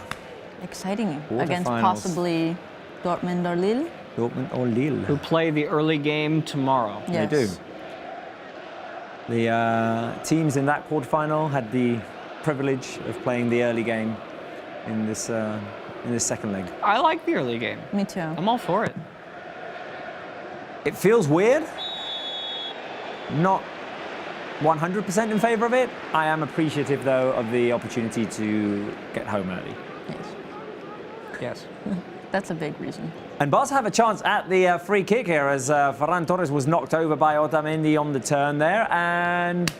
Exciting. Against Quarterfinals. possibly Dortmund or Lille? Dortmund or Lille. Who play the early game tomorrow. Yes. They do. The teams in that quarterfinal had the privilege of playing the early game in this second leg. I like the early game. Me too. I'm all for it. It feels weird. Not 100% in favour of it. I am appreciative, though, of the opportunity to get home early. Yes. Yes. That's a big reason. And Barca have a chance at the free kick here as Ferran Torres was knocked over by Otamendi on the turn there. And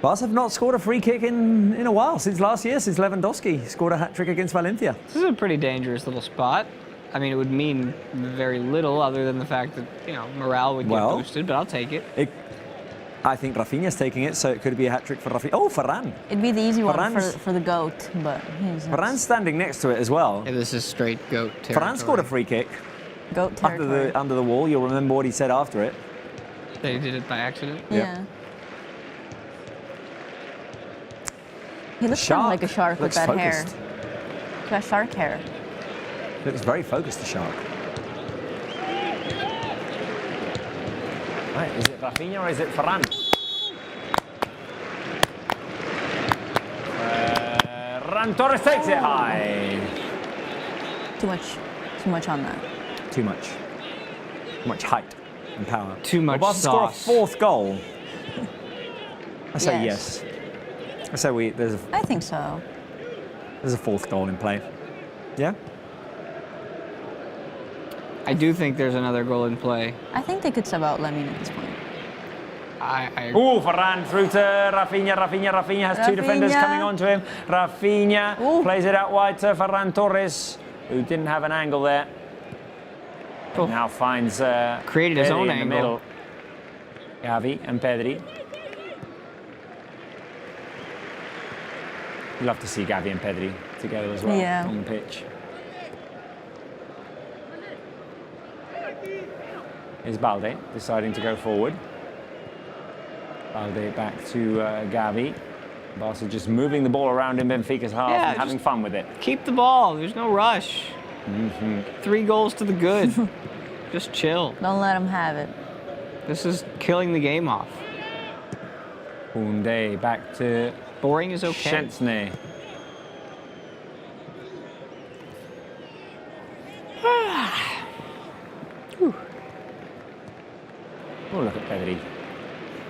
Barca have not scored a free kick in a while, since last year, since Lewandowski scored a hat-trick against Valencia. This is a pretty dangerous little spot. I mean, it would mean very little other than the fact that, morale would get boosted, but I'll take it. I think Rafinha's taking it, so it could be a hat-trick for Rafinha. Oh, Ferran. It'd be the easy one Ferran's- for the GOAT, but he's Ferran's standing next to it as well. Yeah, this is straight GOAT territory. Ferran scored a free kick GOAT territory. under the wall. You'll remember what he said after it. They did it by accident. Yeah. He looks kind of like a shark with Looks that focused. hair. He's got shark hair. Looks very focused, the shark. Right, is it Rafinha or is it Ferran? Ferran Torres takes it high. Too much on that. Too much. Too much height and power. Too much Barca score a sauce. 4th goal. I say Yes. yes. I say there's I think so. a 4th goal in play. Yeah? I do think there's another goal in play. I think they could sub out Lamine at this point. I Ooh, Ferran through to Rafinha. Rafinha has 2 defenders Rafinha. coming onto him. Rafinha Ooh. plays it out wide to Ferran Torres, who didn't have an angle there. Oh. Now finds Created his Pedri own in the angle. middle. Gavi and Pedri. Love to see Gavi and Pedri together as well Yeah. on the pitch. Is Balde deciding to go forward. Balde back to Gavi. Barca just moving the ball around in Benfica's half Yeah, and having just- fun with it. keep the ball. There's no rush. 3 goals to the good. Just chill. Don't let him have it. This is killing the game off. Koundé back to Boring is okay. Szczęsny. Oh, look at Pedri.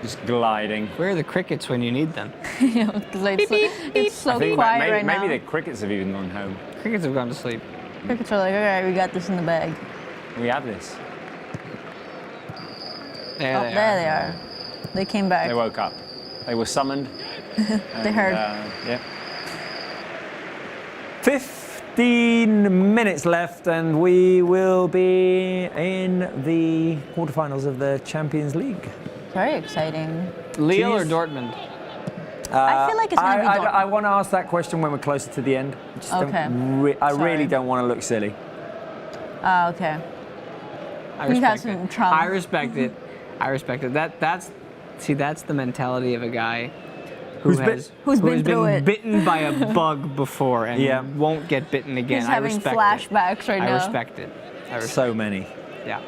Just gliding. Where are the crickets when you need them? Because it's so I think quiet right now. maybe the crickets have even gone home. Crickets have gone to sleep. Crickets are like, all right, we got this in the bag. We have this. There they There are. they are. They came back. They woke up. They were summoned. They heard. Yeah. 15 minutes left, and we will be in the quarterfinals of the Champions League. Very exciting. Lille or Jeez. Dortmund? I feel like it's going to be Dortmund. I want to ask that question when we're closer to the end. I just Okay. I Sorry. really don't want to look silly. Okay. I You have respect some it. trauma. I respect it. I respect it. That's the mentality of a guy Who's been through it. bitten by a bug before and Yeah. won't get bitten again. He's I having respect flashbacks it. right I now. respect it. So many. Yeah.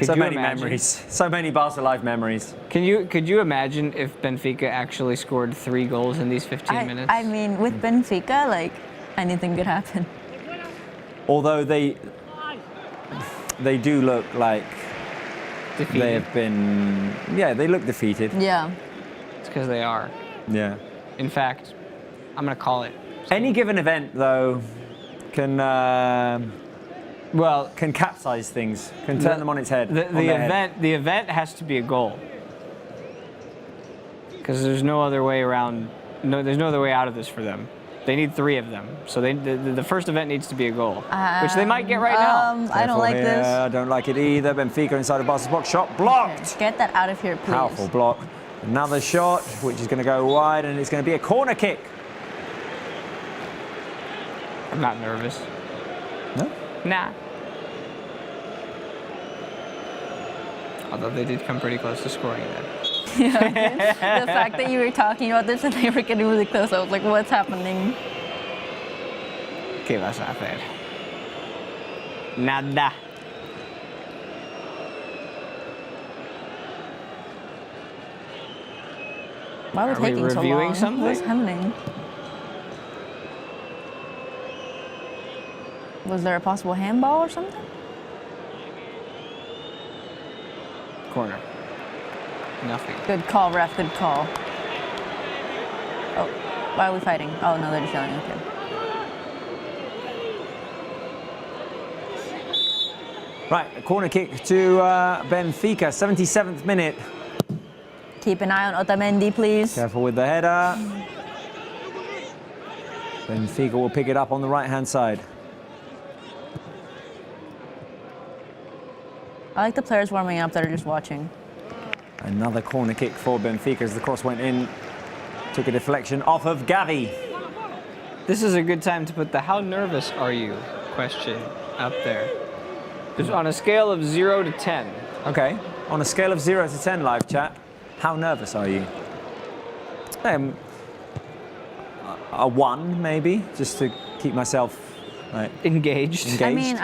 So you many imagine? memories. So many Barca Live memories. Could you imagine if Benfica actually scored 3 goals in these 15 minutes? I mean, with Benfica, like, anything could happen. Although they do look like Defeated. they have been. Yeah, they look defeated. Yeah. It's because they are. Yeah. In fact, I'm gonna call it. Any given event, though, can capsize things, can turn them on its head. The event has to be a goal. Because there's no other way around. No, there's no other way out of this for them. They need 3 of them. So the first event needs to be a goal, which they might get right now. I don't like this. I don't like it either. Benfica inside of Barca's box. Shot blocked. Okay, get that out of here, please. Powerful block. Another shot, which is going to go wide, and it's going to be a corner kick. I'm not nervous. No? Nah. Although they did come pretty close to scoring that. The fact that you were talking about this and they were getting really close, I was like, what's happening? ¿Qué vas a hacer? Nada. Why are we Are we taking so reviewing long? something? What's happening? Was there a possible handball or something? Corner. Nothing. Good call, ref, good call. Oh, why are we fighting? Oh, no, they're just yelling, okay. Right, a corner kick to Benfica, 77th minute. Keep an eye on Otamendi, please. Careful with the header. Benfica will pick it up on the right-hand side. I like the players warming up that are just watching. Another corner kick for Benfica as the cross went in. Took a deflection off of Gavi. This is a good time to put the "how nervous are you?" question up there. Just on a scale of 0 to 10. Okay, on a scale of 0 to 10, live chat, how nervous are you? A 1, maybe, just to keep myself like, Engaged. I mean,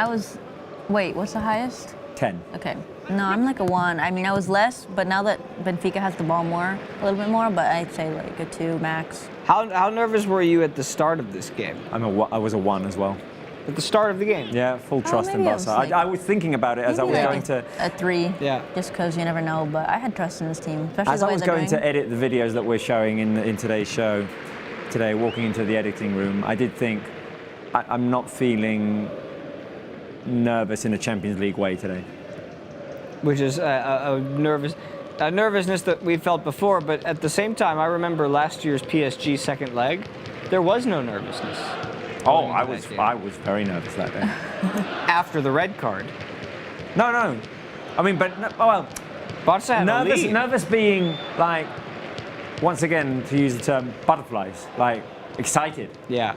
wait, what's the highest? 10. Okay. No, I'm like a 1. I mean, I was less, but now that Benfica has the ball a little bit more, but I'd say like a 2 max. How nervous were you at the start of this game? I was a 1 as well. At the start of the game? Yeah, full trust in maybe I was Barca. like- I was thinking about it as I was Maybe going like to. a 3. Yeah. Just because you never know, but I had trust in this team, especially As the I way was they're going doing. to edit the videos that we're showing in today's show today, walking into the editing room, I did think I'm not feeling nervous in a Champions League way today. Which is a nervousness that we felt before, but at the same time, I remember last year's PSG second leg, there was no nervousness. Oh, going I into was that game. I was very nervous that day. After the red card. No. I mean, but well, Barca had a lead. nervous being like, once again, to use the term, butterflies, like excited. Yeah.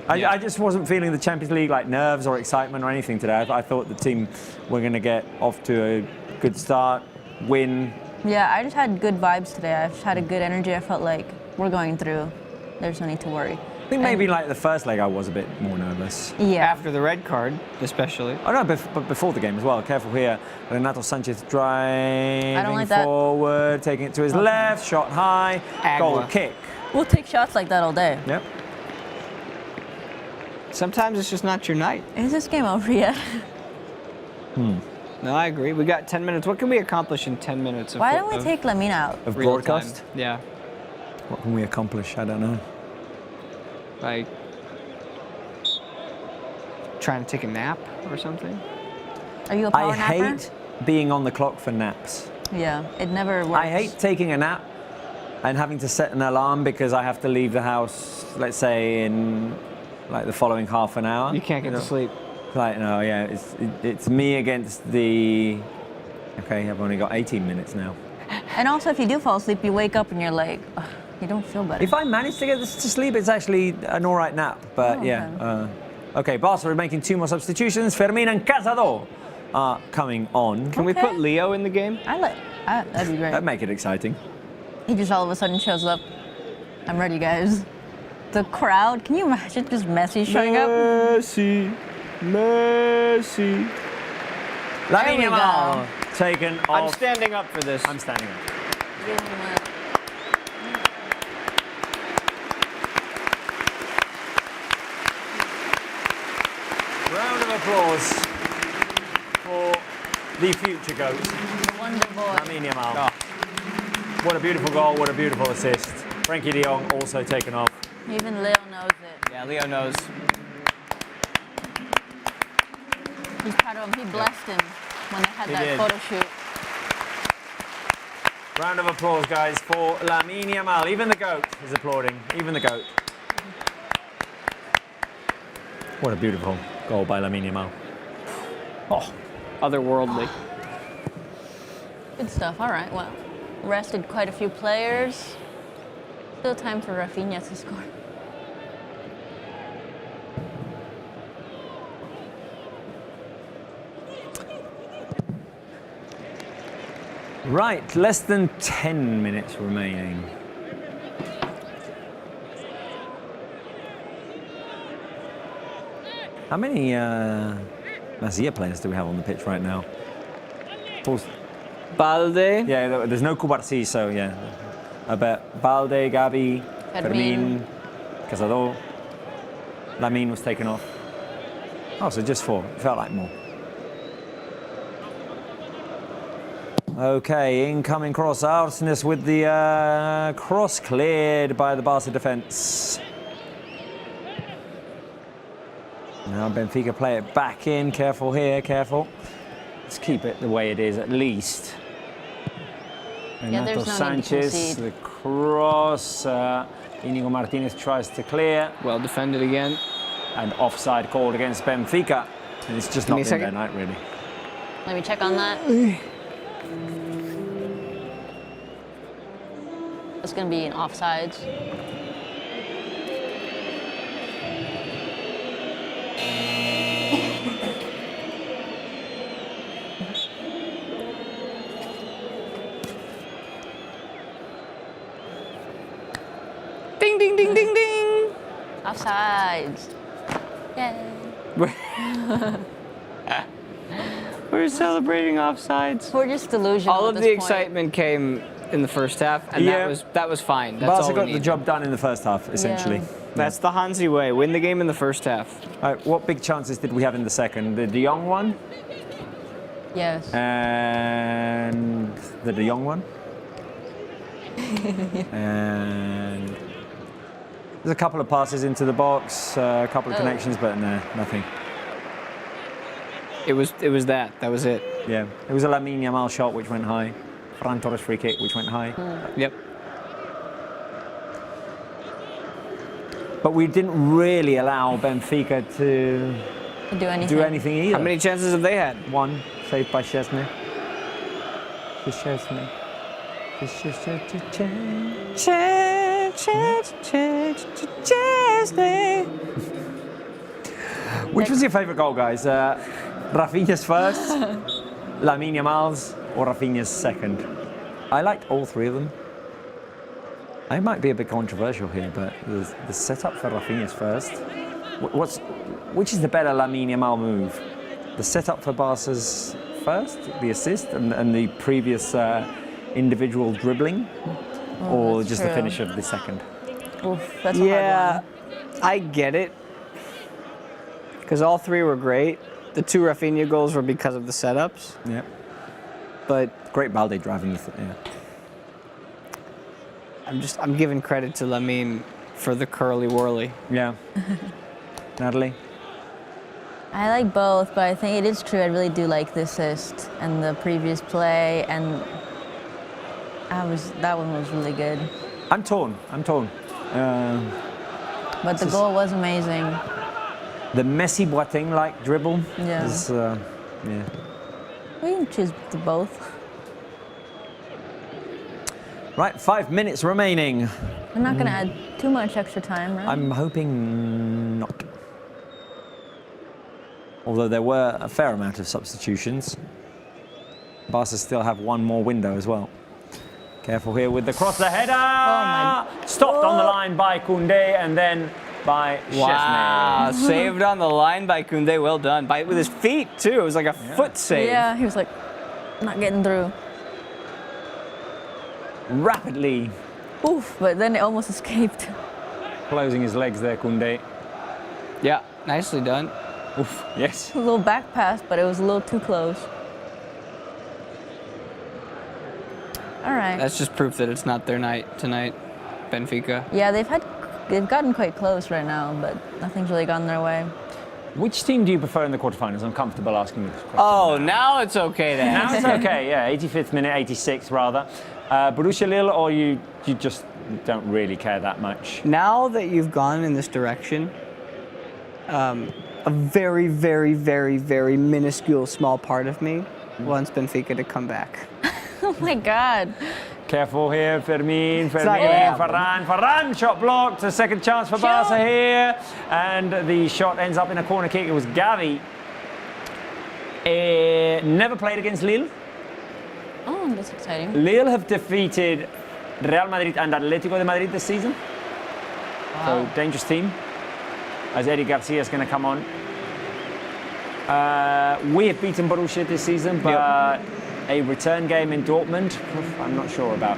I just wasn't feeling the Champions League like nerves or excitement or anything today. I thought the team were going to get off to a good start, win. Yeah, I just had good vibes today. I just had a good energy. I felt like we're going through. There's no need to worry. I think maybe like the first leg I was a bit more nervous. Yeah. After the red card, especially. Oh no, but before the game as well. Careful here. Renato Sanchez driving like that. forward, taking it to his left, shot high, goal kick. We'll take shots like that all day. Yep. Sometimes it's just not your night. Is this game over yet? No, I agree. We got 10 minutes. What can we accomplish in 10 minutes? Why don't we take Lamine out? Of real broadcast? time? Yeah. What can we accomplish? I don't know. Like trying to take a nap or something. Are you a power I napper? hate being on the clock for naps. Yeah, it never works. I hate taking a nap and having to set an alarm because I have to leave the house, let's say, in like the following half an hour. You can't get to sleep. Like, no, yeah, it's me against the... Okay, I've only got 18 minutes now. And also, if you do fall asleep, you wake up and you're like, ugh, you don't feel better. If I manage to get this to sleep, it's actually an all right nap. But yeah. Okay, Barca are making 2 more substitutions. Fermin and Casado are coming on. Can we put Leo in the game? That'd be great. That'd make it exciting. He just all of a sudden shows up. I'm ready, guys. The crowd, can you imagine just Messi showing up? Messi. Lamine we Yamal taken off. I'm standing up for this. I'm standing up. Give him a- Round of applause for the future GOAT, Wonder boy. Lamine Yamal. What a beautiful goal, what a beautiful assist. Frankie de Jong also taken off. Even Leo knows it. Yeah, Leo knows. He's proud of him. He blessed him when they had that photo shoot. Round of applause, guys, for Lamine Yamal. Even the GOAT is applauding, even the GOAT. What a beautiful goal by Lamine Yamal. Oh, otherworldly. Good stuff. All right, well, rested quite a few players. Still time for Rafinha to score. Right, less than 10 minutes remaining. How many Masia players do we have on the pitch right now? Balde. Yeah, there's no Kubarsi, so yeah. But Balde, Gabi, Fermin, Casado, Lamine was taken off. Oh, so just 4. It felt like more. Okay, incoming cross. Arsenis with the cross cleared by the Barca defence. Now Benfica play it back in. Careful here, careful. Let's keep it the way it is at least. Yeah, Renato there's no Sanchez, need to the cross. Inigo Martinez tries to clear. Well defended again. And offside called against Benfica. And it's just not been their night, really. Let me check on that. It's going to be an offsides. Ding, ding, ding, ding, ding. Offsides. Yay. We're celebrating offsides. We're just delusional. All of at the this point. excitement came in the first half, and that was fine. That's Barca all we got need. the job done in the first half, essentially. Yeah. That's the Hansi way. Win the game in the first half. What big chances did we have in the second? The De Jong one? Yes. And the De Jong one? And there's a couple of passes into the box, a couple of connections, but no, nothing. It was that. That was it. Yeah, it was a Lamine Yamal shot which went high. Ferran Torres free kick which went high. Yep. But we didn't really allow Benfica to Do anything. do anything either. How many chances have they had? 1, saved by Chesney. Chesney. Which was your favourite goal, guys? Rafinha's first, Lamine Yamal's, or Rafinha's second? I liked all 3 of them. I might be a bit controversial here, but the setup for Rafinha's first. Which is the better Lamine Yamal move? The setup for Barca's first, the assist, and the previous individual dribbling, or just the finish of the second? Oof, that's a hard one. I get it. Because all three were great. The 2 Rafinha goals were because of the setups. Yeah. But great Balde driving. Yeah. I'm giving credit to Lamine for the curly whirly. Yeah. Natalie? I like both, but I think it is true. I really do like the assist and the previous play, and that one was really good. I'm torn. But the goal was amazing. The Messi Boateng-like dribble. Yeah. Yeah. We can choose both. Right, 5 minutes remaining. We're not going to add too much extra time, right? I'm hoping not. Although there were a fair amount of substitutions. Barca still have one more window as well. Careful here with the cross, the header! Stopped on the line by Koundé and then by Wow, Chesney. saved on the line by Koundé, well done. With his feet too, it was like a foot save. Yeah, he was like, not getting through. Rapidly. Oof, but then it almost escaped. Closing his legs there, Koundé. Yeah, nicely done. Oof, yes. A little back pass, but it was a little too close. All right. That's just proof that it's not their night tonight, Benfica. Yeah, they've gotten quite close right now, but nothing's really gone their way. Which team do you prefer in the quarterfinals? I'm comfortable asking you this question. Oh, now it's okay then. Now it's okay, yeah. 85th minute, 86th rather. Borussia Lille, or you just don't really care that much? Now that you've gone in this direction, a very, very, very, very minuscule small part of me wants Benfica to come back. Oh my God. Careful here, Fermin, Ferran, shot blocked, a second chance for Barca here, and the shot ends up in a corner kick. It was Gavi. Never played against Lille. Oh, that's exciting. Lille have defeated Real Madrid and Atletico de Madrid this season. Wow. So, dangerous team. As Eric Garcia is going to come on. We have beaten Borussia this season, but a return game in Dortmund, I'm not sure about.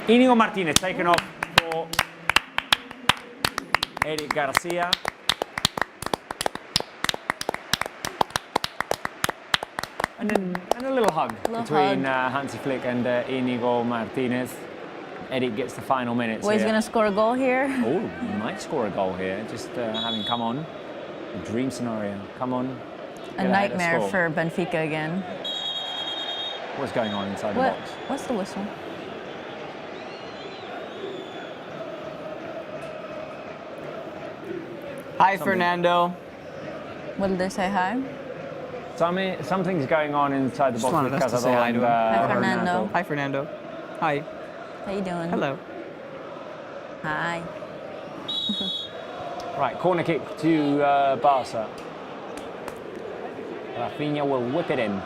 Inigo Martinez taken off for Eric Garcia. And a little hug between Hansi Flick and Inigo Martinez. Eric gets the final minutes. Well, he's going to score a goal here. Oh, he might score a goal here, just having come on. A dream scenario. Come on. A nightmare for Benfica again. What's going on inside the box? What's the whistle? Hi, Fernando. What did they say? Hi? Something's going on inside the box with Casado and Hi, Fernando. Hi, Fernando. Hi. How you doing? Hello. Hi. Right, corner kick to Barca. Rafinha will whip it in.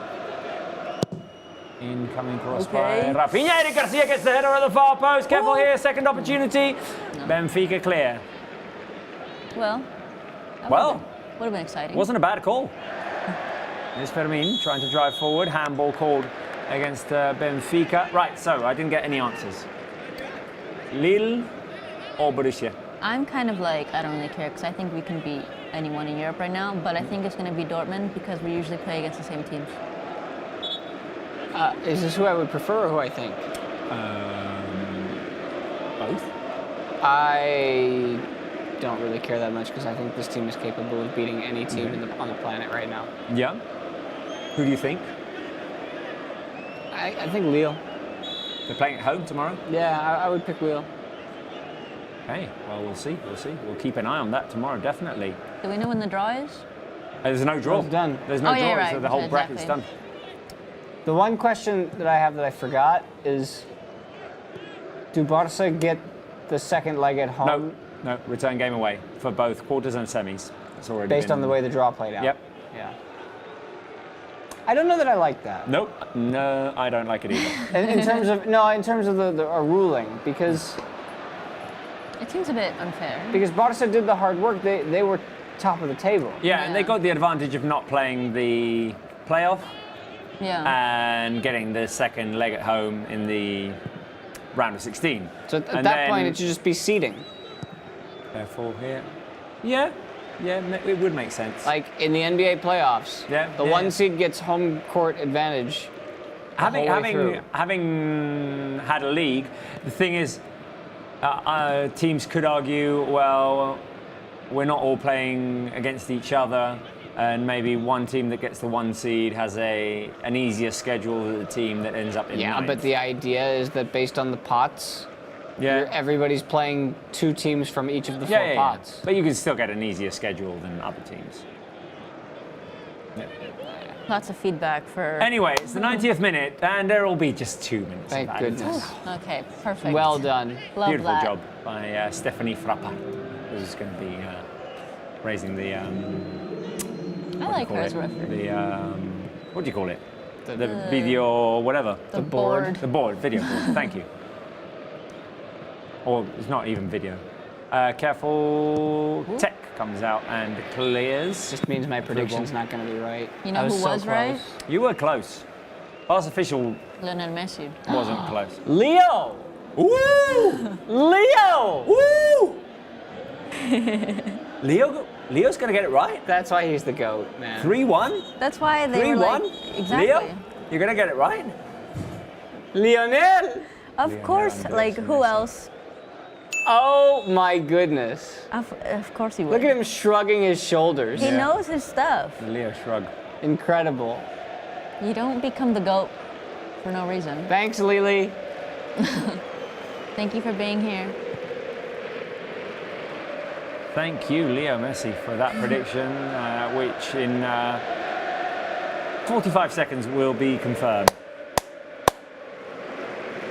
Incoming cross by Rafinha. Eric Garcia gets the header at the far post. Careful here, second opportunity. No. Benfica clear. Well. Would have been exciting. Wasn't a bad call. Here's Fermin trying to drive forward. Handball called against Benfica. Right, so I didn't get any answers. Lille or Borussia? I'm kind of like, I don't really care, because I think we can beat anyone in Europe right now, but I think it's going to be Dortmund because we usually play against the same teams. Is this who I would prefer or who I think? Both. I don't really care that much because I think this team is capable of beating any team on the planet right now. Yeah. Who do you think? I think Lille. They're playing at home tomorrow? Yeah, I would pick Lille. Okay, well, we'll see. We'll keep an eye on that tomorrow, definitely. Do we know when the draw is? There's no draw. It's done. There's no draw, right. so the whole bracket's done. The one question that I have that I forgot is, do Barca get the second leg at home? No, return game away for both quarters and semis. It's already based on the way the draw played out. Yep. Yeah. I don't know that I like that. Nope. No, I don't like it either. In terms of the ruling, because It seems a bit unfair. Barca did the hard work. They were top of the table. Yeah, and they got the advantage of not playing the playoff Yeah. and getting the second leg at home in the round of 16. So at that point, it should just be seeding. Therefore, here. Yeah, it would make sense. Like in the NBA playoffs, the one seed gets home court advantage. Having had a league, the thing is, teams could argue, well, we're not all playing against each other, and maybe one team that gets the one seed has an easier schedule than the team that ends up in ninth. But the idea is that based on the pots, everybody's playing two teams from each of the four pots. But you can still get an easier schedule than other teams. Lots of feedback for... Anyway, it's the 90th minute, and there will be just 2 minutes. Thank goodness. Okay, perfect. Well done. Love Beautiful that. job by Stephanie Frappard, who's going to be raising the... I like her as a referee. What do you call it? The video, whatever. The board. The board, video board. Thank you. Or it's not even video. Careful. Tech comes out and clears. Just means my prediction's not going to be right. You know who was right? You were close. Barca official Lionel Messi. wasn't close. Leo! Woo! Leo! Woo! Leo's going to get it right. That's why he's the GOAT, man. 3-1? That's why they 3-1? were like... Exactly. Leo, you're going to get it right? Lionel! Of course, like, who else? Oh my goodness. Of course he would. Look at him shrugging his shoulders. He knows his stuff. The Leo shrug. Incredible. You don't become the GOAT for no reason. Thanks, Lily. Thank you for being here. Thank you, Leo Messi, for that prediction, which in 45 seconds will be confirmed.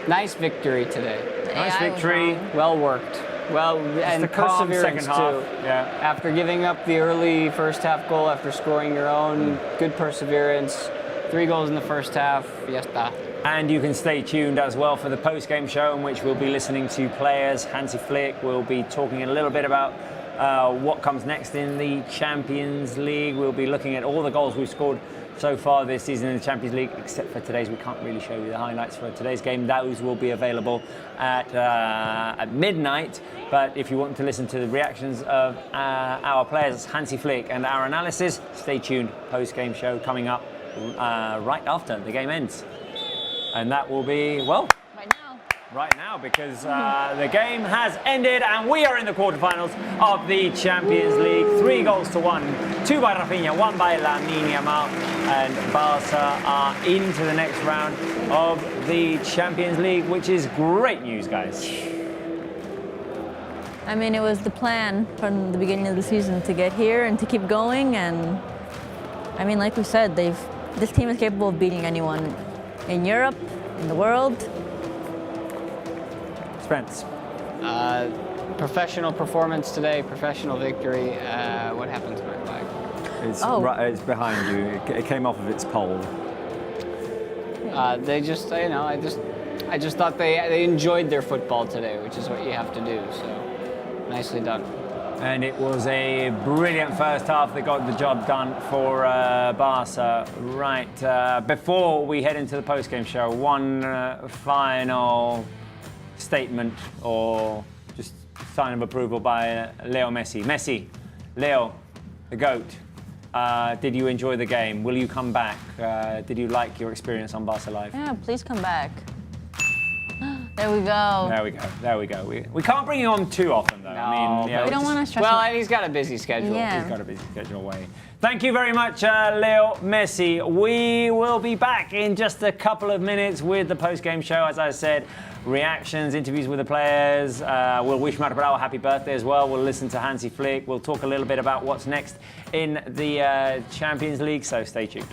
Nice victory today. Nice victory. Well worked. Well, and the calm perseverance second half. too. Yeah. After giving up the early first half goal, after scoring your own, good perseverance. 3 goals in the first half. Ya está. And you can stay tuned as well for the post-game show in which we'll be listening to players. Hansi Flick will be talking a little bit about what comes next in the Champions League. We'll be looking at all the goals we've scored so far this season in the Champions League, except for today's. We can't really show you the highlights for today's game. Those will be available at midnight. But if you want to listen to the reactions of our players, Hansi Flick, and our analysis, stay tuned. Post-game show coming up right after the game ends. And that will be, well, right now, because the game has ended and we are in the quarterfinals of the Champions League. 3 goals to 1, 2 by Rafinha, 1 by Lamine Yamal, and Barca are into the next round of the Champions League, which is great news, guys. I mean, it was the plan from the beginning of the season to get here and to keep going. And I mean, like we said, this team is capable of beating anyone in Europe, in the world. Spence. Professional performance today, professional victory. What happened to my flag? It's behind you. It came off of its pole. They just, you know, I just thought they enjoyed their football today, which is what you have to do. So, nicely done. And it was a brilliant first half that got the job done for Barca. Right, before we head into the post-game show, one final statement or just sign of approval by Leo Messi. Messi, Leo, the GOAT. Did you enjoy the game? Will you come back? Did you like your experience on Barca Live? Yeah, please come back. There we go. There we go. There we go. We can't bring you on too often, though. No, I mean, we don't want to stress. Well, and he's got a busy schedule. Yeah. He's got a busy schedule away. Thank you very much, Leo Messi. We will be back in just a couple of minutes with the post-game show. As I said, reactions, interviews with the players. We'll wish Marta Brau a happy birthday as well. We'll listen to Hansi Flick. We'll talk a little bit about what's next in the Champions League, so stay tuned.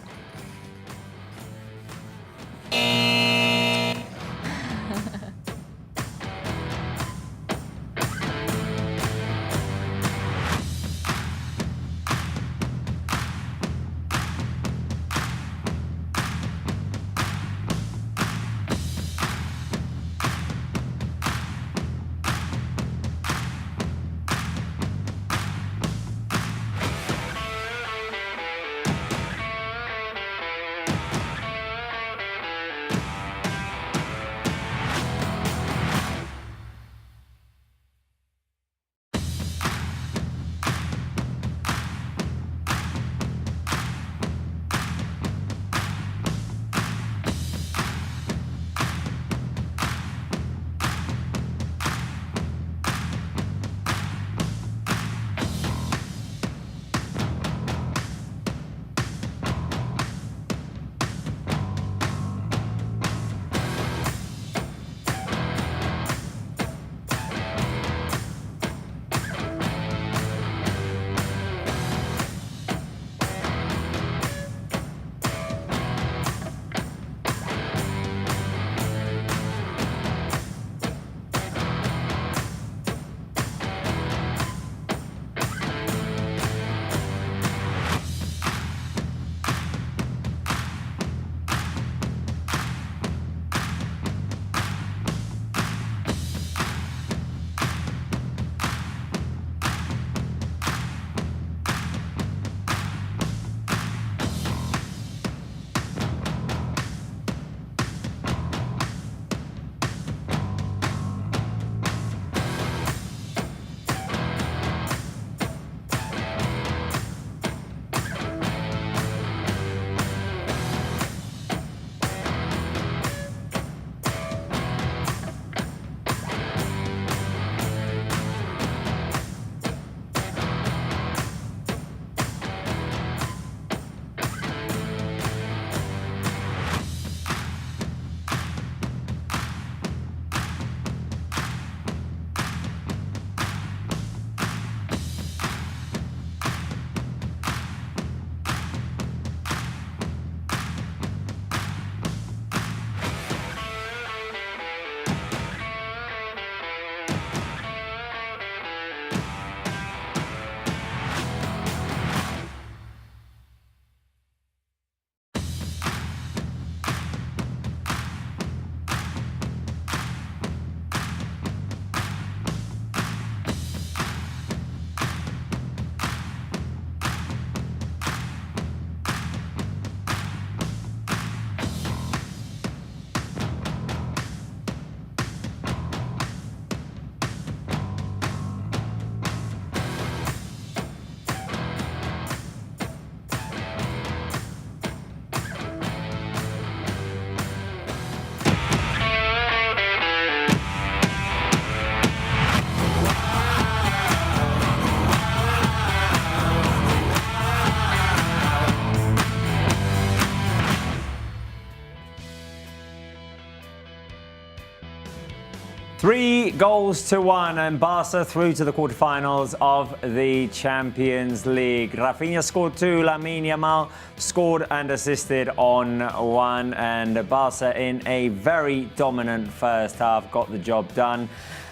3-1, and Barca through to the quarterfinals of the Champions League. Rafinha scored 2, Lamine Yamal scored and assisted on 1, and Barca in a very dominant first half got the job done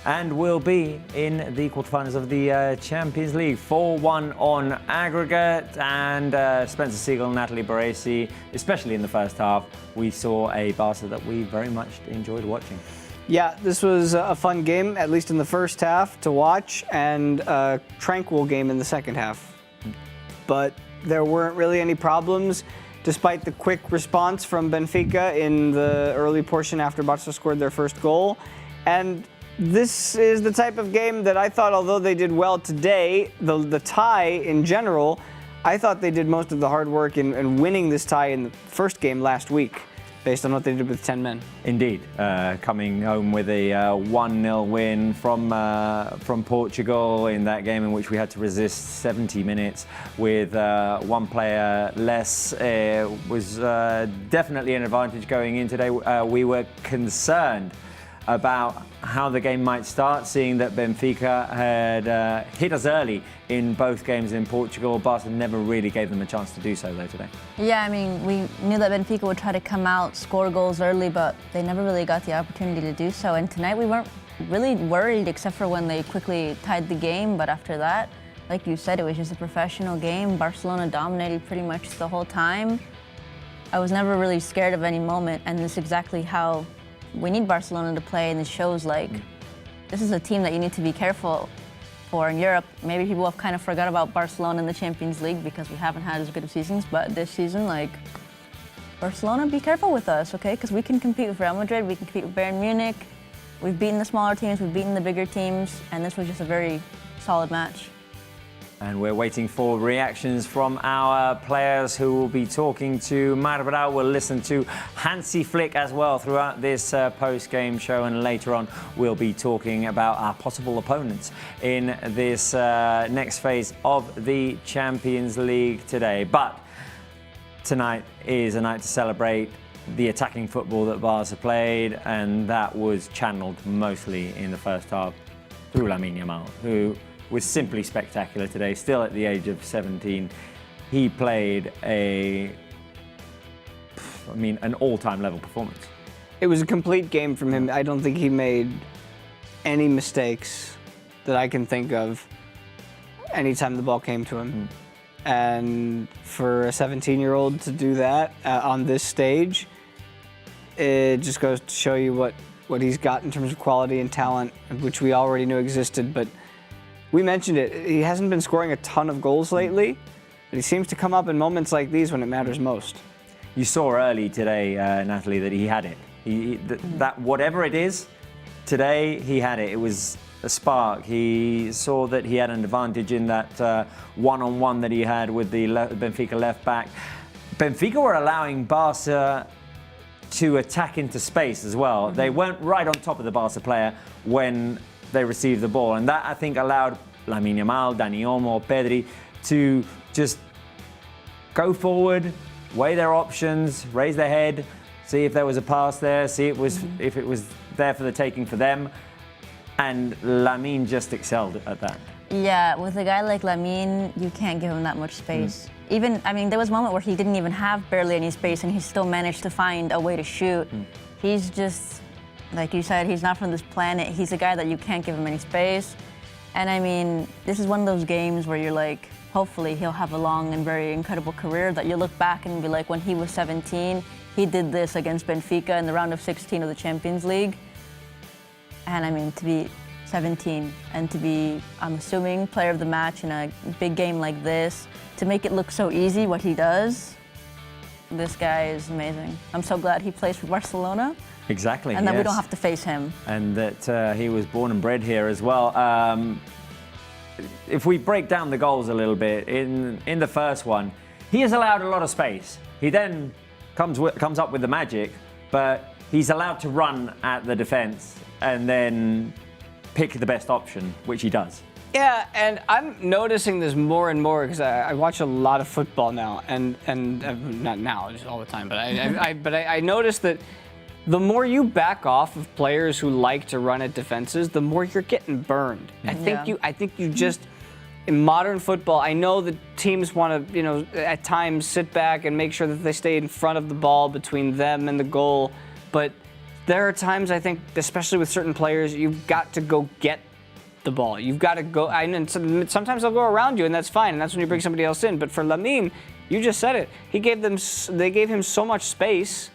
and will be in the quarterfinals of the Champions League. 4-1 on aggregate, and Spencer Siegel, Natalie Baresi, especially in the first half, we saw a Barca that we very much enjoyed watching. Yeah, this was a fun game, at least in the first half, to watch, and a tranquil game in the second half. But there weren't really any problems, despite the quick response from Benfica in the early portion after Barça scored their first goal. And this is the type of game that I thought, although they did well today, the tie in general, I thought they did most of the hard work in winning this tie in the first game last week, based on what they did with 10 men. Indeed, coming home with a 1-0 win from Portugal in that game in which we had to resist 70 minutes with one player less was definitely an advantage going in today. We were concerned about how the game might start, seeing that Benfica had hit us early in both games in Portugal. Barca never really gave them a chance to do so, though, today. Yeah, I mean, we knew that Benfica would try to come out, score goals early, but they never really got the opportunity to do so. And tonight we weren't really worried, except for when they quickly tied the game. But after that, like you said, it was just a professional game. Barcelona dominated pretty much the whole time. I was never really scared of any moment, and this is exactly how we need Barcelona to play, and it shows like this is a team that you need to be careful for in Europe. Maybe people have kind of forgot about Barcelona in the Champions League because we haven't had as good of seasons, but this season, like, Barcelona, be careful with us, okay? Because we can compete with Real Madrid, we can compete with Bayern Munich. We've beaten the smaller teams, we've beaten the bigger teams, and this was just a very solid match. And we're waiting for reactions from our players who will be talking to Marbral. We'll listen to Hansi Flick as well throughout this post-game show, and later on we'll be talking about our possible opponents in this next phase of the Champions League today. But tonight is a night to celebrate the attacking football that Barca played, and that was channeled mostly in the first half through Lamine Yamal, who was simply spectacular today, still at the age of 17. He played an all-time level performance. It was a complete game from him. I don't think he made any mistakes that I can think of anytime the ball came to him. And for a 17-year-old to do that on this stage, it just goes to show you what he's got in terms of quality and talent, which we already knew existed. But we mentioned it, he hasn't been scoring a ton of goals lately, but he seems to come up in moments like these when it matters most. You saw early today, Natalie, that he had it. That whatever it is, today he had it. It was a spark. He saw that he had an advantage in that one-on-one that he had with the Benfica left back. Benfica were allowing Barca to attack into space as well. They weren't right on top of the Barca player when they received the ball, and that I think allowed Lamine Yamal, Dani Olmo, Pedri to just go forward, weigh their options, raise their head, see if there was a pass there, see if it was there for the taking for them, and Lamine just excelled at that. Yeah, with a guy like Lamine, you can't give him that much space. Even, I mean, there was a moment where he didn't even have barely any space, and he still managed to find a way to shoot. He's just, like you said, he's not from this planet. He's a guy that you can't give him any space. And I mean, this is one of those games where you're like, hopefully he'll have a long and very incredible career that you look back and be like, when he was 17, he did this against Benfica in the round of 16 of the Champions League. And I mean, to be 17 and to be, I'm assuming, player of the match in a big game like this, to make it look so easy what he does, this guy is amazing. I'm so glad he plays for Barcelona. Exactly. And that we don't have to face him. And that he was born and bred here as well. If we break down the goals a little bit, in the first one, he has allowed a lot of space. He then comes up with the magic, but he's allowed to run at the defense and then pick the best option, which he does. Yeah, and I'm noticing this more and more because I watch a lot of football now, and not now, just all the time. But I noticed that the more you back off of players who like to run at defenses, the more you're getting burned. I think you just, in modern football, I know that teams want to, at times sit back and make sure that they stay in front of the ball between them and the goal. But there are times, I think, especially with certain players, you've got to go get the ball. You've got to go, and sometimes they'll go around you, and that's fine, and that's when you bring somebody else in. But for Lamine, you just said it. They gave him so much space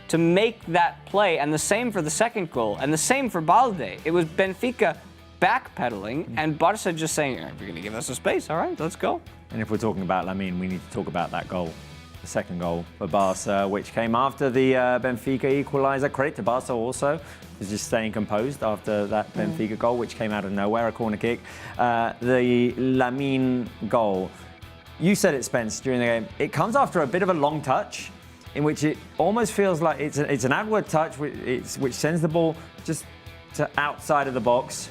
to make that play, and the same for the second goal, and the same for Balde. It was Benfica backpedaling, and Barça just saying, "You're going to give us a space, all right, let's go." And if we're talking about Lamine, we need to talk about that goal, the second goal for Barça, which came after the Benfica equalizer. Credit to Barça also for just staying composed after that Benfica goal, which came out of nowhere, a corner kick. The Lamine goal, you said it, Spence, during the game. It comes after a bit of a long touch, in which it almost feels like it's an outward touch, which sends the ball just to outside of the box,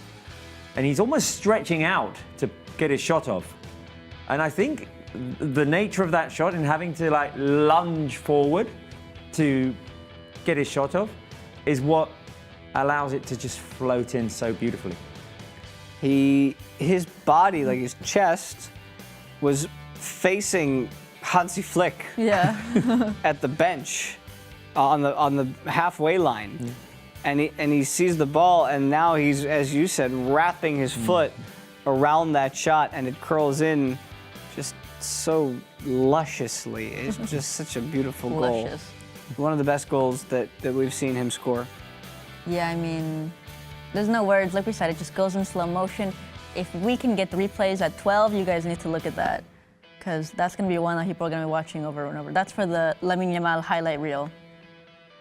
and he's almost stretching out to get his shot off. And I think the nature of that shot and having to lunge forward to get his shot off is what allows it to just float in so beautifully. His body, his chest, was facing Hansi Flick at the bench on the halfway line, and he sees the ball, and now he's, as you said, wrapping his foot around that shot, and it curls in just so lusciously. It's just such a beautiful goal. One of the best goals that we've seen him score. Yeah, I mean, there's no words. Like we said, it just goes in slow motion. If we can get the replays at 12, you guys need to look at that, because that's going to be one that people are going to be watching over and over. That's for the Lamine Yamal highlight reel.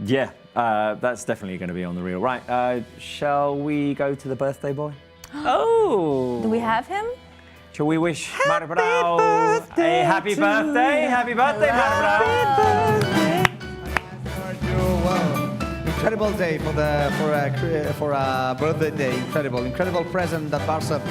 Yeah, that's definitely going to be on the reel. Right, shall we go to the birthday boy? Oh! Do we have him? Shall we wish Mara Brau a happy birthday? Happy birthday, Mara Brau! Incredible day for a birthday day. Incredible present that Barça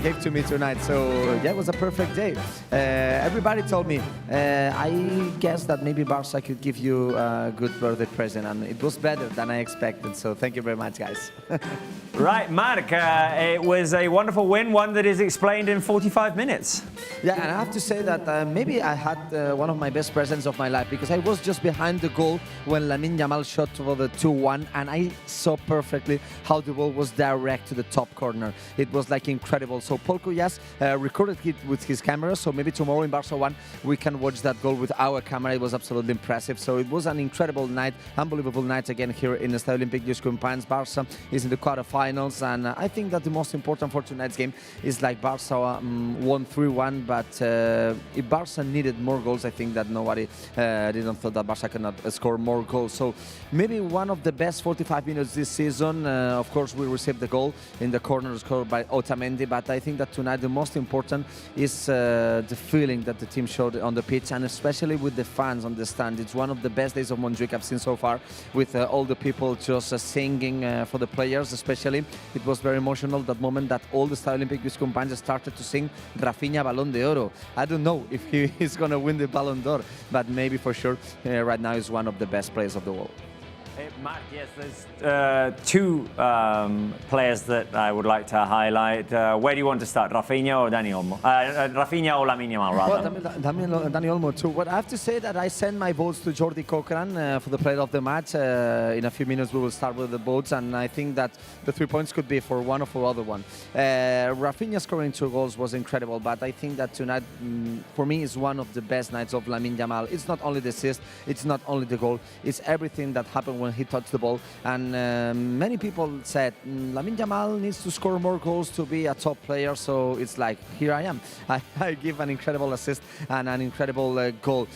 gave to me tonight. So yeah, it was a perfect day. Everybody told me, I guess that maybe Barça could give you a good birthday present, and it was better than I expected. So thank you very much, guys. Right, Mark, it was a wonderful win, one that is explained in 45 minutes. Yeah, and I have to say that maybe I had one of my best presents of my life, because I was just behind the goal when Lamine Yamal shot for the 2-1, and I saw perfectly how the ball was direct to the top corner. It was incredible. So Paul Cuyas recorded it with his camera, so maybe tomorrow in Barça 1 we can watch that goal with our camera. It was absolutely impressive. So it was an incredible night, unbelievable night again here in the Estadio Olímpic Lluís Companys. Barça is in the quarterfinals, and I think that the most important for tonight's game is Barça won 3-1, but if Barça needed more goals, I think that nobody didn't thought that Barça cannot score more goals. So maybe one of the best 45 minutes this season. Of course, we received the goal in the corner scored by Otamendi, but I think that tonight the most important is the feeling that the team showed on the pitch, and especially with the fans on the stand. It's one of the best days of Montjuic I've seen so far, with all the people just singing for the players, especially. It was very emotional, that moment that all the Estadio Olímpic Lluís Companys started to sing Rafinha Balón de Oro. I don't know if he is going to win the Ballon d'Or, but maybe for sure right now is one of the best players of the world. Mark, yes, there's two players that I would like to highlight. Where do you want to start, Rafinha or Dani Olmo? Rafinha or Lamine Yamal, rather? Well, Dani Olmo too. But I have to say that I send my votes to Jordi Cochran for the player of the match. In a few minutes we will start with the votes, and I think that the 3 points could be for one or for other one. Rafinha scoring 2 goals was incredible, but I think that tonight, for me, is one of the best nights of Lamine Yamal. It's not only the assist, it's not only the goal, it's everything that happened when he touched the ball. And many people said Lamine Yamal needs to score more goals to be a top player, so it's here I am. I give an incredible assist and an incredible goal.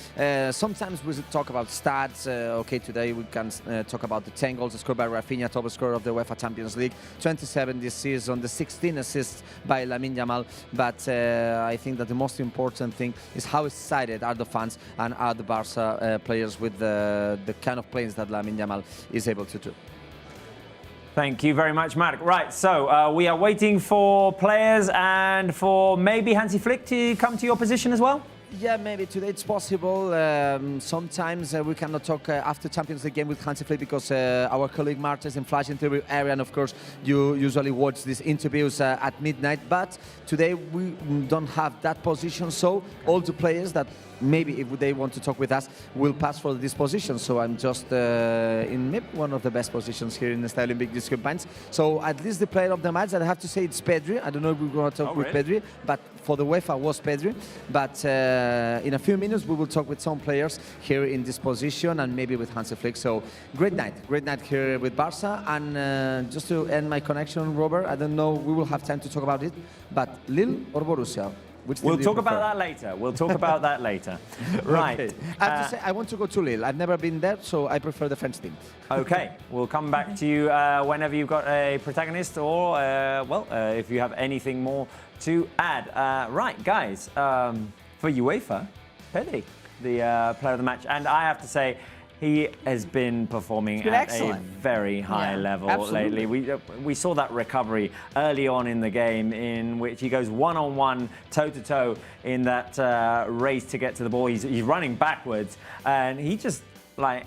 Sometimes we talk about stats. Okay, today we can talk about the 10 goals scored by Rafinha, top scorer of the UEFA Champions League, 27 this season, the 16 assists by Lamine Yamal. But I think that the most important thing is how excited are the fans and are the Barça players with the kind of plays that Lamine Yamal is able to do. Thank you very much, Mark. Right, so we are waiting for players and for maybe Hansi Flick to come to your position as well? Yeah, maybe today it's possible. Sometimes we cannot talk after Champions League game with Hansi Flick because our colleague Marta is in flash interview area, and of course you usually watch these interviews at midnight. But today we don't have that position, so all the players that maybe if they want to talk with us will pass for this position. So I'm just in maybe one of the best positions here in the Stadium Big Discrepancy. So at least the player of the match, I have to say it's Pedri. I don't know if we're going to talk with Pedri, but for the UEFA was Pedri. But in a few minutes we will talk with some players here in this position and maybe with Hansi Flick. So great night here with Barça. And just to end my connection, Robert, I don't know, we will have time to talk about it, but Lille or Borussia? We'll talk about that later. We'll talk about that later. Right. Okay. I have to say, I want to go to Lille. I've never been there, so I prefer the French team. Okay. We'll come back to you whenever you've got a protagonist or, if you have anything more to add. Right, guys. For UEFA, Pedri, the player of the match. And I have to say, he has been performing at a very high level lately. We saw that recovery early on in the game in which he goes one-on-one, toe-to-toe in that race to get to the ball. He's running backwards and he just like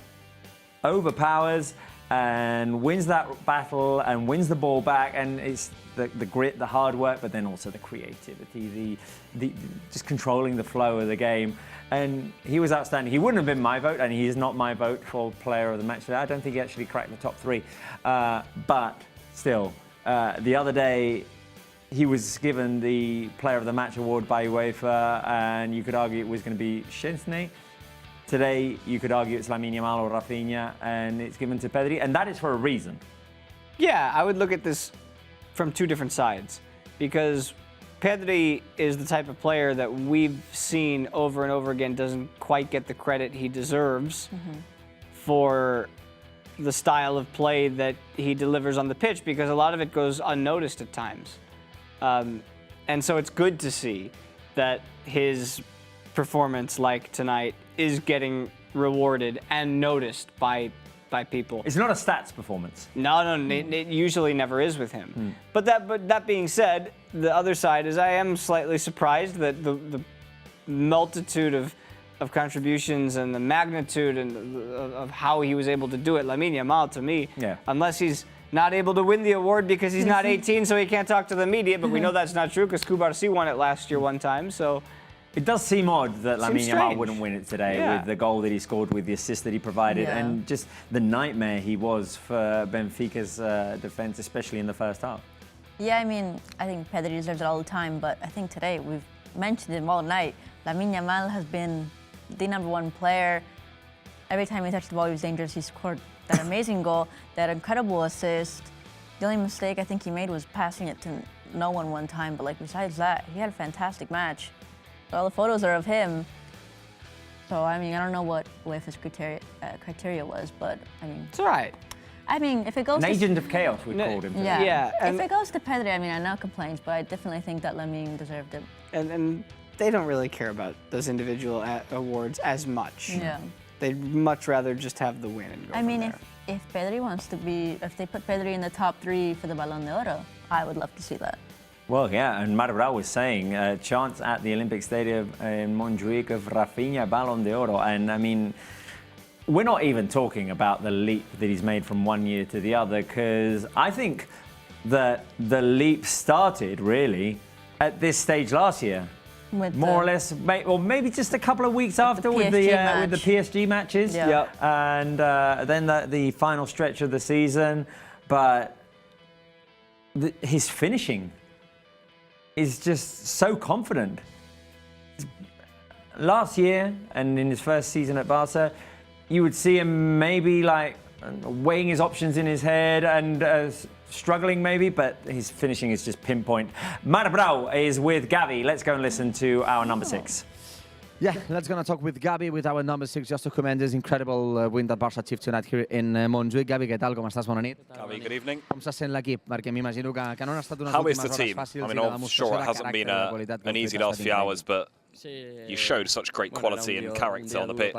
overpowers and wins that battle and wins the ball back. And it's the grit, the hard work, but then also the creativity, the just controlling the flow of the game. And he was outstanding. He wouldn't have been my vote, and he is not my vote for player of the match today. I don't think he actually cracked the top three. But still, the other day, he was given the player of the match award by UEFA, and you could argue it was going to be Szczęsny. Today, you could argue it's Lamine Yamal or Rafinha, and it's given to Pedri, and that is for a reason. Yeah, I would look at this from two different sides, because Pedri is the type of player that we've seen over and over again doesn't quite get the credit he deserves for the style of play that he delivers on the pitch, because a lot of it goes unnoticed at times. And so it's good to see that his performance like tonight is getting rewarded and noticed by people. It's not a stats performance. No, it usually never is with him. But that being said, the other side is I am slightly surprised that the multitude of contributions and the magnitude of how he was able to do it. Lamine Yamal, to me, unless he's not able to win the award because he's not 18, so he can't talk to the media, but we know that's not true because Kubarsi won it last year one time, so... It does seem odd that Lamine Yamal wouldn't win it today with the goal that he scored, with the assist that he provided, and just the nightmare he was for Benfica's defence, especially in the first half. Yeah, I mean, I think Pedri deserves it all the time, but I think today, we've mentioned him all night, Lamine Yamal has been the #1 player. Every time he touched the ball, he was dangerous. He scored that amazing goal, that incredible assist. The only mistake I think he made was passing it to no one time, but like besides that, he had a fantastic match. All the photos are of him. So, I mean, I don't know what UEFA's criteria was, but, I mean... It's all right. I mean, if it goes An agent of chaos, we called him. If it goes to Pedri, I mean, I know complaints, but I definitely think that Lamine deserved it. And they don't really care about those individual awards as much. Yeah. They'd much rather just have the win and go I mean, there. if Pedri wants to be... If they put Pedri in the top 3 for the Ballon d'Oro, I would love to see that. Well, yeah, and Maribral was saying, chance at the Olympic Stadium in Montjuic of Rafinha Ballon d'Oro. And I mean, we're not even talking about the leap that he's made from one year to the other, because I think that the leap started really at this stage last year. More or less, or maybe just a couple of weeks after with the PSG matches. Yeah. And then the final stretch of the season. But his finishing is just so confident. Last year, and in his first season at Barca, you would see him maybe like weighing his options in his head and struggling maybe, but his finishing is just pinpoint. Maribral is with Gavi. Let's go and listen to our number 6. Yeah, let's gonna talk with Gavi, with our number 6, just to commend this incredible win that Barça achieved tonight here in Montjuic. Gavi, què tal? Com estàs? Bona nit. Gavi, good evening. Com se sent l'equip? Perquè m'imagino que no han estat unes How is últimes the hores team? fàcils. I mean, I'm sure it hasn't been an easy last few hours, but you showed such great quality and character on the pitch.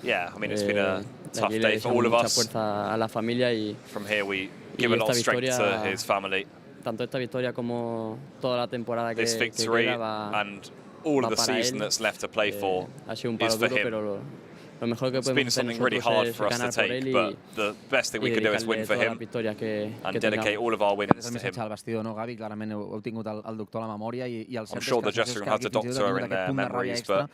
Yeah, I mean, it's been a tough day for all of us. From here, we give a lot of strength to his family. This victory and all of the season that's left to play for is for him. It's been something really hard for us to take, but the best thing we can do is win for him and dedicate all of our wins to him. I'm sure the dressing room has the doctor in their memories, but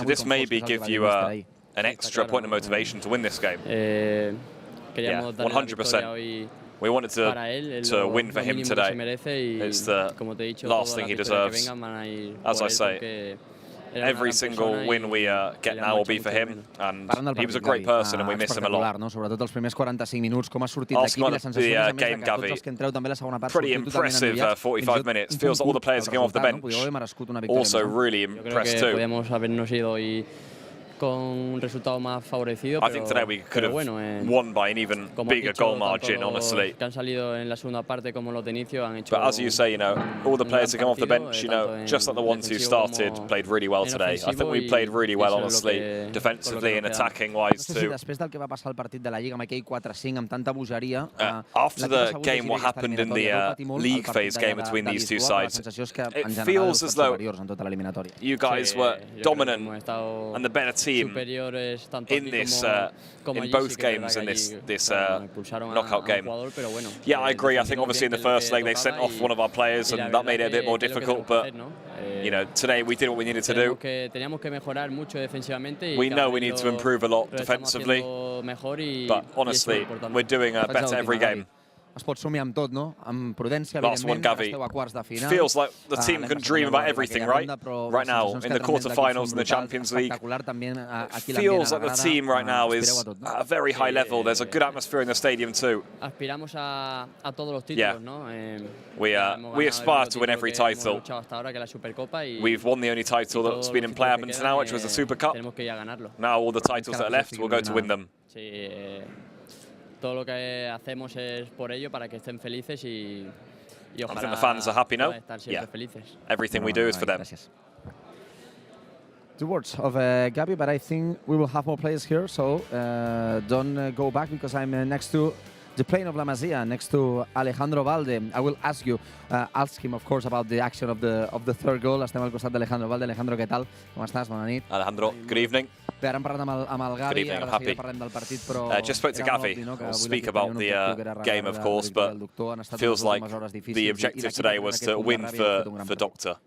this maybe give you an extra point of motivation to win this game. Yeah, 100%. We wanted to win for him today. It's the last thing he deserves. As I say, every single win we get now will be for him, and he was a great person and we miss him a lot. Sobretot els primers 45 minuts, com ha sortit Asking d'aquí, on the game, Gavi, pretty impressive 45 minutes. Feels like all the players came off the bench. Also really impressed too. I think today we could have won by an even bigger goal margin, honestly. But as you say, all the players that come off the bench, just like the ones who started, played really well today. I think we played really well, honestly, defensively and attacking-wise too. After the game, what happened in the league phase game between these two sides, it feels as though you guys were dominant and the better team in this, in both games in this knockout game. Yeah, I agree. I think obviously in the first leg they sent off one of our players and that made it a bit more difficult, but today we did what we needed to do. We know we need to improve a lot defensively, but honestly, we're doing better every game. Es pot somiar amb tot, no? Amb prudència, last one, Gavi. Feels like the team can dream about everything, right? Right now, in the quarterfinals in the Champions League. Feels like the team right now is at a very high level. There's a good atmosphere in the stadium too. Yeah. We aspire to win every title. We've won the only title that's been in play up until now, which was the Super Cup. Now all the titles that are left, we'll go to win them. Todo lo que hacemos es por ello, para que estén felices y ojalá. I think the fans are happy now. Yeah. Everything we do is for them. Two words of Gabi, but I think we will have more players here, so don't go back because I'm next to the plane of La Masia, next to Alejandro Valde. I will ask him, of course, about the action of the third goal. Estem al costat d'Alejandro Valde. Alejandro, què tal? Com estàs? Bona nit. Alejandro, good evening. Bé, ara hem parlat amb el Gavi, ara de seguida parlem del partit, però... Just spoke to Gavi. We'll speak about the game, of course, but feels like the objective today was to win for Doctor.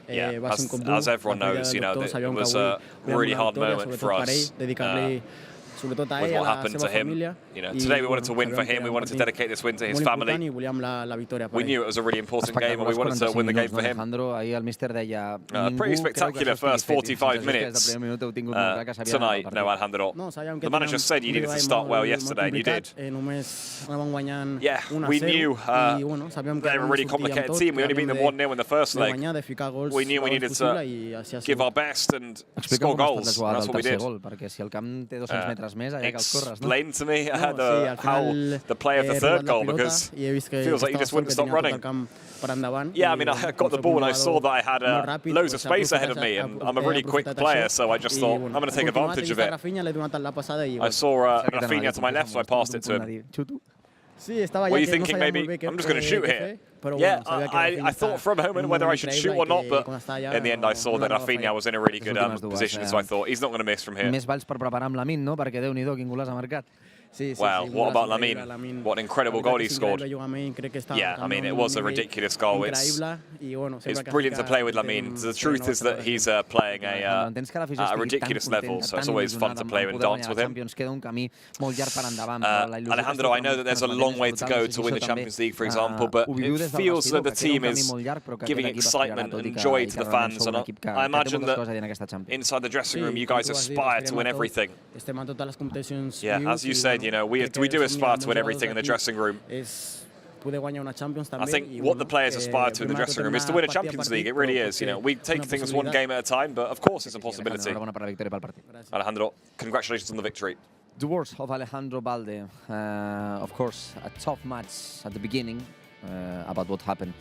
Yeah, as everyone knows, it was a really hard moment for us. With what happened to him. Today we wanted to win for him, we wanted to dedicate this win to his family. We knew it was a really important game and we wanted to win the game for him. Pretty spectacular first 45 minutes tonight, no, Alejandro. The manager said you needed to start well yesterday and you did. Yeah, we knew they were a really complicated team. We only beat them 1-0 in the first leg. We knew we needed to give our best and score goals. That's what we did. Explain to me how the play of the third goal, because it feels like you just wouldn't stop running. Yeah, I mean, I got the ball and I saw that I had loads of space ahead of me, and I'm a really quick player, so I just thought, I'm going to take advantage of it. I saw Rafinha to my left, so I passed it to him. Were you thinking maybe, I'm just going to shoot here? Yeah, I thought for a moment whether I should shoot or not, but in the end I saw that Rafinha was in a really good position, so I thought he's not going to miss from here. Més valls per preparar amb Lamine, no? Perquè Déu-n'hi-do, quin golaç ha marcat. Wow, what about Lamine? What an incredible goal he scored. Yeah, I mean, it was a ridiculous goal. It's brilliant to play with Lamine. The truth is that he's playing at a ridiculous level, so it's always fun to play and dance with him. Alejandro, I know that there's a long way to go to win the Champions League, for example, but it feels that the team is giving excitement and joy to the fans, and I imagine that inside the dressing room you guys aspire to win everything. Yeah, as you said, we do aspire to win everything in the dressing room. I think what the players aspire to in the dressing room is to win a Champions League. It really is. We take things one game at a time, but of course it's a possibility. Alejandro, congratulations on the victory. The words of Alejandro Valde. Of course, a tough match at the beginning about what happened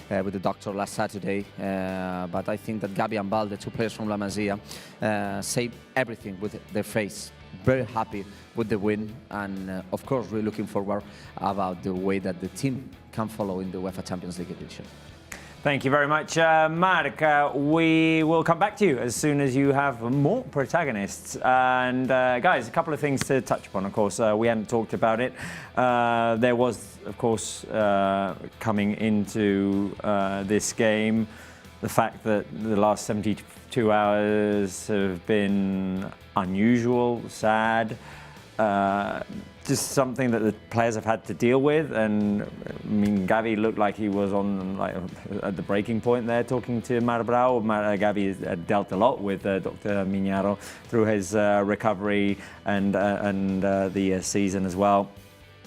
with the doctor last Saturday. But I think that Gabi and Valde, two players from La Masia, say everything with their face. Very happy with the win, and of course really looking forward about the way that the team can follow in the UEFA Champions League edition. Thank you very much, Mark. We will come back to you as soon as you have more protagonists. And guys, a couple of things to touch upon. Of course, we hadn't talked about it. There was, of course, coming into this game, the fact that the last 72 hours have been unusual, sad. Just something that the players have had to deal with, and I mean, Gavi looked like he was on at the breaking point there, talking to Marbrao. Gavi has dealt a lot with Dr. Miñaro through his recovery and the season as well.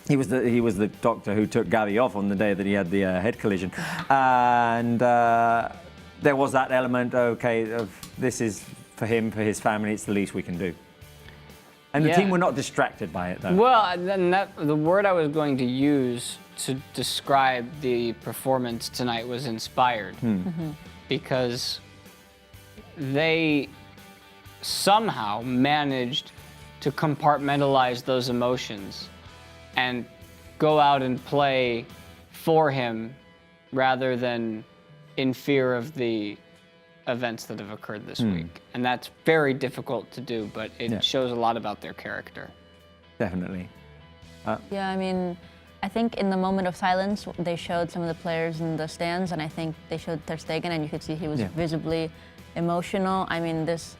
He was the doctor who took Gavi off on the day that he had the head collision, and there was that element. Okay, of this is for him, for his family. It's the least we can do. And the team were not distracted by it, though. Well, and the word I was going to use to describe the performance tonight was inspired. Because they somehow managed to compartmentalize those emotions and go out and play for him rather than in fear of the events that have occurred this week. And that's very difficult to do, but it shows a lot about their character. Definitely. Yeah, I mean, I think in the moment of silence, they showed some of the players in the stands, and I think they showed Ter Stegen, and you could see he was visibly emotional. I mean, this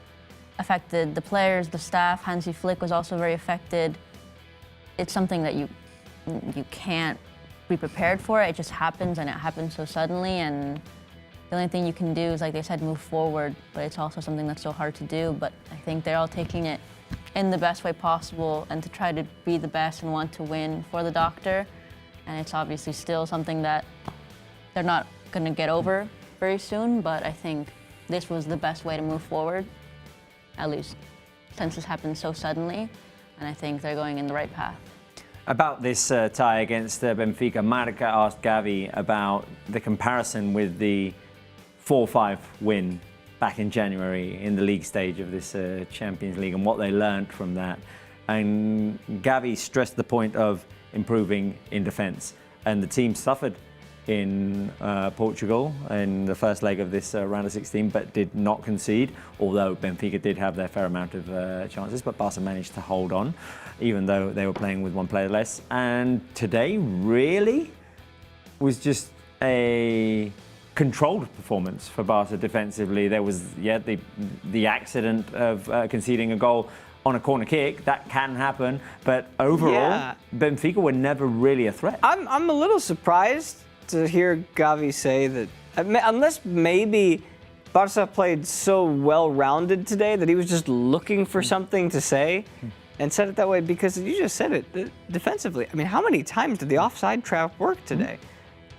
affected the players, the staff. Hansi Flick was also very affected. It's something that you can't be prepared for. It just happens, and it happens so suddenly, and the only thing you can do is, like they said, move forward, but it's also something that's so hard to do. But I think they're all taking it in the best way possible and to try to be the best and want to win for the doctor. And it's obviously still something that they're not going to get over very soon, but I think this was the best way to move forward, at least since this happened so suddenly, and I think they're going in the right path. About this tie against Benfica, Marca asked Gavi about the comparison with the 4-5 win back in January in the league stage of this Champions League and what they learned from that. And Gavi stressed the point of improving in defence. And the team suffered in Portugal in the first leg of this round of 16, but did not concede, although Benfica did have their fair amount of chances, but Barca managed to hold on, even though they were playing with one player less. And today really was just a controlled performance for Barca defensively. There was, the accident of conceding a goal on a corner kick. That can happen, but overall, Benfica were never really a threat. I'm a little surprised to hear Gavi say that, unless maybe Barca played so well-rounded today that he was just looking for something to say and said it that way, because you just said it, defensively. I mean, how many times did the offside trap work today?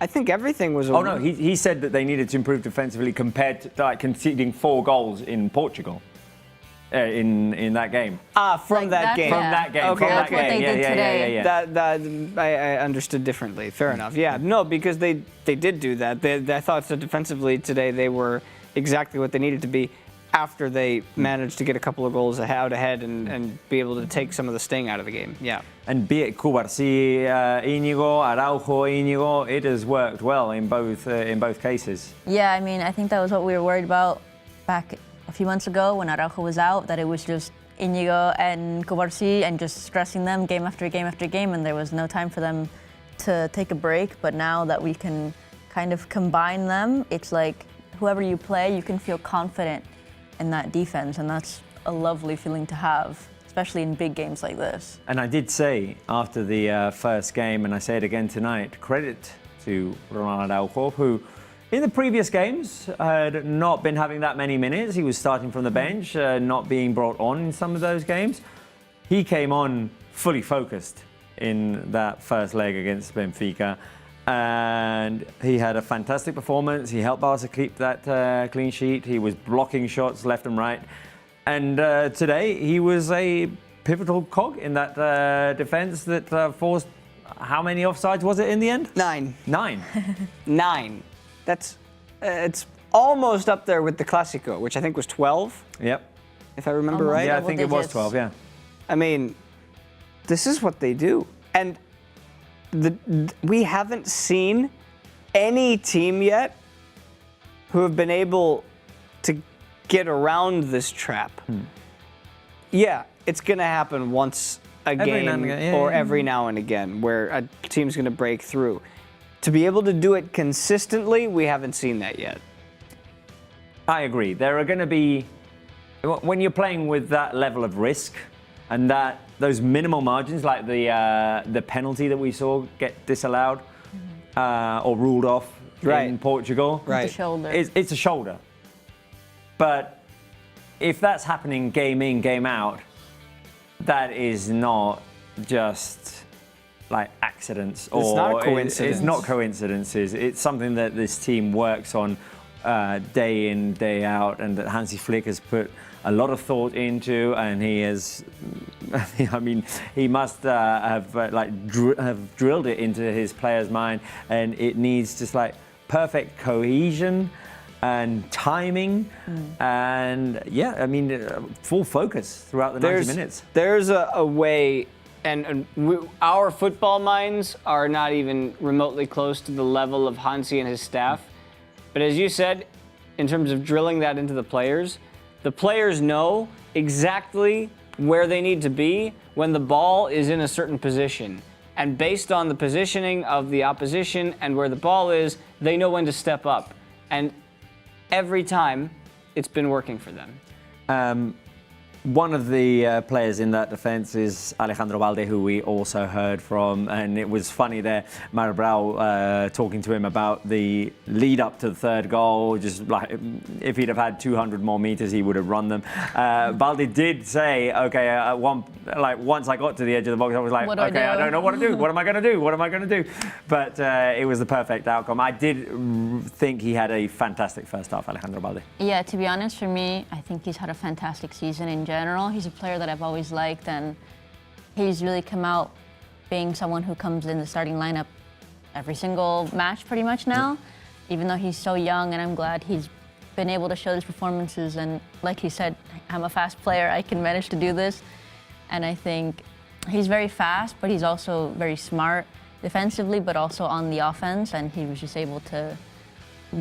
I think everything was... Oh, no, he said that they needed to improve defensively compared to conceding 4 goals in Portugal. In that game. From that game. From that game. Okay, from that's that what they game. did today. Yeah. I understood differently. Fair enough. Yeah, no, because they did do that. I thought that defensively today they were exactly what they needed to be after they managed to get a couple of goals out ahead and be able to take some of the sting out of the game. Yeah. And be it Cubarsí, Íñigo, Araujo, Íñigo, it has worked well in both cases. Yeah, I mean, I think that was what we were worried about back a few months ago when Araujo was out, that it was just Íñigo and Cubarsí and just stressing them game after game after game, and there was no time for them to take a break. But now that we can kind of combine them, it's like whoever you play, you can feel confident in that defense, and that's a lovely feeling to have, especially in big games like this. And I did say after the first game, and I say it again tonight, credit to Ronald Araujo, who in the previous games had not been having that many minutes. He was starting from the bench, not being brought on in some of those games. He came on fully focused in that first leg against Benfica, and he had a fantastic performance. He helped Barca keep that clean sheet. He was blocking shots left and right. And today he was a pivotal cog in that defense that forced, how many offsides was it in the end? 9. 9. 9. That's it's almost up there with the Clásico, which I think was 12. Yep. If I remember Almost right. Yeah, I think it was 12, yeah. I mean, this is what they do. And we haven't seen any team yet who have been able to get around this trap. Yeah, it's going to happen once a game or every now and again where a team's going to break through. To be able to do it consistently, we haven't seen that yet. I agree. There are going to be, when you're playing with that level of risk and those minimal margins, like the penalty that we saw get disallowed or ruled off in Portugal. Right. It's a shoulder. It's a shoulder. But if that's happening game in, game out, that is not just like accidents. It's not a coincidence. It's not coincidences. It's something that this team works on day in, day out, and that Hansi Flick has put a lot of thought into, and he has, I mean, he must have drilled it into his players' mind, and it needs just like perfect cohesion and timing, and yeah, I mean, full focus throughout the 90 minutes. There's a way, and our football minds are not even remotely close to the level of Hansi and his staff. But as you said, in terms of drilling that into the players know exactly where they need to be when the ball is in a certain position. And based on the positioning of the opposition and where the ball is, they know when to step up. And every time, it's been working for them. One of the players in that defence is Alejandro Balde, who we also heard from, and it was funny there, Mario Brau talking to him about the lead up to the third goal, just like if he'd have had 200 more meters, he would have run them. Balde did say, okay, once I got to the edge of the box, I was like, okay, I don't know what to do. What am I going to do? What am I going to do? But it was the perfect outcome. I did think he had a fantastic first half, Alejandro Balde. Yeah, to be honest, for me, I think he's had a fantastic season in general. He's a player that I've always liked, and he's really come out being someone who comes in the starting lineup every single match pretty much now, even though he's so young, and I'm glad he's been able to show these performances. And like he said, I'm a fast player, I can manage to do this. And I think he's very fast, but he's also very smart defensively, but also on the offense, and he was just able to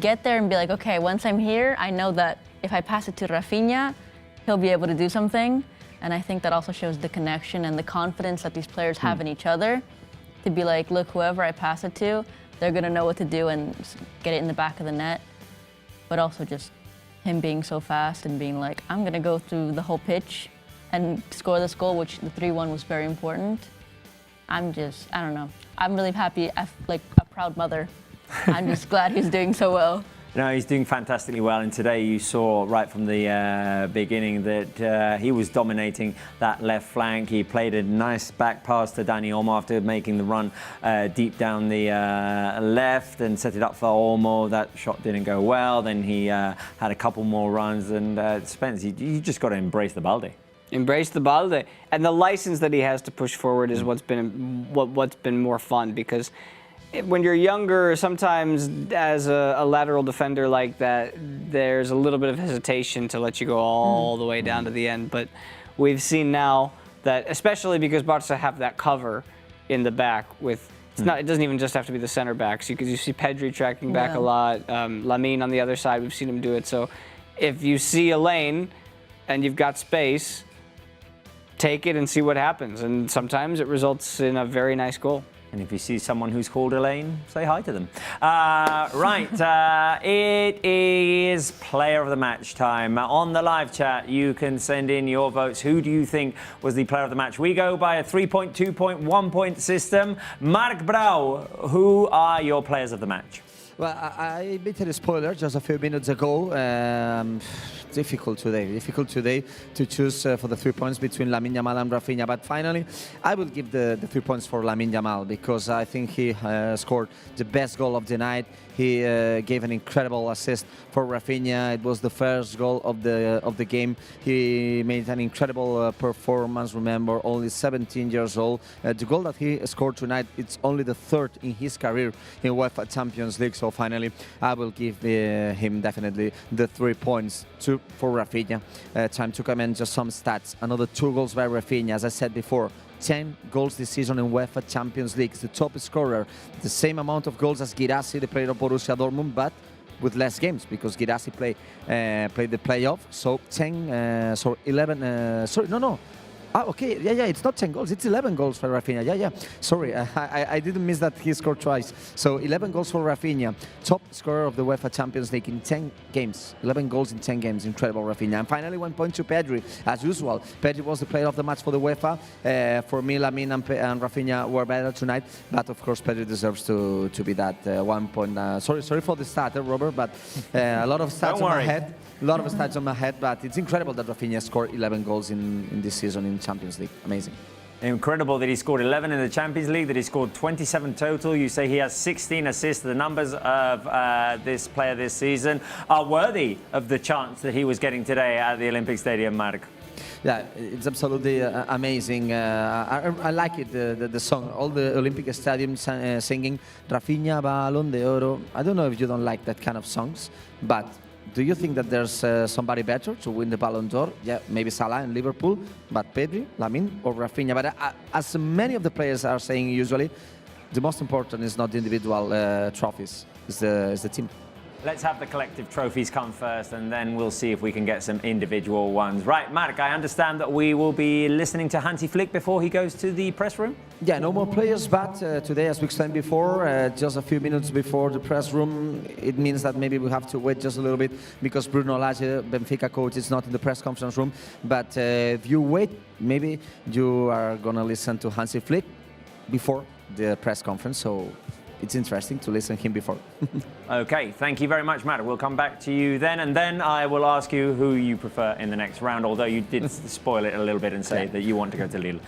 get there and be like, okay, once I'm here, I know that if I pass it to Rafinha, he'll be able to do something. And I think that also shows the connection and the confidence that these players have in each other to be like, look, whoever I pass it to, they're going to know what to do and get it in the back of the net. But also just him being so fast and being like, I'm going to go through the whole pitch and score this goal, which the 3-1 was very important. I don't know. I'm really happy, like a proud mother. I'm just glad he's doing so well. No, he's doing fantastically well, and today you saw right from the beginning that he was dominating that left flank. He played a nice back pass to Dani Olmo after making the run deep down the left and set it up for Olmo. That shot didn't go well. Then he had a couple more runs, and Spence, you just got to embrace the Balde. Embrace the Balde, and the license that he has to push forward is what's been more fun, because when you're younger, sometimes as a lateral defender like that, there's a little bit of hesitation to let you go all the way down to the end. But we've seen now that, especially because Barça have that cover in the back with, it doesn't even just have to be the center backs. You see Pedri tracking back a lot. Lamine on the other side, we've seen him do it. So if you see a lane and you've got space, take it and see what happens. And sometimes it results in a very nice goal. And if you see someone who's called Elaine, say hi to them. It is player of the match time. On the live chat, you can send in your votes. Who do you think was the player of the match? We go by a 3-point, 2-point, 1-point system. Marc Brau, who are your players of the match? Well, I made a spoiler just a few minutes ago. Difficult today to choose for the 3 points between Lamine Yamal and Rafinha. But finally, I will give the 3 points for Lamine Yamal, because I think he scored the best goal of the night. He gave an incredible assist for Rafinha. It was the first goal of the game. He made an incredible performance. Remember, only 17 years old. The goal that he scored tonight, it's only the third in his career in UEFA Champions League. So finally, I will give him definitely the 3 points for Rafinha. Time to comment just some stats. Another 2 goals by Rafinha. As I said before, 10 goals this season in UEFA Champions League. He's the top scorer, the same amount of goals as Guirassy, the player of Borussia Dortmund, but with less games because Girassi played the playoff. So 11. Sorry, no. Ah, okay, yeah, it's not 10 goals, it's 11 goals for Rafinha. Yeah. Sorry, I didn't miss that he scored twice. So 11 goals for Rafinha, top scorer of the UEFA Champions League in 10 games. 11 goals in 10 games, incredible Rafinha. And finally, 1 point to Pedri, as usual. Pedri was the player of the match for the UEFA. For me, Lamine and Rafinha were better tonight, but of course, Pedri deserves to be that 1 point. Sorry for the starter, Robert, but a lot of stats on my head. A lot of stats on my head, but it's incredible that Rafinha scored 11 goals in this season in Champions League. Amazing. Incredible that he scored 11 in the Champions League, that he scored 27 total. You say he has 16 assists. The numbers of this player this season are worthy of the chance that he was getting today at the Olympic Stadium, Marc. Yeah, it's absolutely amazing. I like it, the song. All the Olympic Stadium singing Rafinha Balón de Oro. I don't know if you don't like that kind of songs, but do you think that there's somebody better to win the Ballon d'Or? Yeah, maybe Salah in Liverpool, but Pedri, Lamine, or Rafinha. But as many of the players are saying usually, the most important is not the individual trophies, it's the team. Let's have the collective trophies come first, and then we'll see if we can get some individual ones. Right, Marc, I understand that we will be listening to Hansi Flick before he goes to the press room? Yeah, no more players, but today, as we explained before, just a few minutes before the press room, it means that maybe we have to wait just a little bit because Bruno Lage, Benfica coach, is not in the press conference room. But if you wait, maybe you are going to listen to Hansi Flick before the press conference, so it's interesting to listen to him before. Okay, thank you very much, Matt. We'll come back to you then, and then I will ask you who you prefer in the next round, although you did spoil it a little bit and say that you want to go to Lille.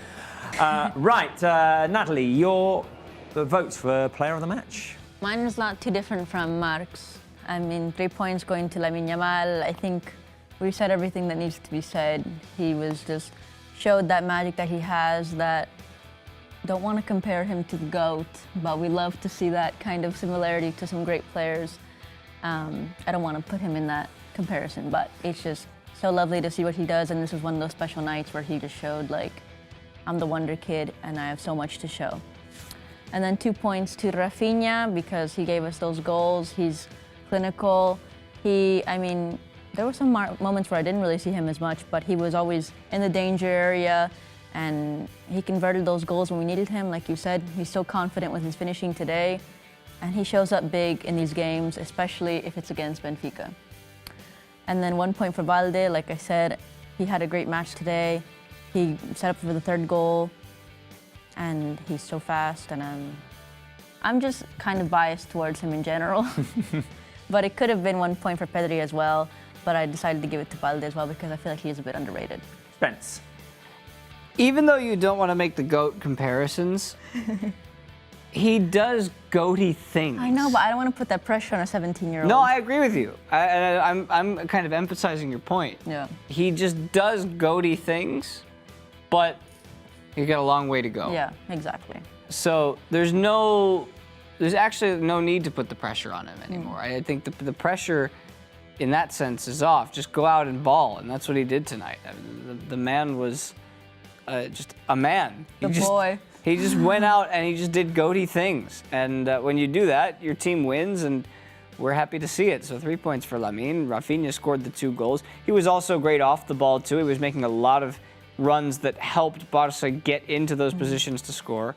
Right, Natalie, your votes for player of the match? Mine is not too different from Marc's. I mean, 3 points going to Lamine Yamal. I think we said everything that needs to be said. He was just showed that magic that he has, that don't want to compare him to the GOAT, but we love to see that kind of similarity to some great players. I don't want to put him in that comparison, but it's just so lovely to see what he does, and this is one of those special nights where he just showed, like, I'm the wonder kid and I have so much to show. And then 2 points to Rafinha because he gave us those goals. He's clinical. I mean, there were some moments where I didn't really see him as much, but he was always in the danger area, and he converted those goals when we needed him. Like you said, he's so confident with his finishing today, and he shows up big in these games, especially if it's against Benfica. And then 1 point for Valde. Like I said, he had a great match today. He set up for the third goal, and he's so fast, and I'm just kind of biased towards him in general. But it could have been 1 point for Pedri as well, but I decided to give it to Valde as well because I feel like he is a bit underrated. Spence. Even though you don't want to make the GOAT comparisons, he does goaty things. I know, but I don't want to put that pressure on a 17-year-old. No, I agree with you. I'm kind of emphasizing your point. Yeah. He just does goaty things, but you got a long way to go. Yeah, exactly. So there's actually no need to put the pressure on him anymore. I think the pressure in that sense is off. Just go out and ball, and that's what he did tonight. I mean, the man was just a man. Boy. He just went out and he just did goaty things. And when you do that, your team wins, and we're happy to see it. So 3 points for Lamine. Rafinha scored the 2 goals. He was also great off the ball, too. He was making a lot of runs that helped Barça get into those positions to score.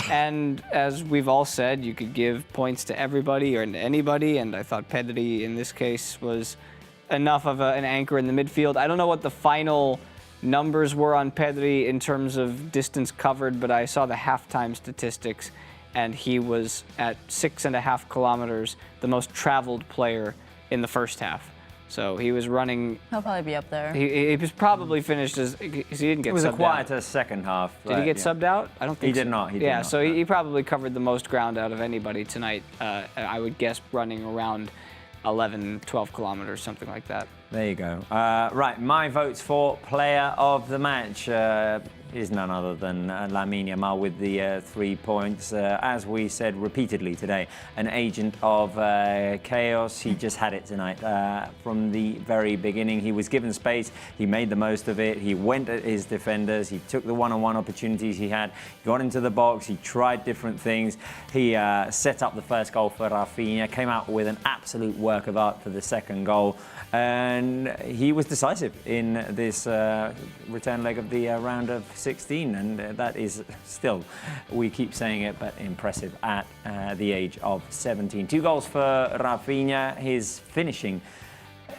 And as we've all said, you could give points to everybody or to anybody, and I thought Pedri in this case was enough of an anchor in the midfield. I don't know what the final numbers were on Pedri in terms of distance covered, but I saw the halftime statistics, and he was at 6.5 kilometers, the most traveled player in the first half. So he was running. He'll probably be up there. He was probably finished as he didn't get subbed out. It was a quieter second half. Did he get subbed out? I don't think he did not. He did not. So he probably covered the most ground out of anybody tonight. I would guess running around 11, 12 kilometers, something like that. There you go. Right, my votes for player of the match. is none other than Lamine Yamal with the 3 points. As we said repeatedly today, an agent of chaos. He just had it tonight. From the very beginning, he was given space. He made the most of it. He went at his defenders. He took the one-on-one opportunities he had. He got into the box. He tried different things. He set up the first goal for Rafinha, came out with an absolute work of art for the second goal. And he was decisive in this return leg of the round of 16, and that is still, we keep saying it, but impressive at the age of 17. 2 goals for Rafinha. His finishing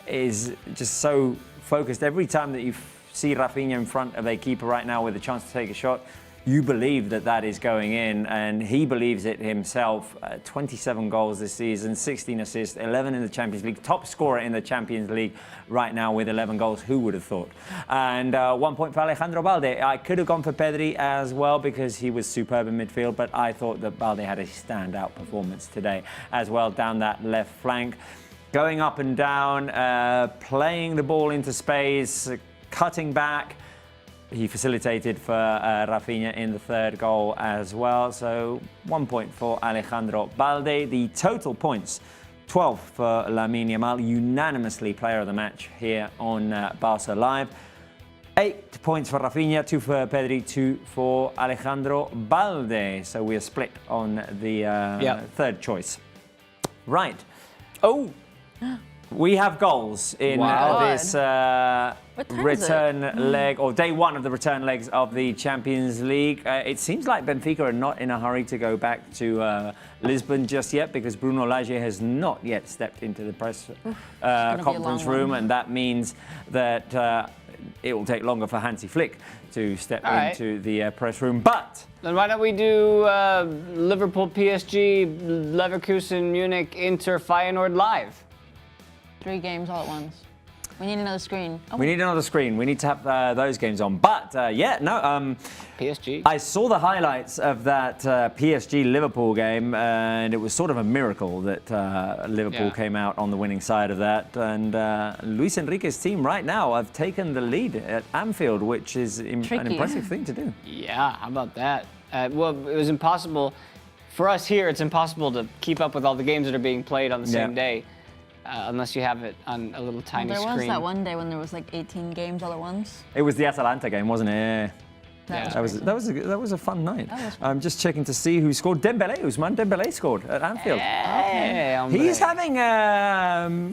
is just so focused. Every time that you see Rafinha in front of a keeper right now with a chance to take a shot, you believe that that is going in, and he believes it himself. 27 goals this season, 16 assists, 11 in the Champions League, top scorer in the Champions League right now with 11 goals. Who would have thought? And 1 point for Alejandro Balde. I could have gone for Pedri as well because he was superb in midfield, but I thought that Balde had a standout performance today as well down that left flank. Going up and down, playing the ball into space, cutting back. He facilitated for Rafinha in the third goal as well. So 1 point for Alejandro Balde. The total points, 12 for Lamine Yamal, unanimously player of the match here on Barça Live. 8 points for Rafinha, 2 for Pedri, 2 for Alejandro Balde. So we are split on the third choice. Right. Oh! We have goals in this return leg, or day one of the return legs of the Champions League. It seems like Benfica are not in a hurry to go back to Lisbon just yet, because Bruno Lage has not yet stepped into the press conference room, and that means that it will take longer for Hansi Flick to step into the press room. But then why don't we do Liverpool, PSG, Leverkusen, Munich, Inter, Feyenoord live? 3 games all at once. We need another screen. Oh. We need another screen. We need to have those games on. But PSG. I saw the highlights of that PSG-Liverpool game, and it was sort of a miracle that Liverpool came out on the winning side of that. And Luis Enrique's team right now have taken the lead at Anfield, which is an impressive thing to do. Yeah, how about that? Well, it was impossible. For us here, it's impossible to keep up with all the games that are being played on the same day. Unless you have it on a little tiny screen. There was that one day when there was like 18 games all at once. It was the Atalanta game, wasn't it? Yeah. That was a fun night. I'm just checking to see who scored. Dembele, Ousmane Dembele scored at Anfield. Hey, he's having a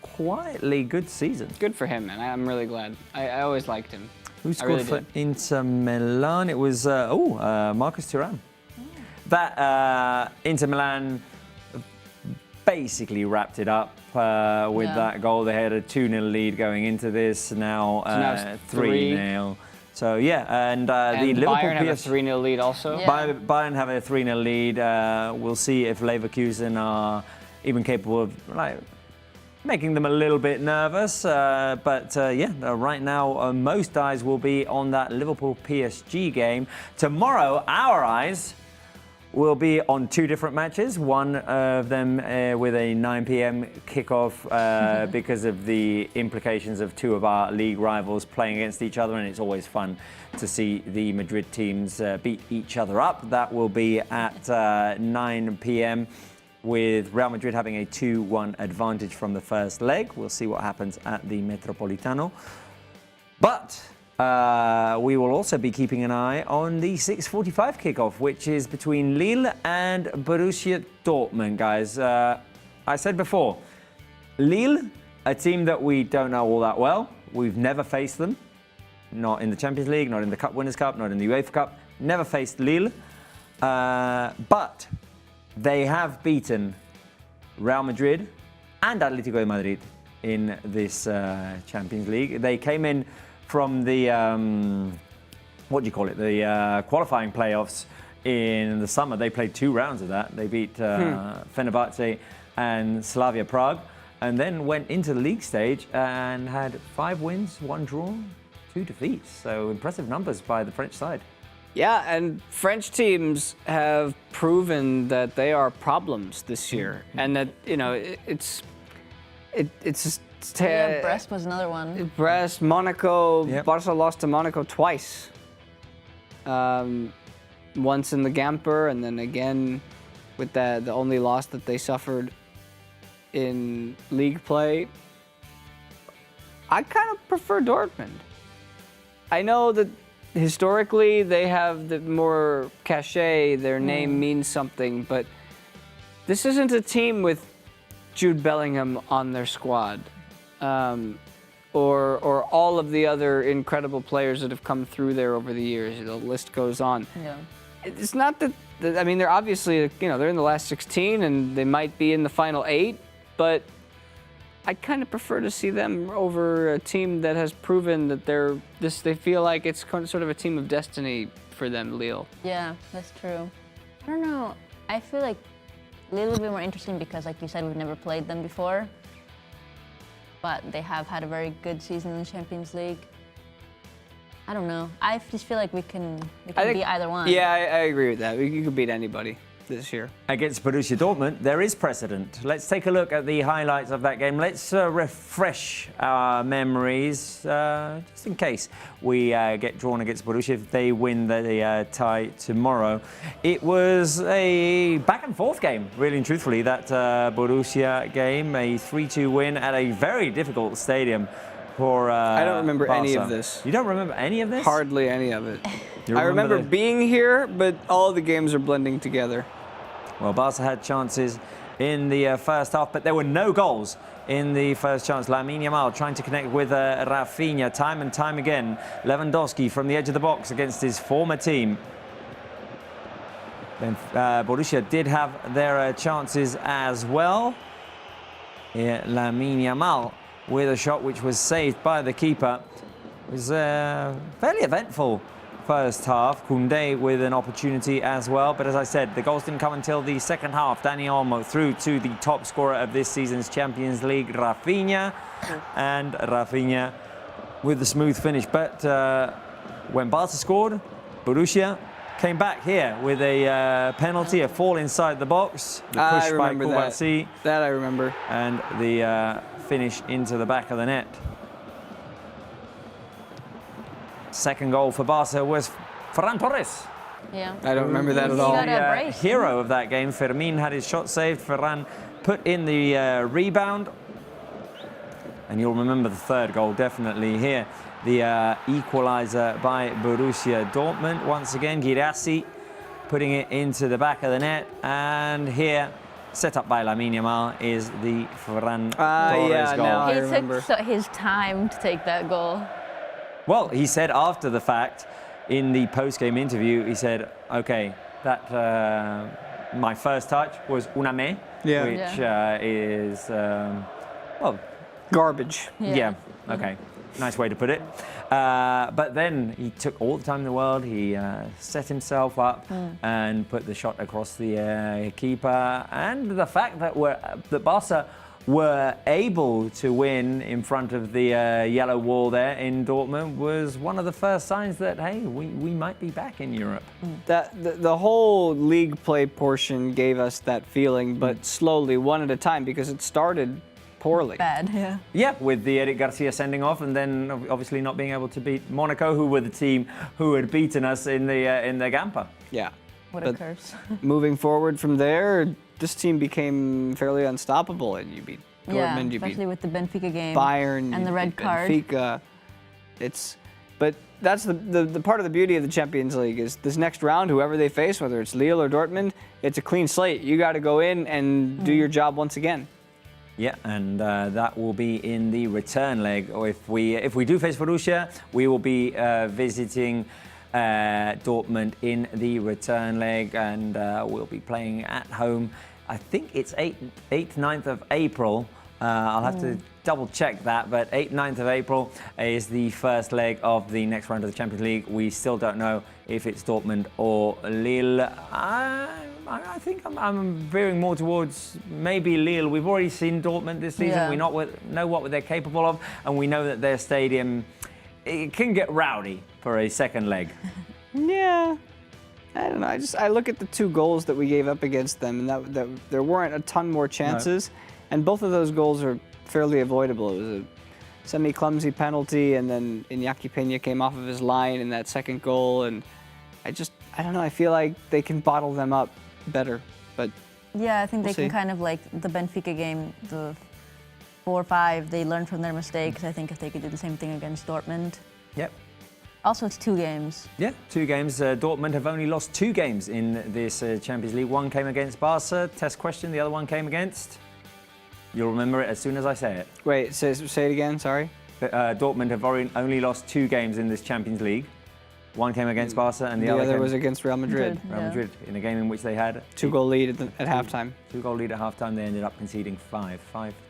quietly good season. Good for him, man. I'm really glad. I always liked him. Who scored for Inter Milan? It was Marcus Thuram. That Inter Milan basically wrapped it up with that goal. They had a 2-0 lead going into this. Now 3-0. So and the Liverpool Bayern have a 3-0 lead also. Yeah. Bayern have a 3-0 lead. We'll see if Leverkusen are even capable of making them a little bit nervous. Right now most eyes will be on that Liverpool PSG game. Tomorrow, our eyes will be on 2 different matches. One of them with a 9 p.m. kickoff because of the implications of 2 of our league rivals playing against each other, and it's always fun to see the Madrid teams beat each other up. That will be at 9 p.m. with Real Madrid having a 2-1 advantage from the first leg. We'll see what happens at the Metropolitano. But we will also be keeping an eye on the 6:45 kickoff, which is between Lille and Borussia Dortmund, guys. I said before, Lille, a team that we don't know all that well. We've never faced them. Not in the Champions League, not in the Cup Winners' Cup, not in the UEFA Cup. Never faced Lille. But they have beaten Real Madrid and Atletico Madrid in this Champions League. They came in from the, the qualifying playoffs in the summer. They played 2 rounds of that. They beat Fenerbahce and Slavia Prague, and then went into the league stage and had 5 wins, 1 draw, 2 defeats. So impressive numbers by the French side. Yeah, and French teams have proven that they are problems this year, and that it's Yeah, Brest was another one. Brest, Monaco. Yep. Barca lost to Monaco twice. Once in the Gamper, and then again with the only loss that they suffered in league play. I kind of prefer Dortmund. I know that historically they have the more cachet, their name means something, but this isn't a team with Jude Bellingham on their squad, or all of the other incredible players that have come through there over the years. The list goes on. Yeah. It's not that, I mean, they're obviously, they're in the last 16 and they might be in the final 8, but I kind of prefer to see them over a team that has proven that they feel like it's sort of a team of destiny for them, Lille. Yeah, that's true. I don't know. I feel like Lille will be more interesting because, like you said, we've never played them before. But they have had a very good season in the Champions League. I don't know. I just feel like we can beat either one. Yeah, I agree with that. You could beat anybody this year. Against Borussia Dortmund, there is precedent. Let's take a look at the highlights of that game. Let's refresh our memories, just in case we get drawn against Borussia if they win the tie tomorrow. It was a back and forth game, really and truthfully, that Borussia game, a 3-2 win at a very difficult stadium for I don't remember any Barca. of this. You don't remember any of this? Hardly any of it. You I remember the- being here, but all the games are blending together. Well, Barca had chances in the first half, but there were no goals in the first chance. Lamine Yamal trying to connect with Rafinha time and time again. Lewandowski from the edge of the box against his former team. Then Borussia did have their chances as well. Here, Lamine Yamal with a shot which was saved by the keeper. It was fairly eventful first half. Koundé with an opportunity as well, but as I said, the goals didn't come until the second half. Dani Olmo through to the top scorer of this season's Champions League, Rafinha, and Rafinha with the smooth finish. But when Barca scored, Borussia came back here with a penalty, a fall inside the box, the push by Kouassi, that I remember, and the finish into the back of the net. Second goal for Barca was Ferran Torres. Yeah. I don't remember that at He all. got a brace. Hero of that game. Fermin had his shot saved. Ferran put in the rebound. And you'll remember the third goal definitely here. The equalizer by Borussia Dortmund. Once again, Guirassy putting it into the back of the net. And here, set up by Lamine Yamal, is the Ferran Torres goal. now I He remember. took his time to take that goal. Well, he said after the fact, in the post-game interview, he said, okay, that my first touch was una me, which is, well... Garbage. Yeah, okay. Nice way to put it. But then he took all the time in the world. He set himself up and put the shot across the keeper. And the fact that Barca were able to win in front of the yellow wall there in Dortmund was one of the first signs that, hey, we might be back in Europe. The whole league play portion gave us that feeling, but slowly, one at a time, because it started poorly. Bad, yeah. Yeah, with the Eric Garcia sending off, and then obviously not being able to beat Monaco, who were the team who had beaten us in the Gamper. Yeah. What a curse. Moving forward from there, this team became fairly unstoppable, and you beat Dortmund, you beat especially with the Benfica game. Bayern, and the red card. Benfica. But that's the part of the beauty of the Champions League is this next round, whoever they face, whether it's Lille or Dortmund, it's a clean slate. You got to go in and do your job once again. Yeah, and that will be in the return leg. Or if we do face Borussia, we will be visiting Dortmund in the return leg, and we'll be playing at home. I think it's 8th, 9th of April. I'll have to double check that, but 8th, 9th of April is the first leg of the next round of the Champions League. We still don't know if it's Dortmund or Lille. I think I'm veering more towards maybe Lille. We've already seen Dortmund this season. Yeah. We know what they're capable of, and we know that their stadium, it can get rowdy for a second leg. Yeah. I don't know. I look at the two goals that we gave up against them, and that there weren't a ton more chances, and both of those goals are fairly avoidable. It was a semi-clumsy penalty, and then Iñaki Peña came off of his line in that second goal, and I don't know, I feel like they can bottle them up better, but Yeah, I think we'll they can see. kind of like the Benfica game, the 4-5, they learned from their mistakes. I think if they could do the same thing against Dortmund. Yep. Also, it's 2 games. Yeah, 2 games. Dortmund have only lost 2 games in this Champions League. One came against Barca, test question. The other one came against... You'll remember it as soon as I say it. Wait, say it again, sorry. Dortmund have only lost 2 games in this Champions League. One came against Barca and the other came was against Real Madrid. Real Madrid, in a game in which they had... 2-goal lead at halftime. 2-goal lead at halftime. They ended up conceding 5.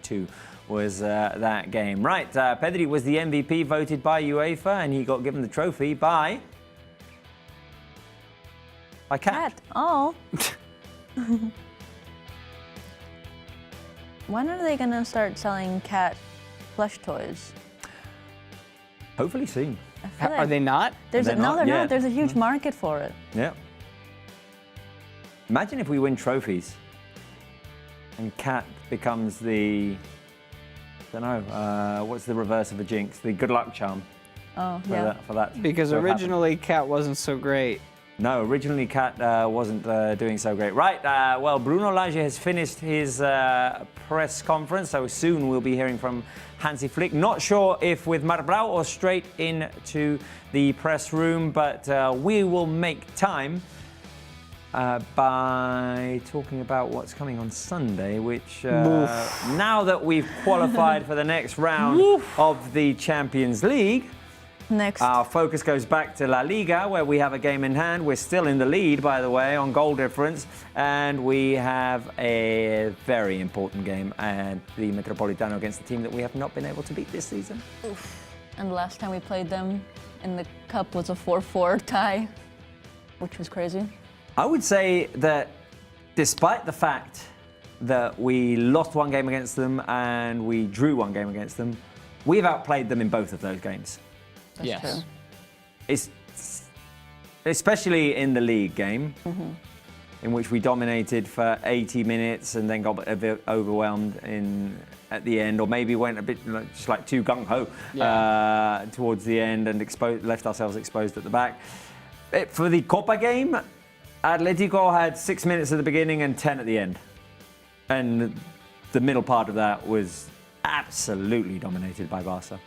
5-2 was that game. Right, Pedri was the MVP voted by UEFA, and he got given the trophy by Cat. Oh. When are they gonna start selling cat plush toys? Hopefully soon. I feel Are they not? There's They're no, not they're yet. not. There's a huge market for it. Yeah. Imagine if we win trophies and Cat becomes the, I don't know, what's the reverse of a jinx? The good luck charm. Oh, for yeah. that, for that Because to happen. originally Cat wasn't so great. No, originally Cat wasn't doing so great. Right, well, Bruno Lage has finished his press conference, so soon we'll be hearing from Hansi Flick. Not sure if with Marc Blau or straight into the press room, but we will make time by talking about what's coming on Sunday, which now that we've qualified for the next round of the Champions League, Next. our focus goes back to La Liga, where we have a game in hand. We're still in the lead, by the way, on goal difference. And we have a very important game at the Metropolitano against the team that we have not been able to beat this season. Oof. And the last time we played them in the Cup was a 4-4 tie, which was crazy. I would say that despite the fact that we lost 1 game against them and we drew 1 game against them, we've outplayed them in both of those games. That's Yes. true. It's especially in the league game, in which we dominated for 80 minutes and then got a bit overwhelmed at the end, or maybe went a bit just like too gung-ho towards the end and left ourselves exposed at the back. For the Copa game, Atletico had 6 minutes at the beginning and 10 at the end. And the middle part of that was absolutely dominated by Barca.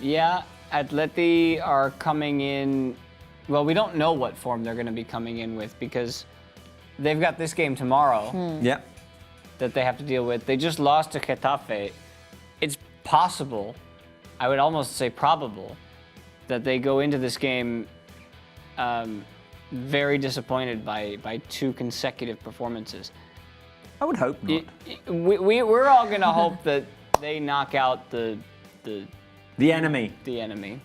Yeah, Atleti are coming in. Well, we don't know what form they're going to be coming in with because they've got this game tomorrow Yeah. that they have to deal with. They just lost to Getafe. It's possible, I would almost say probable, that they go into this game very disappointed by 2 consecutive performances. I would hope not. We're all going to hope that they knock out the enemy. The enemy.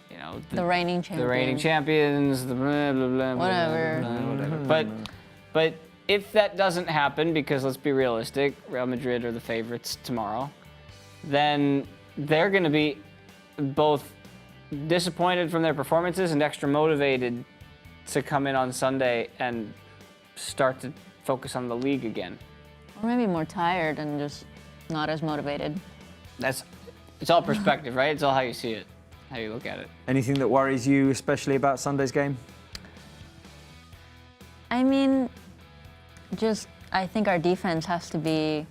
You know, The reigning champions. The reigning champions, the blah, blah, blah, Whatever. blah, blah, whatever. But if that doesn't happen, because let's be realistic, Real Madrid are the favorites tomorrow, then they're going to be both disappointed from their performances and extra motivated to come in on Sunday and start to focus on the league again. Or maybe more tired and just not as motivated. It's all perspective, right? It's all how you see it, how you look at it. Anything that worries you, especially about Sunday's game? I mean, I think our defense has to be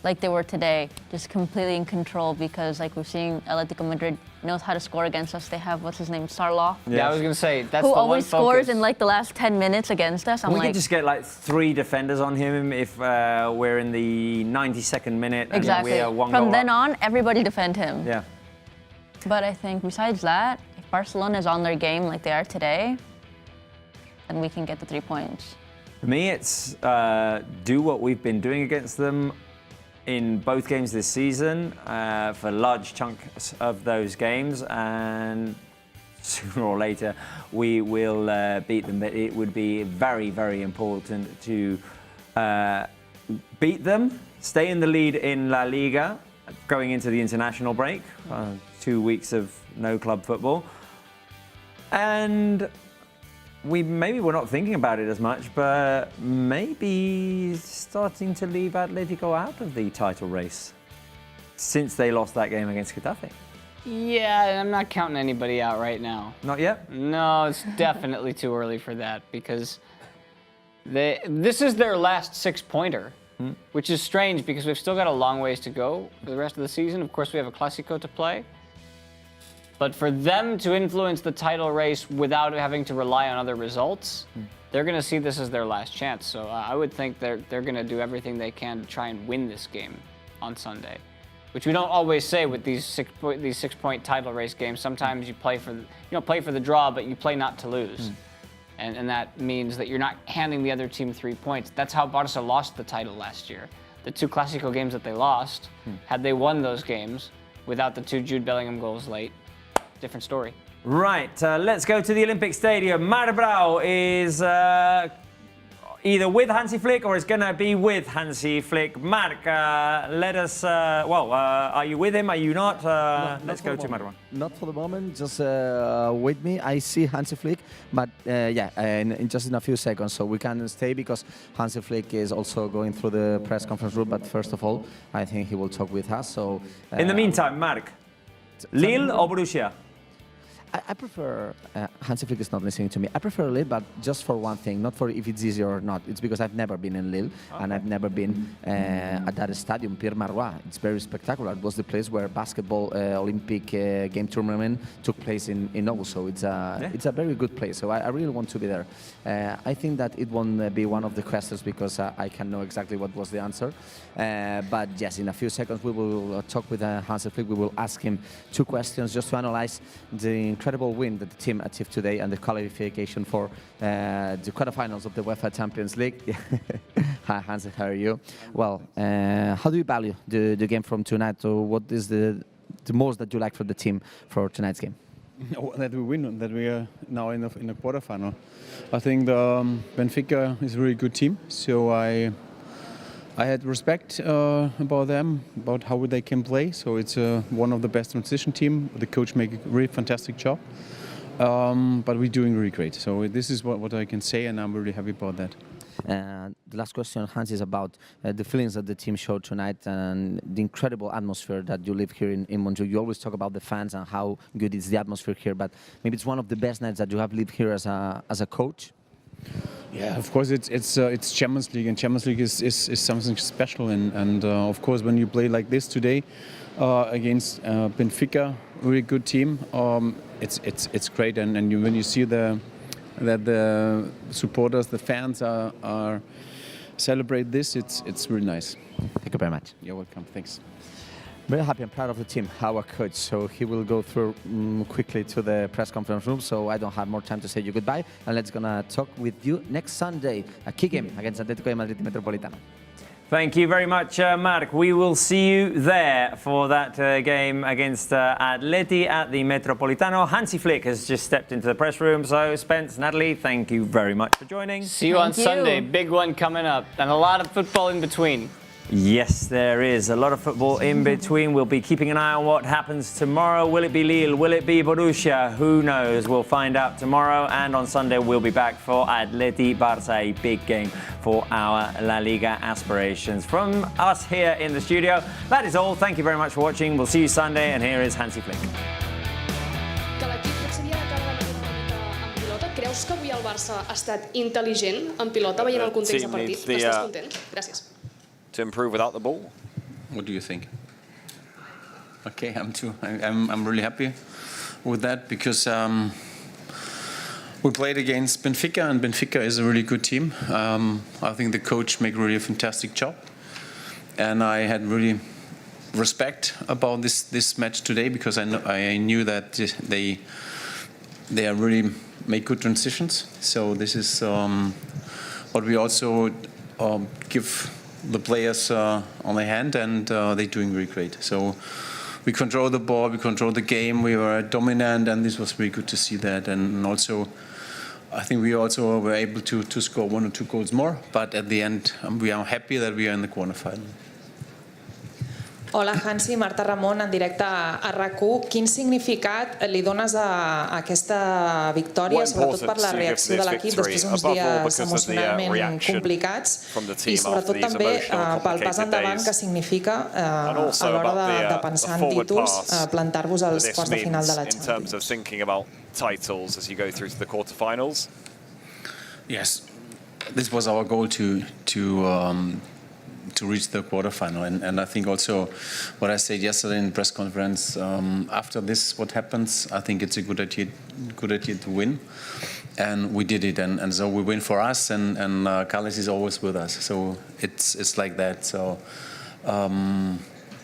like they were today, just completely in control because like we've seen Atletico Madrid knows how to score against us. They have, what's his name, Sarloff? Yeah, I was going to say, that's who the always one scores focus. in like the last 10 minutes against us. We could just get like 3 defenders on him if we're in the 92nd minute and Exactly. we are 1 From goal then up. on, everybody defend him. Yeah. But I think besides that, if Barcelona is on their game like they are today, then we can get the 3 points. For me, it's do what we've been doing against them in both games this season for large chunks of those games, and sooner or later we will beat them. But it would be very, very important to beat them, stay in the lead in La Liga, going into the international break, 2 weeks of no club football, and maybe we're not thinking about it as much, but maybe starting to leave Atletico out of the title race. since they lost that game against Getafe. Yeah, I'm not counting anybody out right now. Not yet? No, it's definitely too early for that because this is their last 6-pointer, which is strange because we've still got a long ways to go for the rest of the season. Of course, we have a Clásico to play. But for them to influence the title race without having to rely on other results, they're going to see this as their last chance. So I would think they're going to do everything they can to try and win this game on Sunday, which we don't always say with these 6-point title race games. Sometimes you play for the draw, but you play not to lose. And that means that you're not handing the other team 3 points. That's how Barça lost the title last year. The 2 Clásico games that they lost, had they won those games without the 2 Jude Bellingham goals late, different story. Right, let's go to the Olympic Stadium. Marc Brau is either with Hansi Flick or is going to be with Hansi Flick. Marc, let us, are you with him? Are you not? Let's go to Marc. Not for the moment, just with me. I see Hansi Flick, but in just in a few seconds, so we can stay because Hansi Flick is also going through the press conference room. But first of all, I think he will talk with us. So in the meantime, Marc, Lille or Borussia? I prefer, Hansi Flick is not listening to me, I prefer Lille, but just for one thing, not for if it's easy or not. It's because I've never been in Lille, and I've never been at that stadium, Pierre Marois. It's very spectacular. It was the place where basketball Olympic game tournament took place in August, so it's a very good place. So I really want to be there. I think that it won't be one of the questions because I can know exactly what was the answer. But yes, in a few seconds we will talk with Hansi Flick. We will ask him 2 questions just to analyze the incredible win that the team achieved today and the qualification for the quarterfinals of the UEFA Champions League. Hi, Hansi, how are you? Well, how do you value the game from tonight? Or what is the most that you like from the team for tonight's game? That we win, that we are now in the quarterfinal. I think the Benfica is a really good team, so I had respect about them, about how they can play. So it's one of the best transition team. The coach makes a really fantastic job, but we're doing really great. So this is what I can say, and I'm really happy about that. The last question, Hans, is about the feelings that the team showed tonight and the incredible atmosphere that you live here in Montjuic. You always talk about the fans and how good is the atmosphere here, but maybe it's one of the best nights that you have lived here as a coach. Yeah, of course it's Champions League, and Champions League is something special. And of course, when you play like this today against Benfica, really good team, it's great. And when you see that the supporters, the fans are celebrate this, it's really nice. Thank you very much. You're welcome. Thanks. Very happy and proud of the team, our coach. So he will go through quickly to the press conference room, so I don't have more time to say you goodbye. And let's gonna talk with you next Sunday, a key game against Atletico Madrid Metropolitano. Thank you very much, Marc. We will see you there for that game against Atleti at the Metropolitano. Hansi Flick has just stepped into the press room. So, Spence, Natalie, thank you very much for joining. See you on Sunday. Big one coming up, and a lot of football in between. Yes, there is a lot of football in between. We'll be keeping an eye on what happens tomorrow. Will it be Lille? Will it be Borussia? Who knows? We'll find out tomorrow. And on Sunday, we'll be back for Atleti Barça, a big game for our La Liga aspirations. From us here in the studio, that is all. Thank you very much for watching. We'll see you Sunday. And here is Hansi Flick. Creus que avui el Barça ha estat intel·ligent en pilota veient el context de partit? Estàs content? Gràcies. To improve without the ball? What do you think? Okay, I'm really happy with that because we played against Benfica, and Benfica is a really good team. I think the coach made really a fantastic job, and I had really respect about this match today because I knew that they are really make good transitions. So this is what we also give the players on the hand, and they're doing really great. So we control the ball, we control the game, we were dominant, and this was really good to see that. And also, I think we also were able to score 1 or 2 goals more, but at the end, we are happy that we are in the quarterfinal. Hola, Hansi, Marta Ramon, en directe a RAC1. Quin significat li dones a aquesta victòria, sobretot per la reacció de l'equip després d'uns dies emocionalment complicats i sobretot també pel pas endavant que significa a l'hora de pensar en títols, plantar-vos als quarts de final de la Champions? Yes, this was our goal to reach the quarterfinal, and I think also what I said yesterday in the press conference, after this, what happens, I think it's a good idea to win, and we did it, and so we win for us, and Carles is always with us, so it's like that. So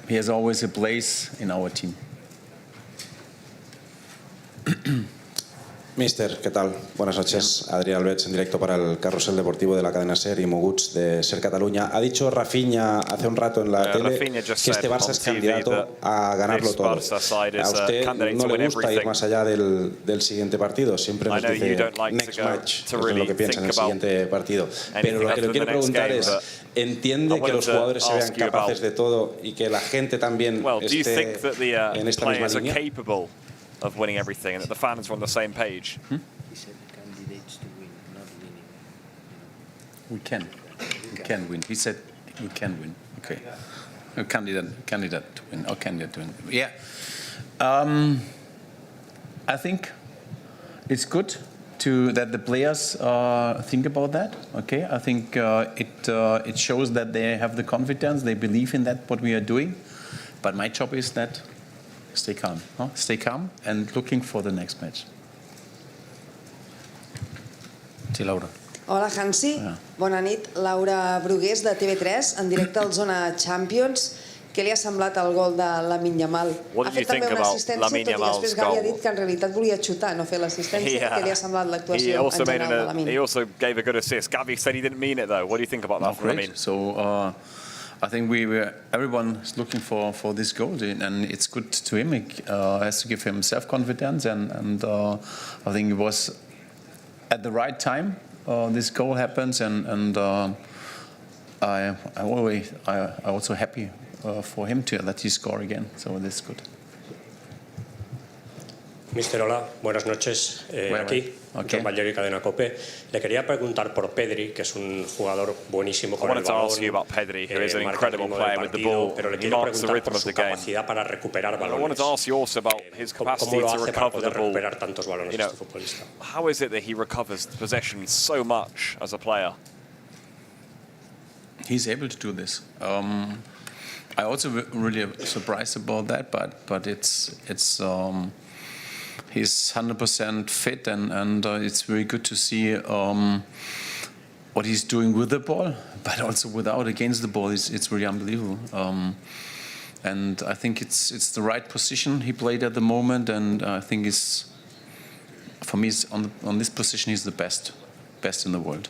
he has always a place in our team. Mister, ¿qué tal? Buenas noches. Adrián Albets en directo para el Carrusel Deportivo de la cadena SER y Moguts de SER Cataluña. Ha dicho Rafinha hace un rato en la tele que este Barça es candidato a ganarlo todo. ¿A usted no le gusta ir más allá del siguiente partido? Siempre nos dice next match, es lo que piensa en el siguiente partido. Pero lo que le quiero preguntar es, ¿entiende que los jugadores se vean capaces de todo y que la gente también esté en esta misma línea? Of winning everything, and that the fans are on the same page. He said candidates to win, not winning. We can win. He said we can win. Okay, a candidate to win, or candidate to win. Yeah, I think it's good that the players think about that. Okay, I think it shows that they have the confidence, they believe in that what we are doing. But my job is that. Stay calm and looking for the next match. Sí, Laura. Hola, Hansi. Bona nit. Laura Brugués, de TV3, en directe al Zona Champions. Què li ha semblat el gol de Lamine Yamal? Ha fet també una assistència, tot i després Gavi ha dit que en realitat volia xutar, no fer l'assistència. Què li ha semblat l'actuació en general de Lamine? He also gave a good assist. Gavi said he didn't mean it, though. What do you think about that from Lamine? So, I think everyone is looking for this goal, and it's good to him. It has to give him self-confidence, and I think it was at the right time. This goal happens, and I'm also happy for him that he scored again. So that's good. Mister, hola, buenas noches. Aquí, John Valleri, Cadena COPE. Le quería preguntar por Pedri, que es un jugador buenísimo con el balón. Pedri, who is an incredible player with the ball. Pero le quiero preguntar por su capacidad para recuperar balones. I wanted to ask you also about his capacity to recover the ball. Recuperar tantos balones este futbolista. How is it that he recovers possession so much as a player? He's able to do this. I also really surprised about that, but it's. He's 100% fit, and it's very good to see what he's doing with the ball, but also without, against the ball. It's really unbelievable. And I think it's the right position he played at the moment, and I think for me, on this position, he's the best in the world.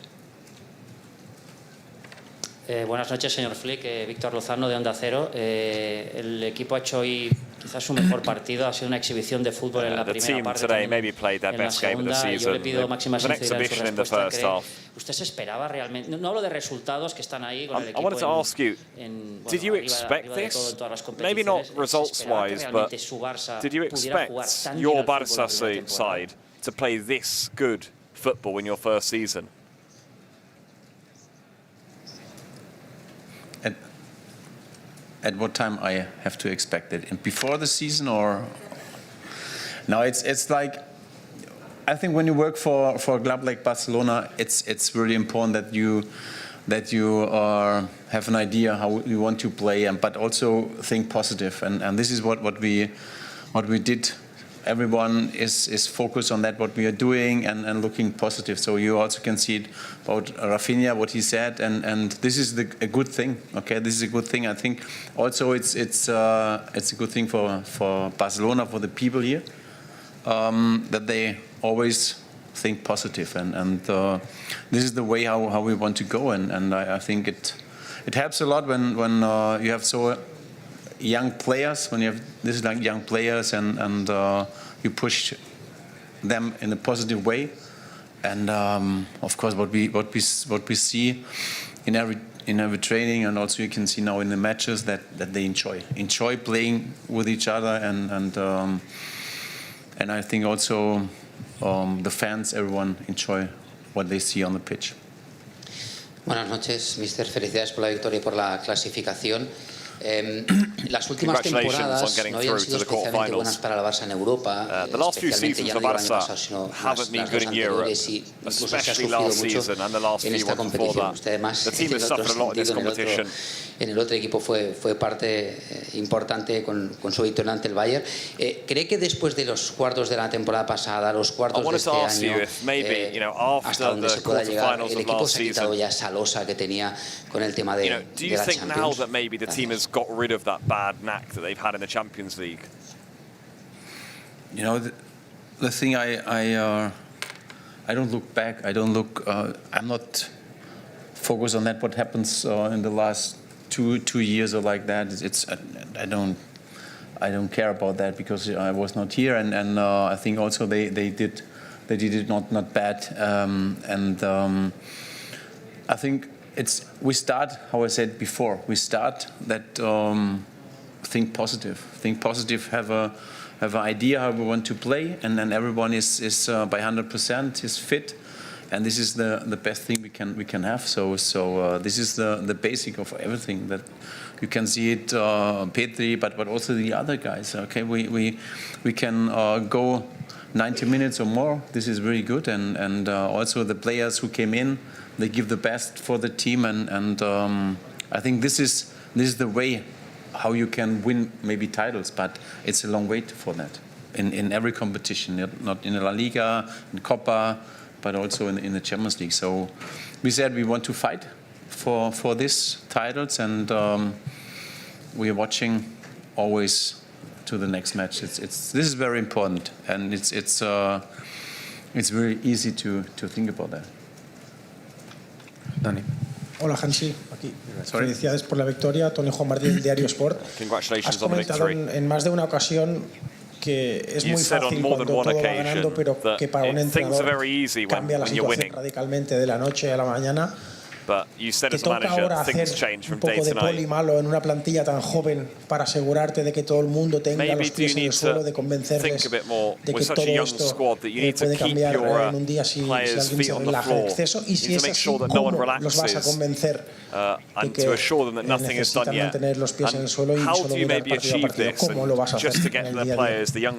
Buenas noches, señor Flick. Víctor Lozano, de Onda Cero. El equipo ha hecho hoy quizás su mejor partido. Ha sido una exhibición de fútbol en la primera parte. Today maybe played their best game of the season. Yo le pido máxima sinceridad en su respuesta. ¿Usted se esperaba realmente? No hablo de resultados que están ahí con el equipo. I wanted to ask you, did you expect this? Maybe not results-wise, but did you expect your Barça side to play this good football in your first season? At what time I have to expect it? And before the season, or no? It's like, I think when you work for a club like Barcelona, it's really important that you have an idea how you want to play, but also think positive. And this is what we did. Everyone is focused on that, what we are doing, and looking positive. So you also can see it about Rafinha, what he said, and this is a good thing. Okay, this is a good thing. I think also it's a good thing for Barcelona, for the people here, that they always think positive, and this is the way how we want to go. And I think it helps a lot when you have so young players, when you have this like young players, and you push them in a positive way. And of course, what we see in every in every training, and also you can see now in the matches that they enjoy playing with each other, and I think also the fans, everyone enjoy what they see on the pitch. Buenas noches, Mister. Felicidades por la victoria y por la clasificación. Las últimas temporadas no habían sido especialmente buenas para el Barça en Europa, especialmente ya no digo el año pasado, sino las dos anteriores, y incluso se ha sufrido mucho en esta competición. Usted además, en el otro equipo fue parte importante con su victoria ante el Bayern. ¿Cree que después de los cuartos de la temporada pasada, los cuartos de este año, hasta donde se pueda llegar, el equipo se ha quitado ya esa losa que tenía con el tema de la Champions? Got rid of that bad knack that they've had in the Champions League? You know, the thing I don't look back. I don't look. I'm not focused on that. What happens in the last two years or like that? I don't care about that because I was not here, and I think also they did it not bad, I think. We start, how I said before, we start that think positive, have an idea how we want to play, and then everyone is by 100% is fit, and this is the best thing we can have. So this is the basic of everything that you can see it, Petri, but also the other guys. Okay, we can go 90 minutes or more. This is really good, and also the players who came in. They give the best for the team, and I think this is the way how you can win maybe titles, but it's a long wait for that in every competition, not in La Liga, in Copa, but also in the Champions League. So we said we want to fight for these titles, and we are watching always to the next match. This is very important, and it's very easy to think about that. Dani. Hola, Hansi. Aquí. Felicidades por la victoria. Tony Juan Martín, del diario Sport. Has comentado en más de una ocasión que es muy fácil cuando todo va ganando, pero que para un entrenador cambia la situación radicalmente de la noche a la mañana. Te toca ahora hacer un poco de poli malo en una plantilla tan joven para asegurarte de que todo el mundo tenga los pies en el suelo, de convencerles de que todo esto puede cambiar en un día si alguien se relaja en exceso, y si es así, ¿cómo los vas a convencer de que necesitan mantener los pies en el suelo y solo mirar partido a partido? ¿Cómo lo vas a hacer en el día a día?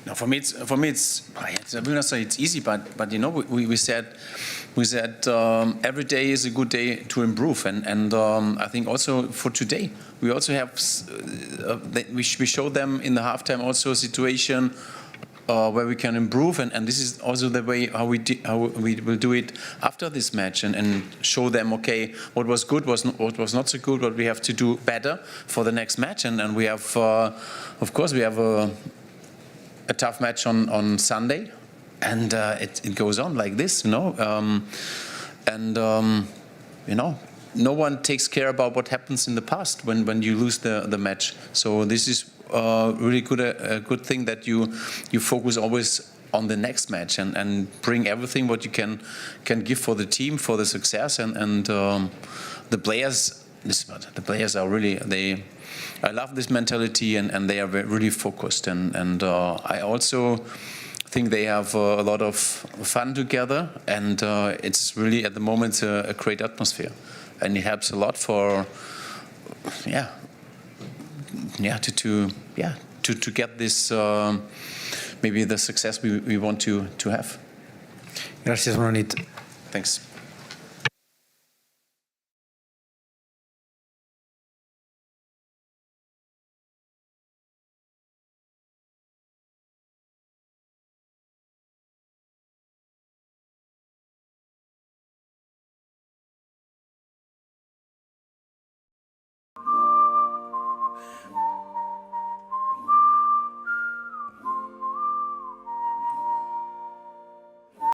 No, for me, I will not say it's easy, but you know, we said every day is a good day to improve, and I think also for today we also have we showed them in the halftime also a situation where we can improve, and this is also the way how we will do it after this match, and show them, okay, what was good, what was not so good, what we have to do better for the next match, and we have of course we have a tough match on Sunday, and it goes on like this, you know, you know, no one takes care about what happens in the past when you lose the match. So this is really a good thing that you focus always on the next match, and bring everything what you can give for the team, for the success, and the players. The players are really I love this mentality, and they are really focused, and I also think they have a lot of fun together, and it's really at the moment a great atmosphere, and it helps a lot for to get this maybe the success we want to have. Gracias, buena nit. Thanks.